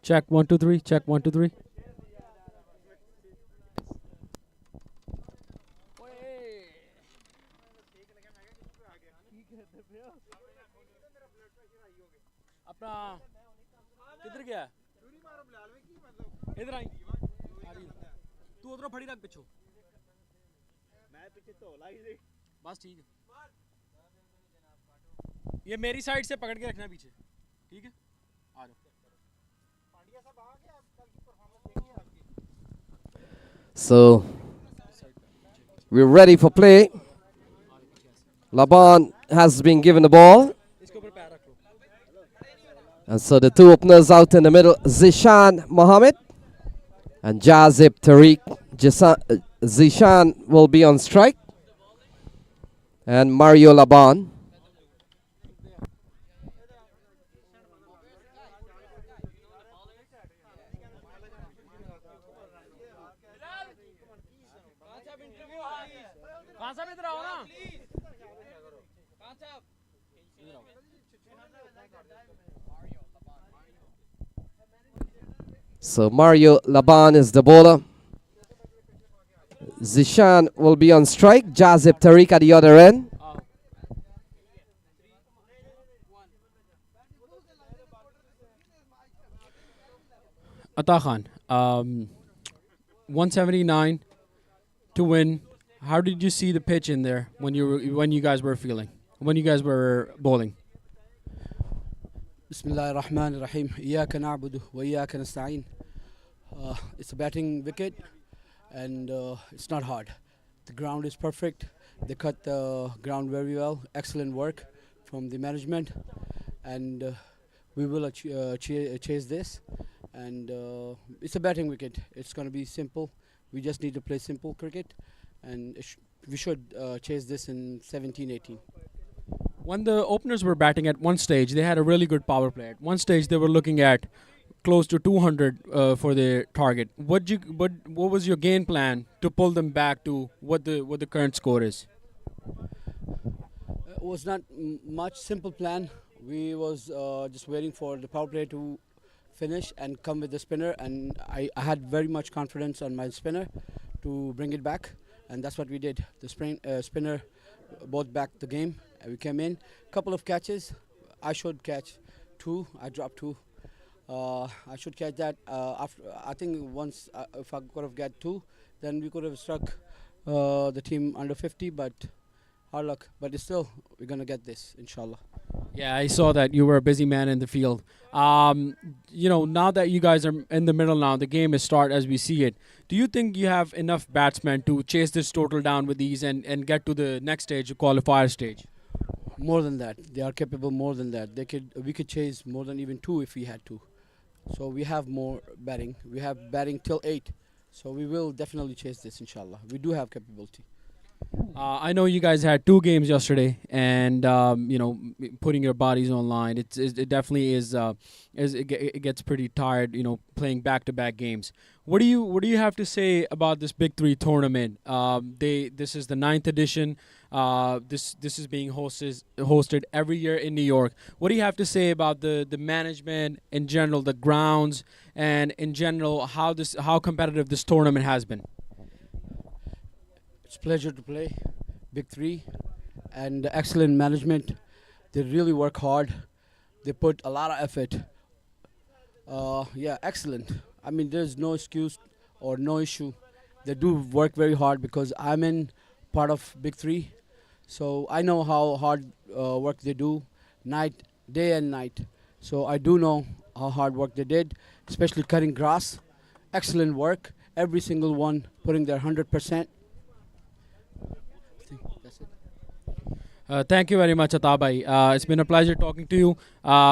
Check 1 2 3. Check 1 2 3. अपना किधर गया इधर आई तू उधरों फड़ी रख पिछो मैं पीछे तो लाई दे बस ठीक है ये मेरी साइड से पकड़ के रखना पीछे ठीक है आ जाओ पांड्या साहब आ गए आप कल की परफॉर्मेंस देखिए आपकी So we're ready for play. Laban has been given the ball. And so the two openers out in the middle, Zishan Mohammed and Jazib Tariq. Zishan will be on strike. And Mario Laban. So Mario Laban is the bowler. Zishan will be on strike. Jazib Tariq at the other end. Ata Khan, 179 to win. How did you see the pitch in there when you guys were bowling? بسم الله الرحمن الرحيم إياك نعبد وإياك نستعين. It's a batting wicket and it's not hard. The ground is perfect. They cut the ground very well. Excellent work from the management and we will chase this and it's a batting wicket. It's going to be simple. We just need to play simple cricket and we should chase this in 17-18. When the openers were batting at one stage, they had a really good power play. At one stage, they were looking at close to 200 for their target. What was your game plan to pull them back to what the current score is? It was not much simple plan. We was just waiting for the power play to finish and come with the spinner, and I had very much confidence on my spinner to bring it back, and that's what we did. The spinner brought back the game. We came in, couple of catches. I should catch 2. I dropped 2. I should catch that. After I think once if I could have got 2, then we could have struck the team under 50. But hard luck. But still, we're gonna get this, inshallah. Yeah, I saw that you were a busy man in the field. Now that you guys are in the middle now, the game is start as we see it. Do you think you have enough batsmen to chase this total down with ease and get to the next stage, the qualifier stage? More than that, they are capable more than that. We could chase more than even 2 if we had to. So we have more batting. We have batting till 8. So we will definitely chase this, inshallah. We do have capability. I know you guys had 2 games yesterday, and putting your bodies online, it definitely it gets pretty tired, playing back-to-back games. What do you have to say about this Big 3 tournament? This is the 9th edition. This is being hosted every year in New York. What do you have to say about the management in general, the grounds, and in general how competitive this tournament has been? It's a pleasure to play Big 3, and excellent management. They really work hard. They put a lot of effort. Yeah, excellent. I mean, there's no excuse or no issue. They do work very hard because I'm in part of Big Three, so I know how hard work they do, day and night. So I do know how hard work they did, especially cutting grass. Excellent work. Every single one putting their 100%. That's it. Thank you very much, Atabai. It's been a pleasure talking to you.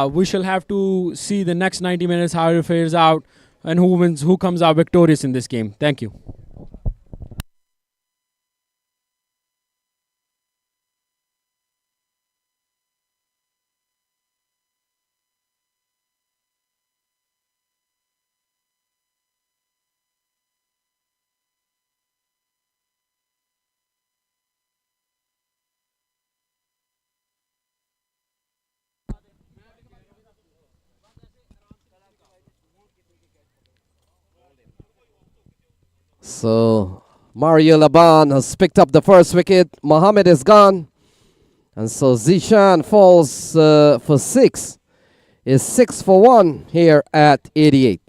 We shall have to see the next 90 minutes how it fares out and who wins, who comes out victorious in this game. Thank you. So Mario Laban has picked up the first wicket. Mohammed is gone. And so Zishan falls for 6. Is 6 for 1 here at 88.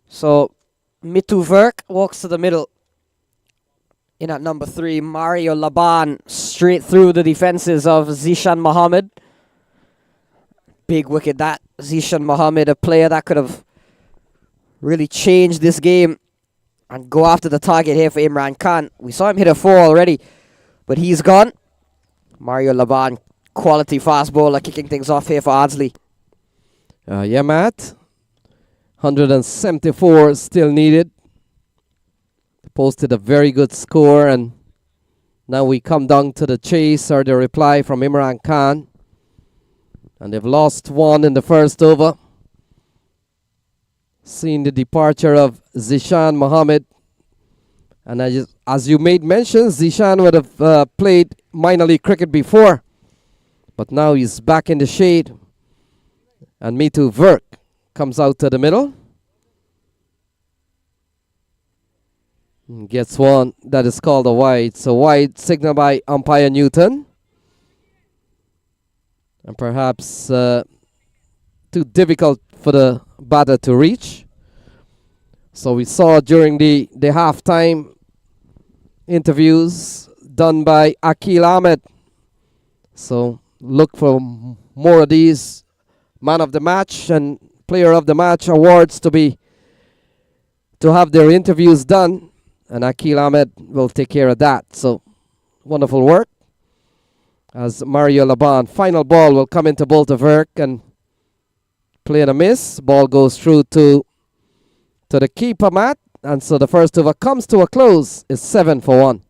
So Mitu Verk walks to the middle. In at number 3, Mario Laban straight through the defenses of Zishan Mohammed. Big wicket that. Zishan Mohammed, a player that could have really changed this game and go after the target here for Imran Khan. We saw him hit a 4 already, but he's gone. Mario Laban, quality fast bowler, kicking things off here for Ardsley. Yeah, Matt. 174 still needed. Posted a very good score, and now we come down to the chase or the reply from Imran Khan. And they've lost 1 in the first over. Seeing the departure of Zishan Mohammed. And as you made mention, Zishan would have played minor league cricket before. But now he's back in the shade. And Mitu Verk comes out to the middle. Gets one that is called a wide. So wide signal by umpire Newton. And perhaps too difficult for the batter to reach. So we saw during the halftime interviews done by Akil Ahmed. So look for more of these man of the match and player of the match awards to have their interviews done. And Akil Ahmed will take care of that. So wonderful work. As Mario Laban, final ball will come into Bolter Verk and play and a miss. Ball goes through to the keeper, Matt. And so the first over comes to a close. It's 7 for 1.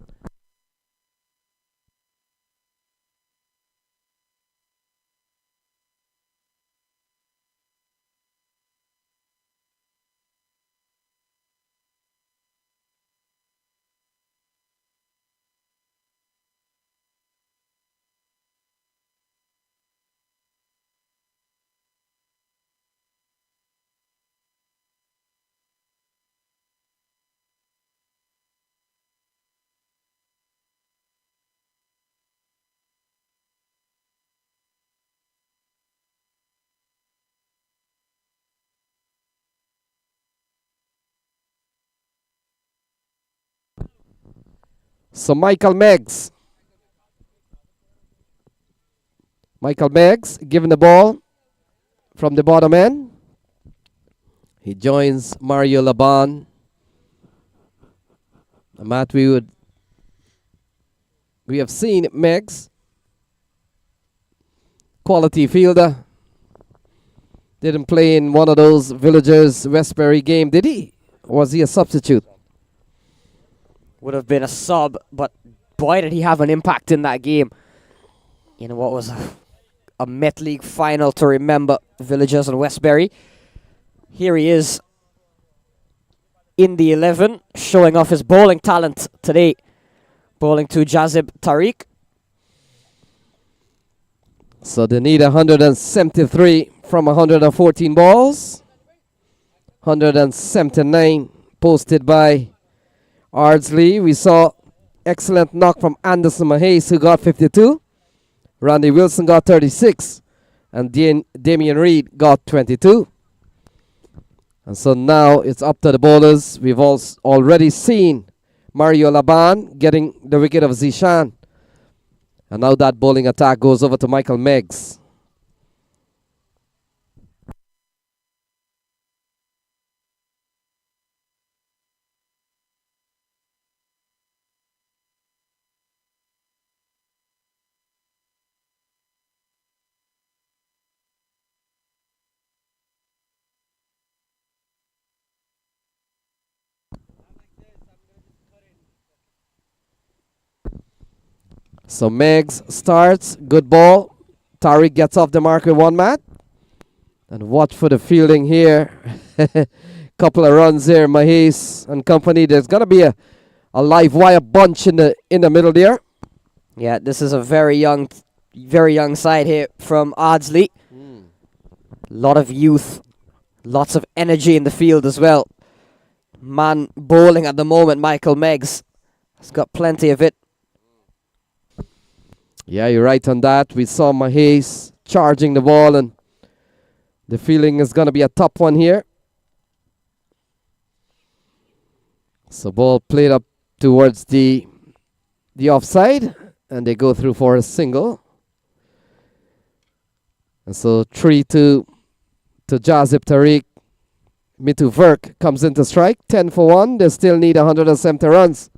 So Michael Meggs. Michael Meggs giving the ball from the bottom end. He joins Mario Laban. Matt, we have seen Meggs. Quality fielder. Didn't play in one of those Villagers Westbury game, did he? Or was he a substitute? Would have been a sub, but boy, did he have an impact in that game. You know what was a Met League final to remember, Villagers and Westbury. Here he is in the 11, showing off his bowling talent today. Bowling to Jazib Tariq. So they need 173 from 114 balls. 179 posted by Ardsley. We saw excellent knock from Anderson Mahays, who got 52. Randy Wilson got 36. And Damian Reed got 22. And so now it's up to the bowlers. We've already seen Mario Laban getting the wicket of Zishan. And now that bowling attack goes over to Michael Meggs. So Meggs starts, good ball. Tariq gets off the mark with one mat. And watch for the fielding here. Couple of runs here, Mahays and company. There's gonna be a live wire bunch in the middle there. Yeah, this is a very young side here from Ardsley. Lot of youth, lots of energy in the field as well. Man bowling at the moment, Michael Meggs, has got plenty of it. Yeah, you're right on that. We saw Mahays charging the ball, and the feeling is going to be a top one here. So ball played up towards the offside, and they go through for a single. And so 3-2 to Jazib Tariq. Mitu Verk comes into strike. 10 for 1. They still need 170 runs.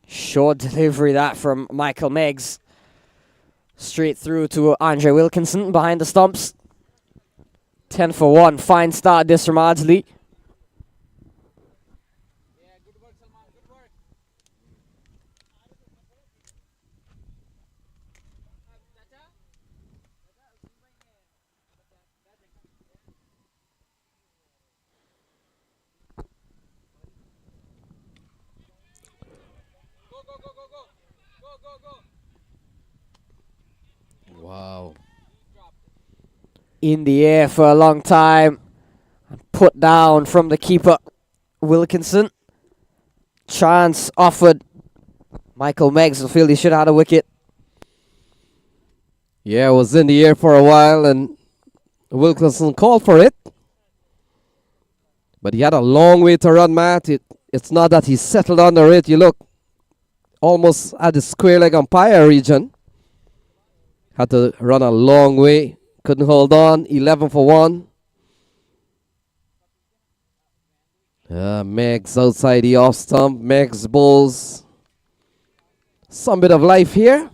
Short delivery that from Michael Meggs. Straight through to Andre Wilkinson behind the stumps. 10 for 1. Fine start this from Ardsley. Wow. In the air for a long time. Put down from the keeper, Wilkinson. Chance offered. Michael Meggs will feel he should have had a wicket. Yeah, it was in the air for a while, and Wilkinson called for it. But he had a long way to run, Matt. It's not that he settled under it. You look almost at the square leg umpire region. Had to run a long way. Couldn't hold on. 11 for 1. Meggs outside the off stump. Meggs bowls some bit of life here.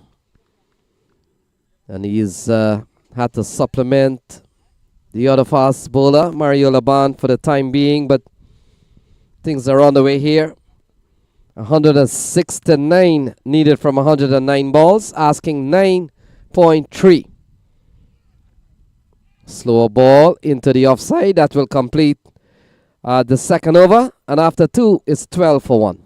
And he's had to supplement the other fast bowler, Mario Laban, for the time being. But things are on the way here. 169 needed from 109 balls. Asking 9.3. Slower ball into the offside. That will complete the second over. And after 2, it's 12 for 1.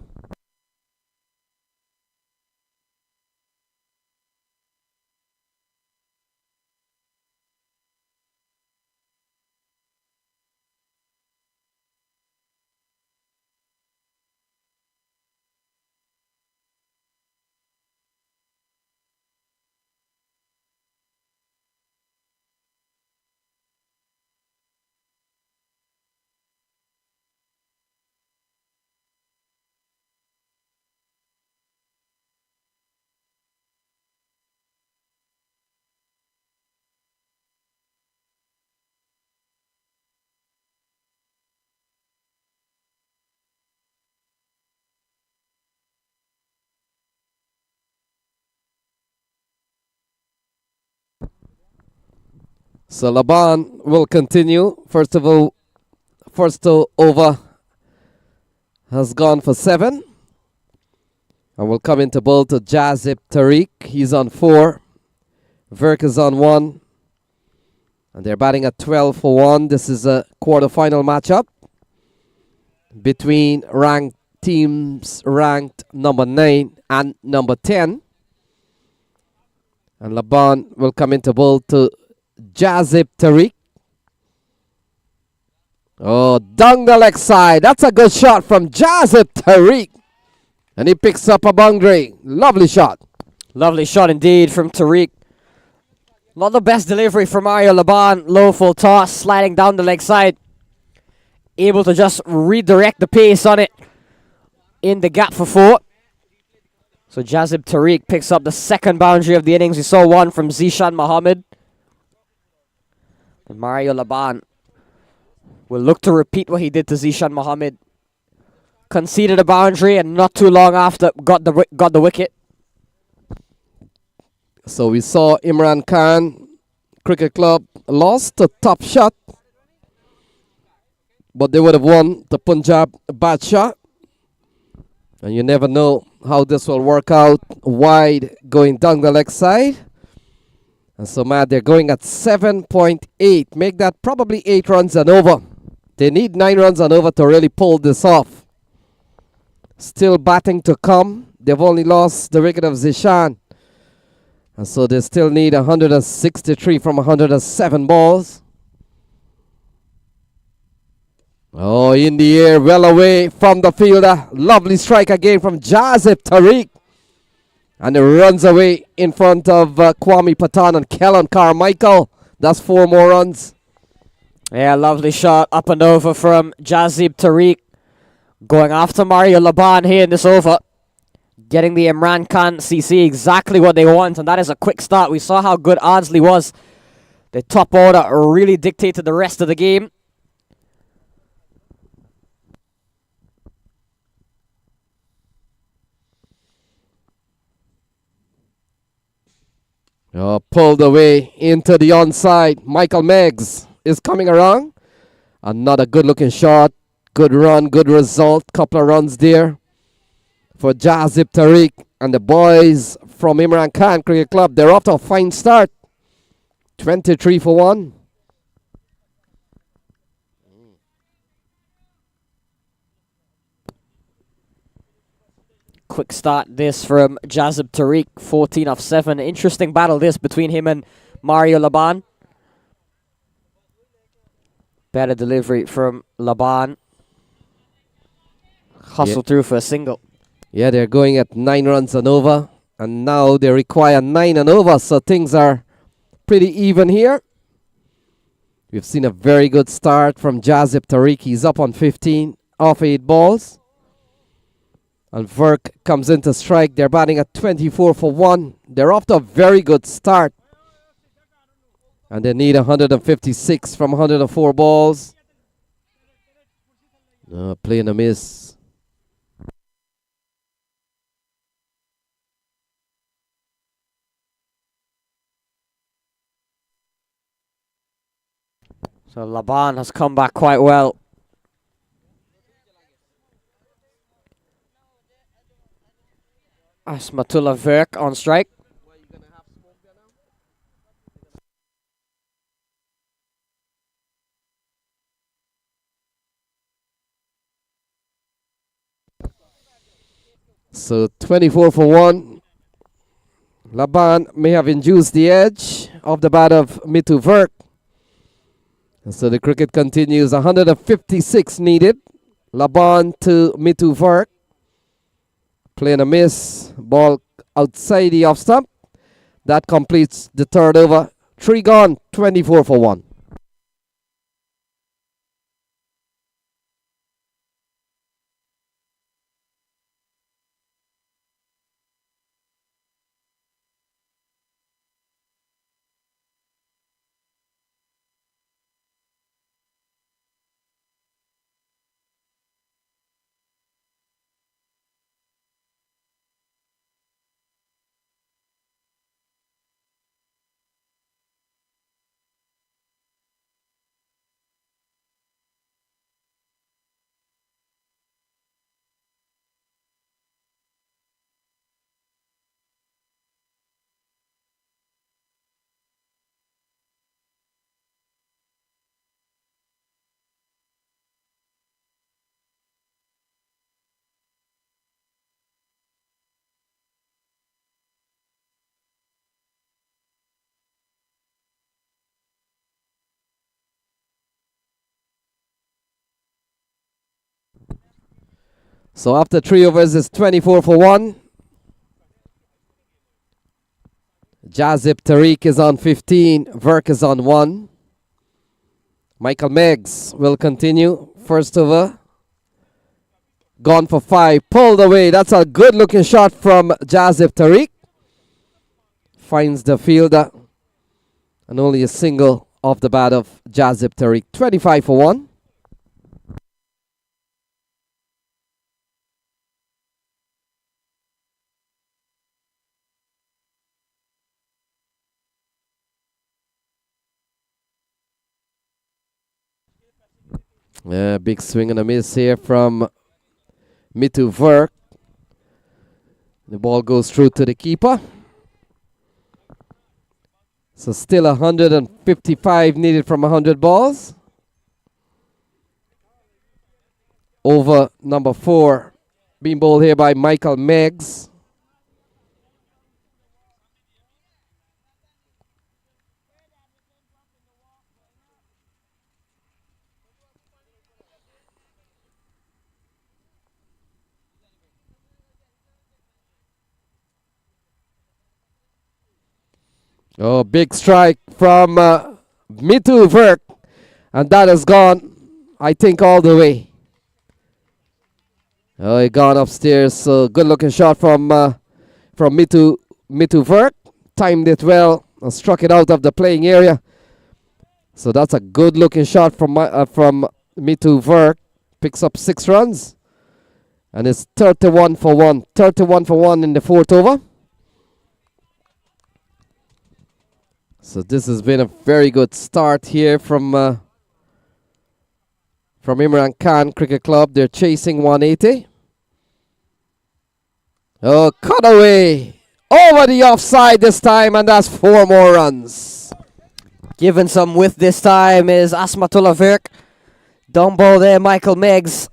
So Laban will continue. First over has gone for 7. And will come into bowl to Jazib Tariq. He's on 4. Verk is on 1. And they're batting at 12 for 1. This is a quarterfinal matchup between ranked teams ranked number 9 and number 10. And Laban will come into bowl to Jazib Tariq. Oh, down the leg side. That's a good shot from Jazib Tariq. And he picks up a boundary. Lovely shot. Lovely shot indeed from Tariq. Not the best delivery from Mario Laban. Low full toss, sliding down the leg side. Able to just redirect the pace on it in the gap for 4. So Jazib Tariq picks up the second boundary of the innings. We saw one from Zishan Mohammed. And Mario Laban will look to repeat what he did to Zishan Mohammed. Conceded a boundary and not too long after got the wicket. So we saw Imran Khan Cricket Club lost a top shot, but they would have won the Punjab Badshah. And you never know how this will work out. Wide going down the leg side. And so, Matt, they're going at 7.8. Make that probably 8 runs and over. They need 9 runs and over to really pull this off. Still batting to come. They've only lost the wicket of Zishan. And so they still need 163 from 107 balls. Oh, in the air, well away from the fielder. Lovely strike again from Jazib Tariq. And it runs away in front of Kwame Patan and Kellen Carmichael. That's 4 more runs. Yeah, lovely shot up and over from Jazib Tariq. Going after Mario Laban here in this over. Getting the Imran Khan CC exactly what they want, and that is a quick start. We saw how good Ardsley was. The top order really dictated the rest of the game. Pulled away into the onside. Michael Meggs is coming around. Another good looking shot. Good run, good result. Couple of runs there for Jazib Tariq and the boys from Imran Khan Cricket Club. They're off to a fine start. 23 for 1. Quick start this from Jazib Tariq, 14 off 7. Interesting battle this between him and Mario Laban. Better delivery from Laban. Hustle through for a single. Yeah, they're going at 9 runs and over. And now they require 9 and over. So things are pretty even here. We've seen a very good start from Jazib Tariq. He's up on 15 off 8 balls. And Verk comes in to strike. They're batting at 24 for 1. They're off to a very good start. And they need 156 from 104 balls. Playing a miss. So Laban has come back quite well. Asmatullah Verk on strike. So 24 for 1. Laban may have induced the edge of the bat of Mitu Verk. And so the cricket continues. 156 needed. Laban to Mitu Verk. Playing a miss. Ball outside the off stump. That completes the third over. 3 gone. 24 for 1. So after 3 overs, it's 24 for 1. Jazib Tariq is on 15. Verk is on 1. Michael Meggs will continue. First over. Gone for 5. Pulled away. That's a good looking shot from Jazib Tariq. Finds the fielder. And only a single off the bat of Jazib Tariq. 25 for 1. Big swing and a miss here from Mitu Verk. The ball goes through to the keeper. So still 155 needed from 100 balls. Over number 4 being bowled here by Michael Meggs. Oh, big strike from Mitu Verk. And that has gone, I think, all the way. Oh, he gone upstairs. So good looking shot from Mitu Verk. Timed it well and struck it out of the playing area. So that's a good looking shot from Mitu Verk. Picks up 6 runs. And it's 31 for 1. 31 for 1 in the 4th over. So this has been a very good start here from Imran Khan Cricket Club. They're chasing 180. Oh, cut away. Over the offside this time, and that's 4 more runs. Given some width this time is Asmatullah Verk. Down ball there, Michael Meggs.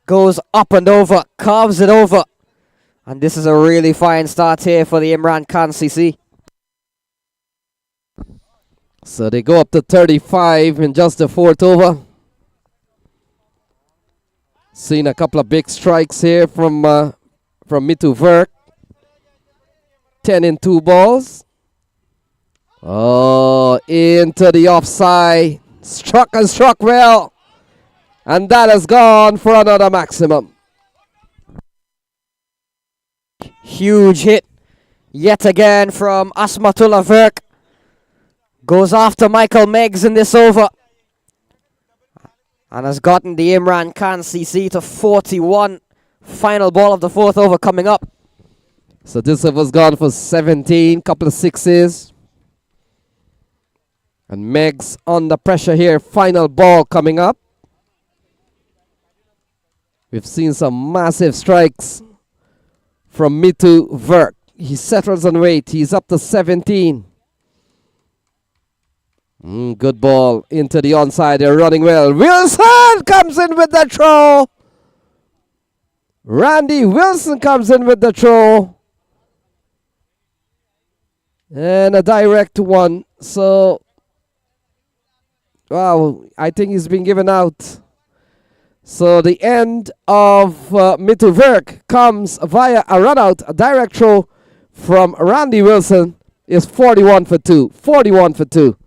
Goes up and over, carves it over. And this is a really fine start here for the Imran Khan CC. So they go up to 35 in just the 4th over. Seen a couple of big strikes here from Mitu Verk. 10 in 2 balls. Oh, into the offside. Struck and struck well. And that has gone for another maximum. Huge hit yet again from Asmatullah Verk. Goes after Michael Meggs in this over. And has gotten the Imran Khan CC to 41. Final ball of the 4th over coming up. So this over's gone for 17. Couple of 6s. And Meggs under pressure here. Final ball coming up. We've seen some massive strikes from Mitu Verk. He settles on weight. He's up to 17. Good ball into the onside. They're running well. Wilson comes in with the throw. Randy Wilson comes in with the throw. And a direct one. So, wow, I think he's been given out. So the end of Mitu Verk comes via a run out. A direct throw from Randy Wilson is 41 for 2. 41 for 2.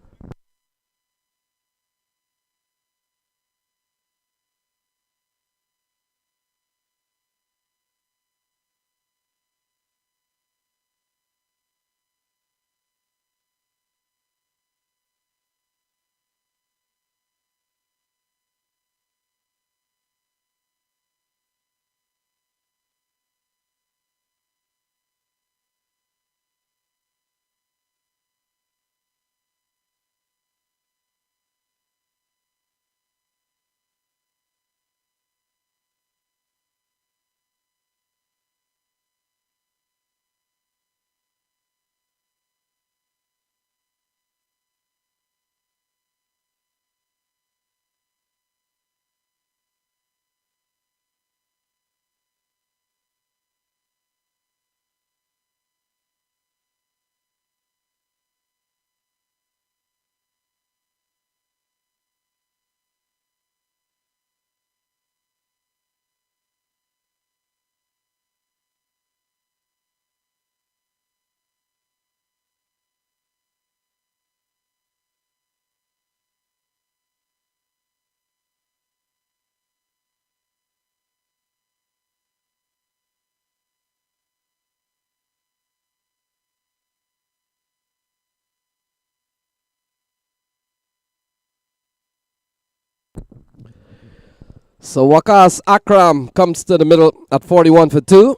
So Waqas Akram comes to the middle at 41 for 2.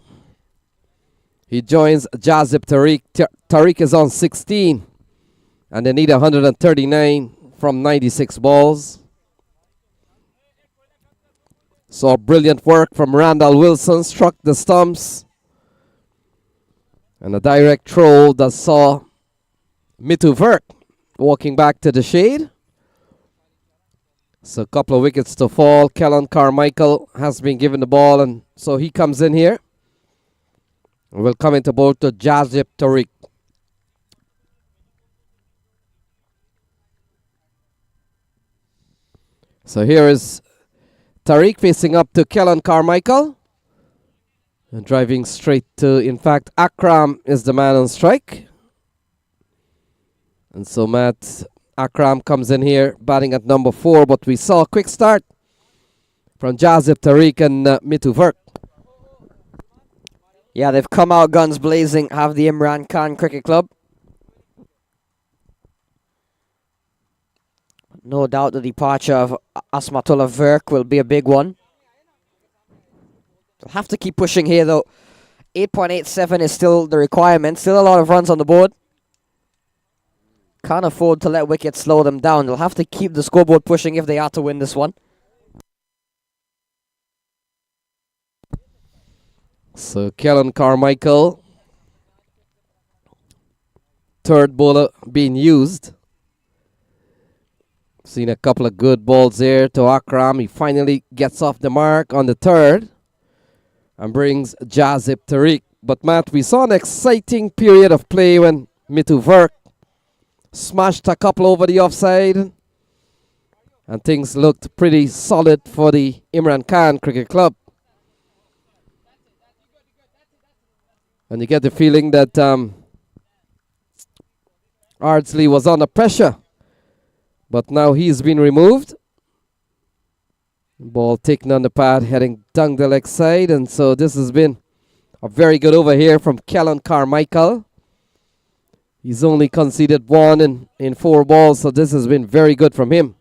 He joins Jazib Tariq. Tariq is on 16. And they need 139 from 96 balls. So brilliant work from Randall Wilson. Struck the stumps. And a direct throw that saw Mitu Verk walking back to the shade. So a couple of wickets to fall. Kellen Carmichael has been given the ball, and so he comes in here. We'll come into both to Jazib Tariq. So here is Tariq facing up to Kellen Carmichael. And driving straight to, in fact, Akram is the man on strike. And so Matt Akram comes in here batting at number 4, but we saw a quick start from Jazib Tariq and Mitu Verk. Yeah, they've come out guns blazing, have the Imran Khan Cricket Club. No doubt the departure of Asmatullah Verk will be a big one. They'll have to keep pushing here though. 8.87 is still the requirement. Still a lot of runs on the board. Can't afford to let wickets slow them down. They'll have to keep the scoreboard pushing if they are to win this one. So Kellen Carmichael, third bowler being used. Seen a couple of good balls there to Akram. He finally gets off the mark on the third and brings Jazib Tariq. But Matt, we saw an exciting period of play when Mitu Verk smashed a couple over the offside. And things looked pretty solid for the Imran Khan Cricket Club. And you get the feeling that Ardsley was under pressure. But now he's been removed. Ball taken on the pad, heading down the leg side. And so this has been a very good over here from Kellen Carmichael. He's only conceded 1 in 4 balls, so this has been very good from him.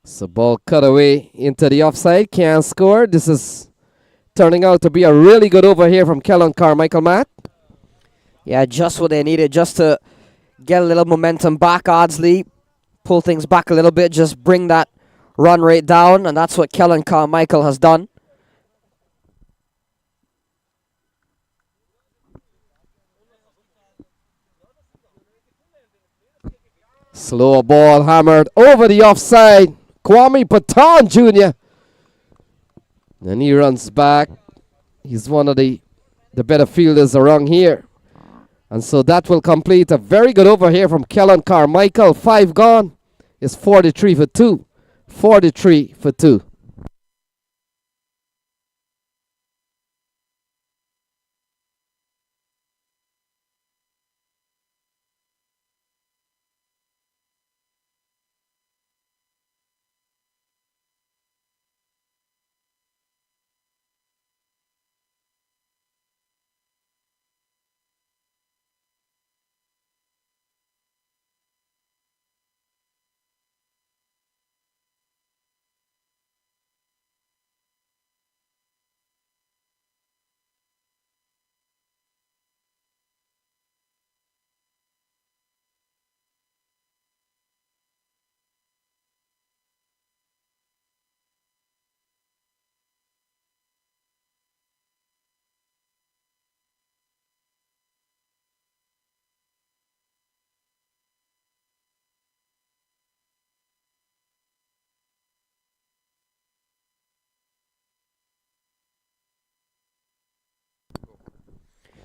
So ball cut away into the offside. Can't score. This is turning out to be a really good over here from Kellen Carmichael, Matt. Yeah, just what they needed, just to get a little momentum back. Ardsley pull things back a little bit, just bring that run rate down, and that's what Kellen Carmichael has done. Slow ball hammered over the offside. Kwame Pathan Jr. And he runs back. He's one of the better fielders around here. And so that will complete a very good over here from Kellen Carmichael. 5 gone. It's 43 for 2. 43 for 2.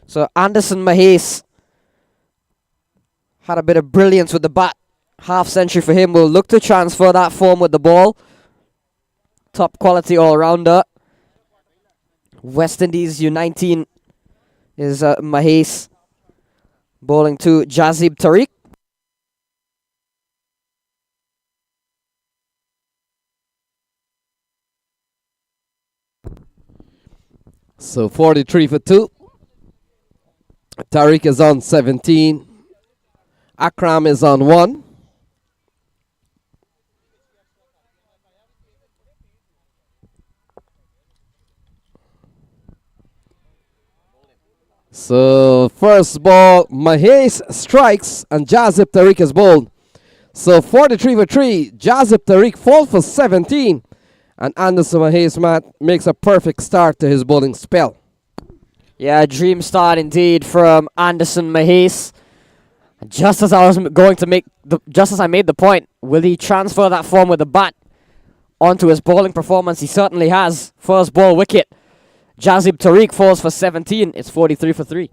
So Anderson Mahes had a bit of brilliance with the bat. Half century for him. Will look to transfer that form with the ball. Top quality all-rounder. West Indies U19 is Mahes bowling to Jazib Tariq. So 43 for 2. Tariq is on 17. Akram is on 1. So first ball, Mahesh strikes and Jazib Tariq is bowled. So 43 for 3. Jazib Tariq falls for 17. And Anderson Mahesh, Matt, makes a perfect start to his bowling spell. Yeah, a dream start indeed from Anderson Mahesh. Just as I made the point, will he transfer that form with the bat onto his bowling performance? He certainly has. First ball wicket. Jazib Tariq falls for 17. It's 43 for 3.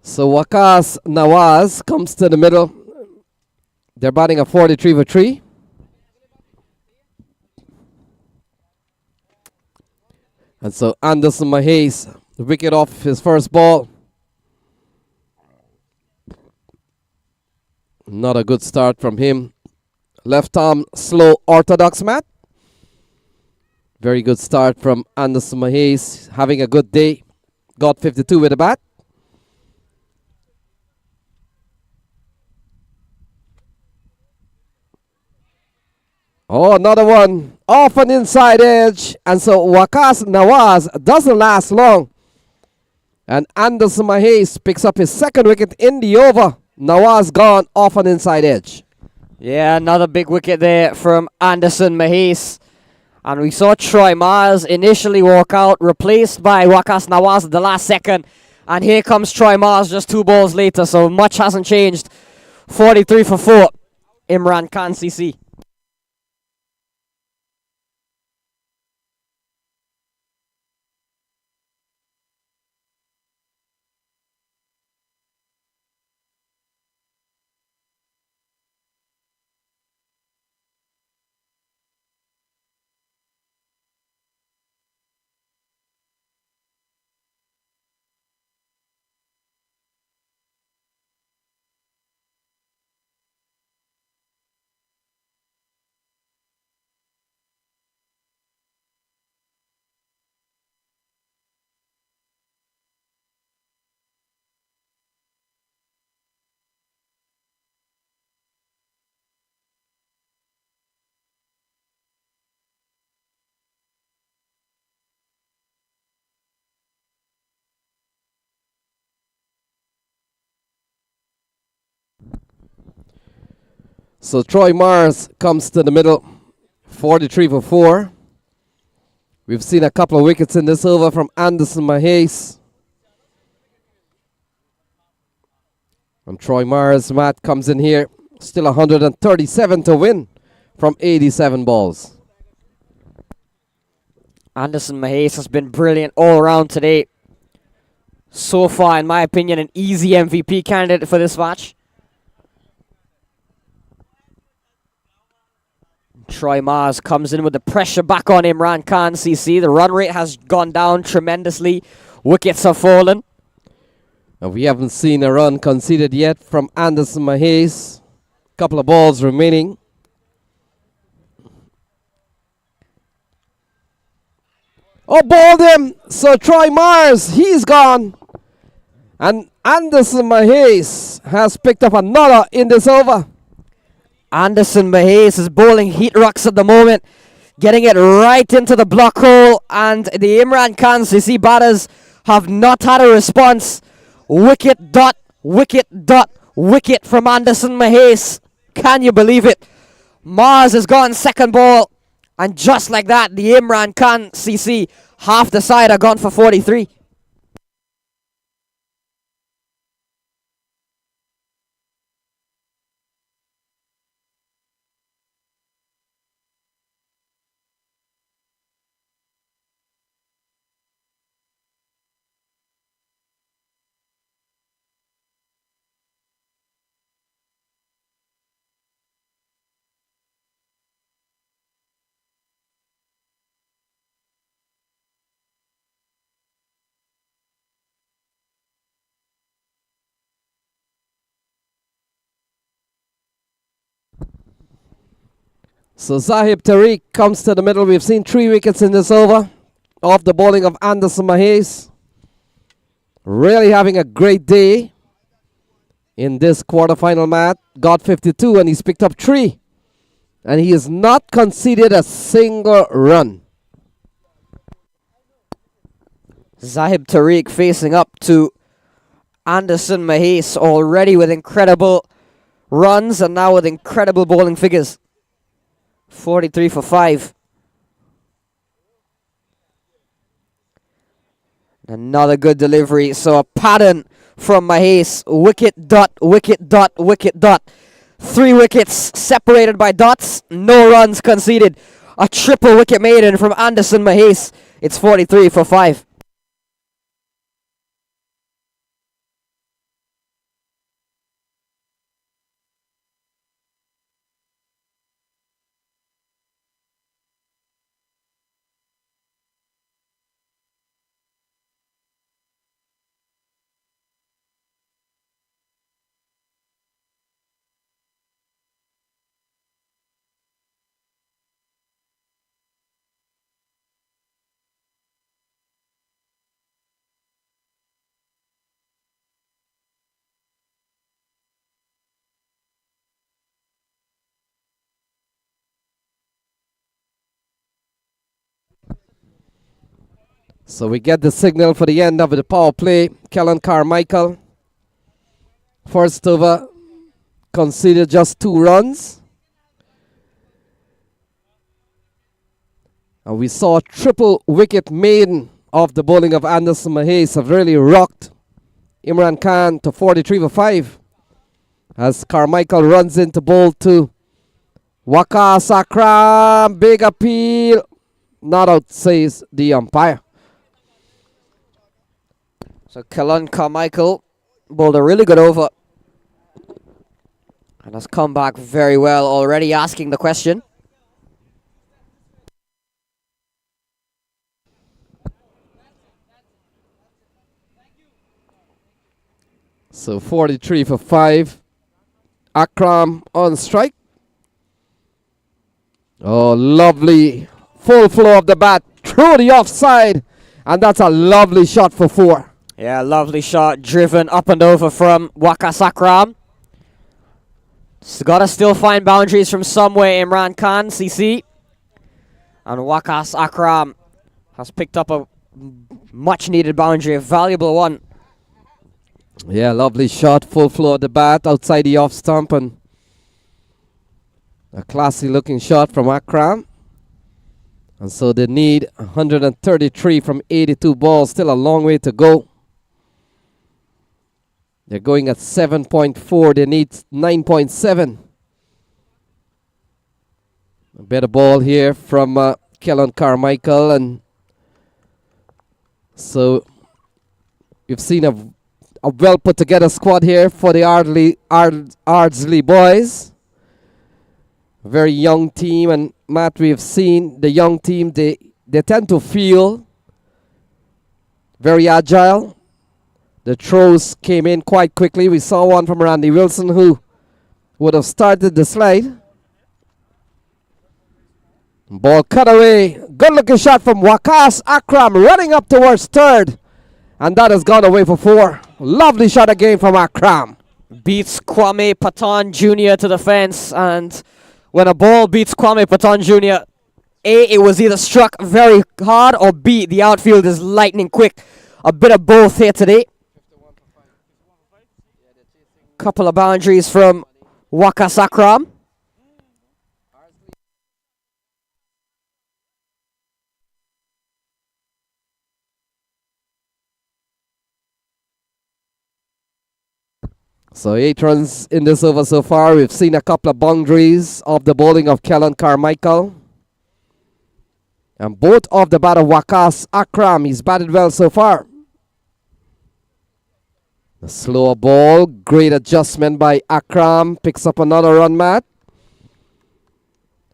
So Waqas Nawaz comes to the middle. They're batting a 43 for 3. And so Anderson Mahesh, the wicket off his first ball. Not a good start from him. Left arm slow orthodox, Matt. Very good start from Anderson Mahesh. Having a good day. Got 52 with the bat. Oh, another one. Off an inside edge. And so Waqas Nawaz doesn't last long. And Anderson Mahesh picks up his second wicket in the over. Nawaz gone off an inside edge. Yeah, another big wicket there from Anderson Mahesh. And we saw Troy Mars initially walk out, replaced by Waqas Nawaz at the last second. And here comes Troy Mars just 2 balls later, so much hasn't changed. 43 for 4. Imran Khan CC. So Troy Mars comes to the middle. 43 for 4. We've seen a couple of wickets in this over from Anderson Mahesh. And Troy Mars, Matt, comes in here. Still 137 to win from 87 balls. Anderson Mahesh has been brilliant all around today. So far, in my opinion, an easy MVP candidate for this match. Troy Mars comes in with the pressure back on Imran Khan CC. The run rate has gone down tremendously. Wickets have fallen. And we haven't seen a run conceded yet from Anderson Mahes. Couple of balls remaining. Oh, balled him. So Troy Mars, he's gone. And Anderson Mahes has picked up another in this over. Anderson Mahes is bowling heat rocks at the moment, getting it right into the block hole, and the Imran Khan CC batters have not had a response. Wicket dot, wicket dot, wicket from Anderson Mahes. Can you believe it? Mars has gone second ball, and just like that, the Imran Khan CC, half the side are gone for 43. So Zahib Tariq comes to the middle. We've seen 3 wickets in this over off the bowling of Anderson Mahes. Really having a great day in this quarterfinal match. Got 52 and he's picked up 3. And he has not conceded a single run. Zahib Tariq facing up to Anderson Mahes, already with incredible runs and now with incredible bowling figures. 43 for 5. Another good delivery. So a pattern from Mahes. Wicket dot, wicket dot, wicket dot. 3 wickets separated by dots. No runs conceded. A triple wicket maiden from Anderson Mahes. It's 43 for 5. So we get the signal for the end of the power play. Kellen Carmichael, first over, conceded just 2 runs. And we saw a triple wicket maiden off the bowling of Anderson Mahes. Have really rocked Imran Khan to 43 for 5. As Carmichael runs into bowl to Waqas Akram. Big appeal. Not out, says the umpire. So Kellen Carmichael bowled a really good over and has come back very well, already asking the question. So 43 for 5. Akram on strike. Oh, lovely. Full flow of the bat through the offside. And that's a lovely shot for 4. Yeah, lovely shot, driven up and over from Waqas Akram. Got to still find boundaries from somewhere, Imran Khan CC. And Waqas Akram has picked up a much needed boundary, a valuable one. Yeah, lovely shot. Full flow of the bat outside the off stump. And a classy looking shot from Akram. And so they need 133 from 82 balls. Still a long way to go. They're going at 7.4. They need 9.7. A better ball here from Kellen Carmichael. And so you've seen a well put together squad here for the Ardsley boys. A very young team. And Matt, we've seen the young team, they tend to feel very agile. The throws came in quite quickly. We saw one from Randy Wilson who would have started the slide. Ball cut away. Good looking shot from Waqas Akram running up towards third. And that has gone away for 4. Lovely shot again from Akram. Beats Kwame Patan Jr. to the fence, and when a ball beats Kwame Patan Jr., A, it was either struck very hard, or B, the outfield is lightning quick. A bit of both here today. Couple of boundaries from Waqas Akram. So 8 runs in this over so far. We've seen a couple of boundaries of the bowling of Kellen Carmichael. And both of the batter Waqas Akram. He's batted well so far. The slower ball. Great adjustment by Akram. Picks up another run, Matt.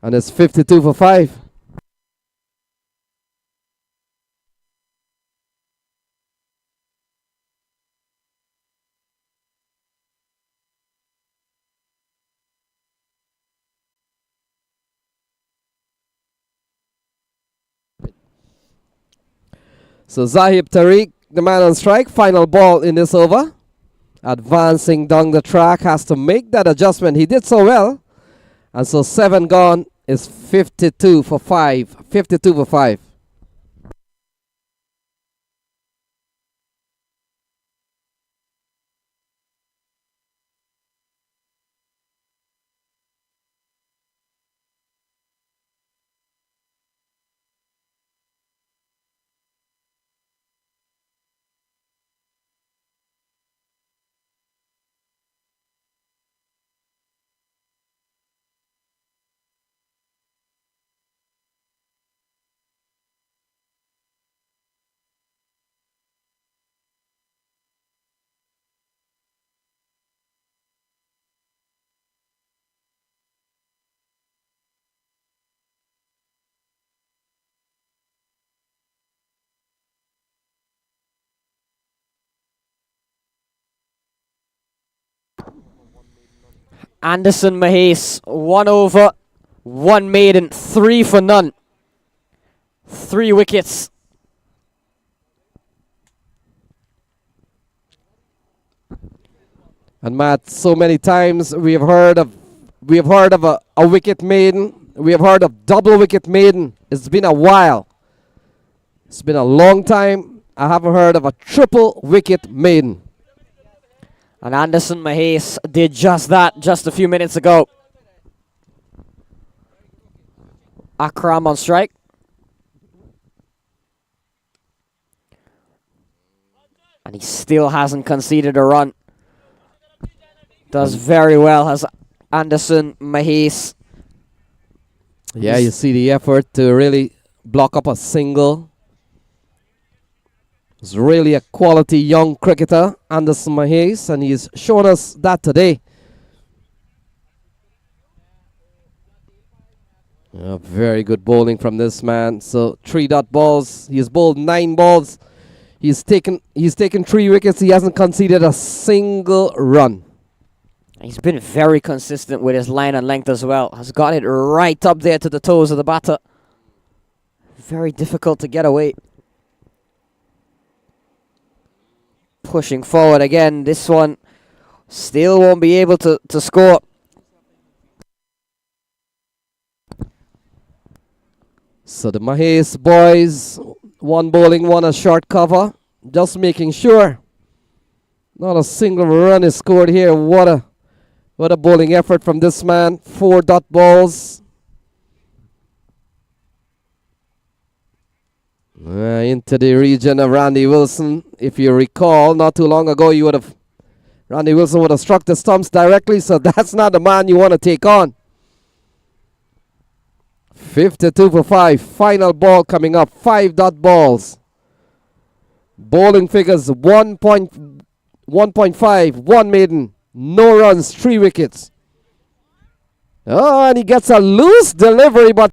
And it's 52 for 5. So Zahib Tariq, the man on strike, final ball in this over. Advancing down the track, has to make that adjustment. He did so well. And so 7 gone is 52 for 5. 52 for 5. Anderson Mahes, 1 over, 1 maiden, 3 for none. 3 wickets. And Matt, so many times we have heard of a wicket maiden. We have heard of double wicket maiden. It's been a while. It's been a long time. I haven't heard of a triple wicket maiden. And Anderson Mahes did just that just a few minutes ago. Akram on strike. And he still hasn't conceded a run. Does very well, has Anderson Mahes. Yeah, you see the effort to really block up a single. He's really a quality young cricketer, Anderson Mahes, and he's shown us that today. Very good bowling from this man. So 3 dot balls. He's bowled 9 balls. He's taken 3 wickets. He hasn't conceded a single run. He's been very consistent with his line and length as well. Has got it right up there to the toes of the batter. Very difficult to get away. Pushing forward again. This one still won't be able to score. So the Mahes boys, 1 bowling, 1 a short cover. Just making sure not a single run is scored here. What a bowling effort from this man. 4 dot balls. Into the region of Randy Wilson. If you recall, not too long ago, Randy Wilson would have struck the stumps directly, so that's not the man you want to take on. 52 for 5. Final ball coming up. 5 dot balls. Bowling figures 1.5, 1 maiden, no runs, 3 wickets. Oh, and he gets a loose delivery, but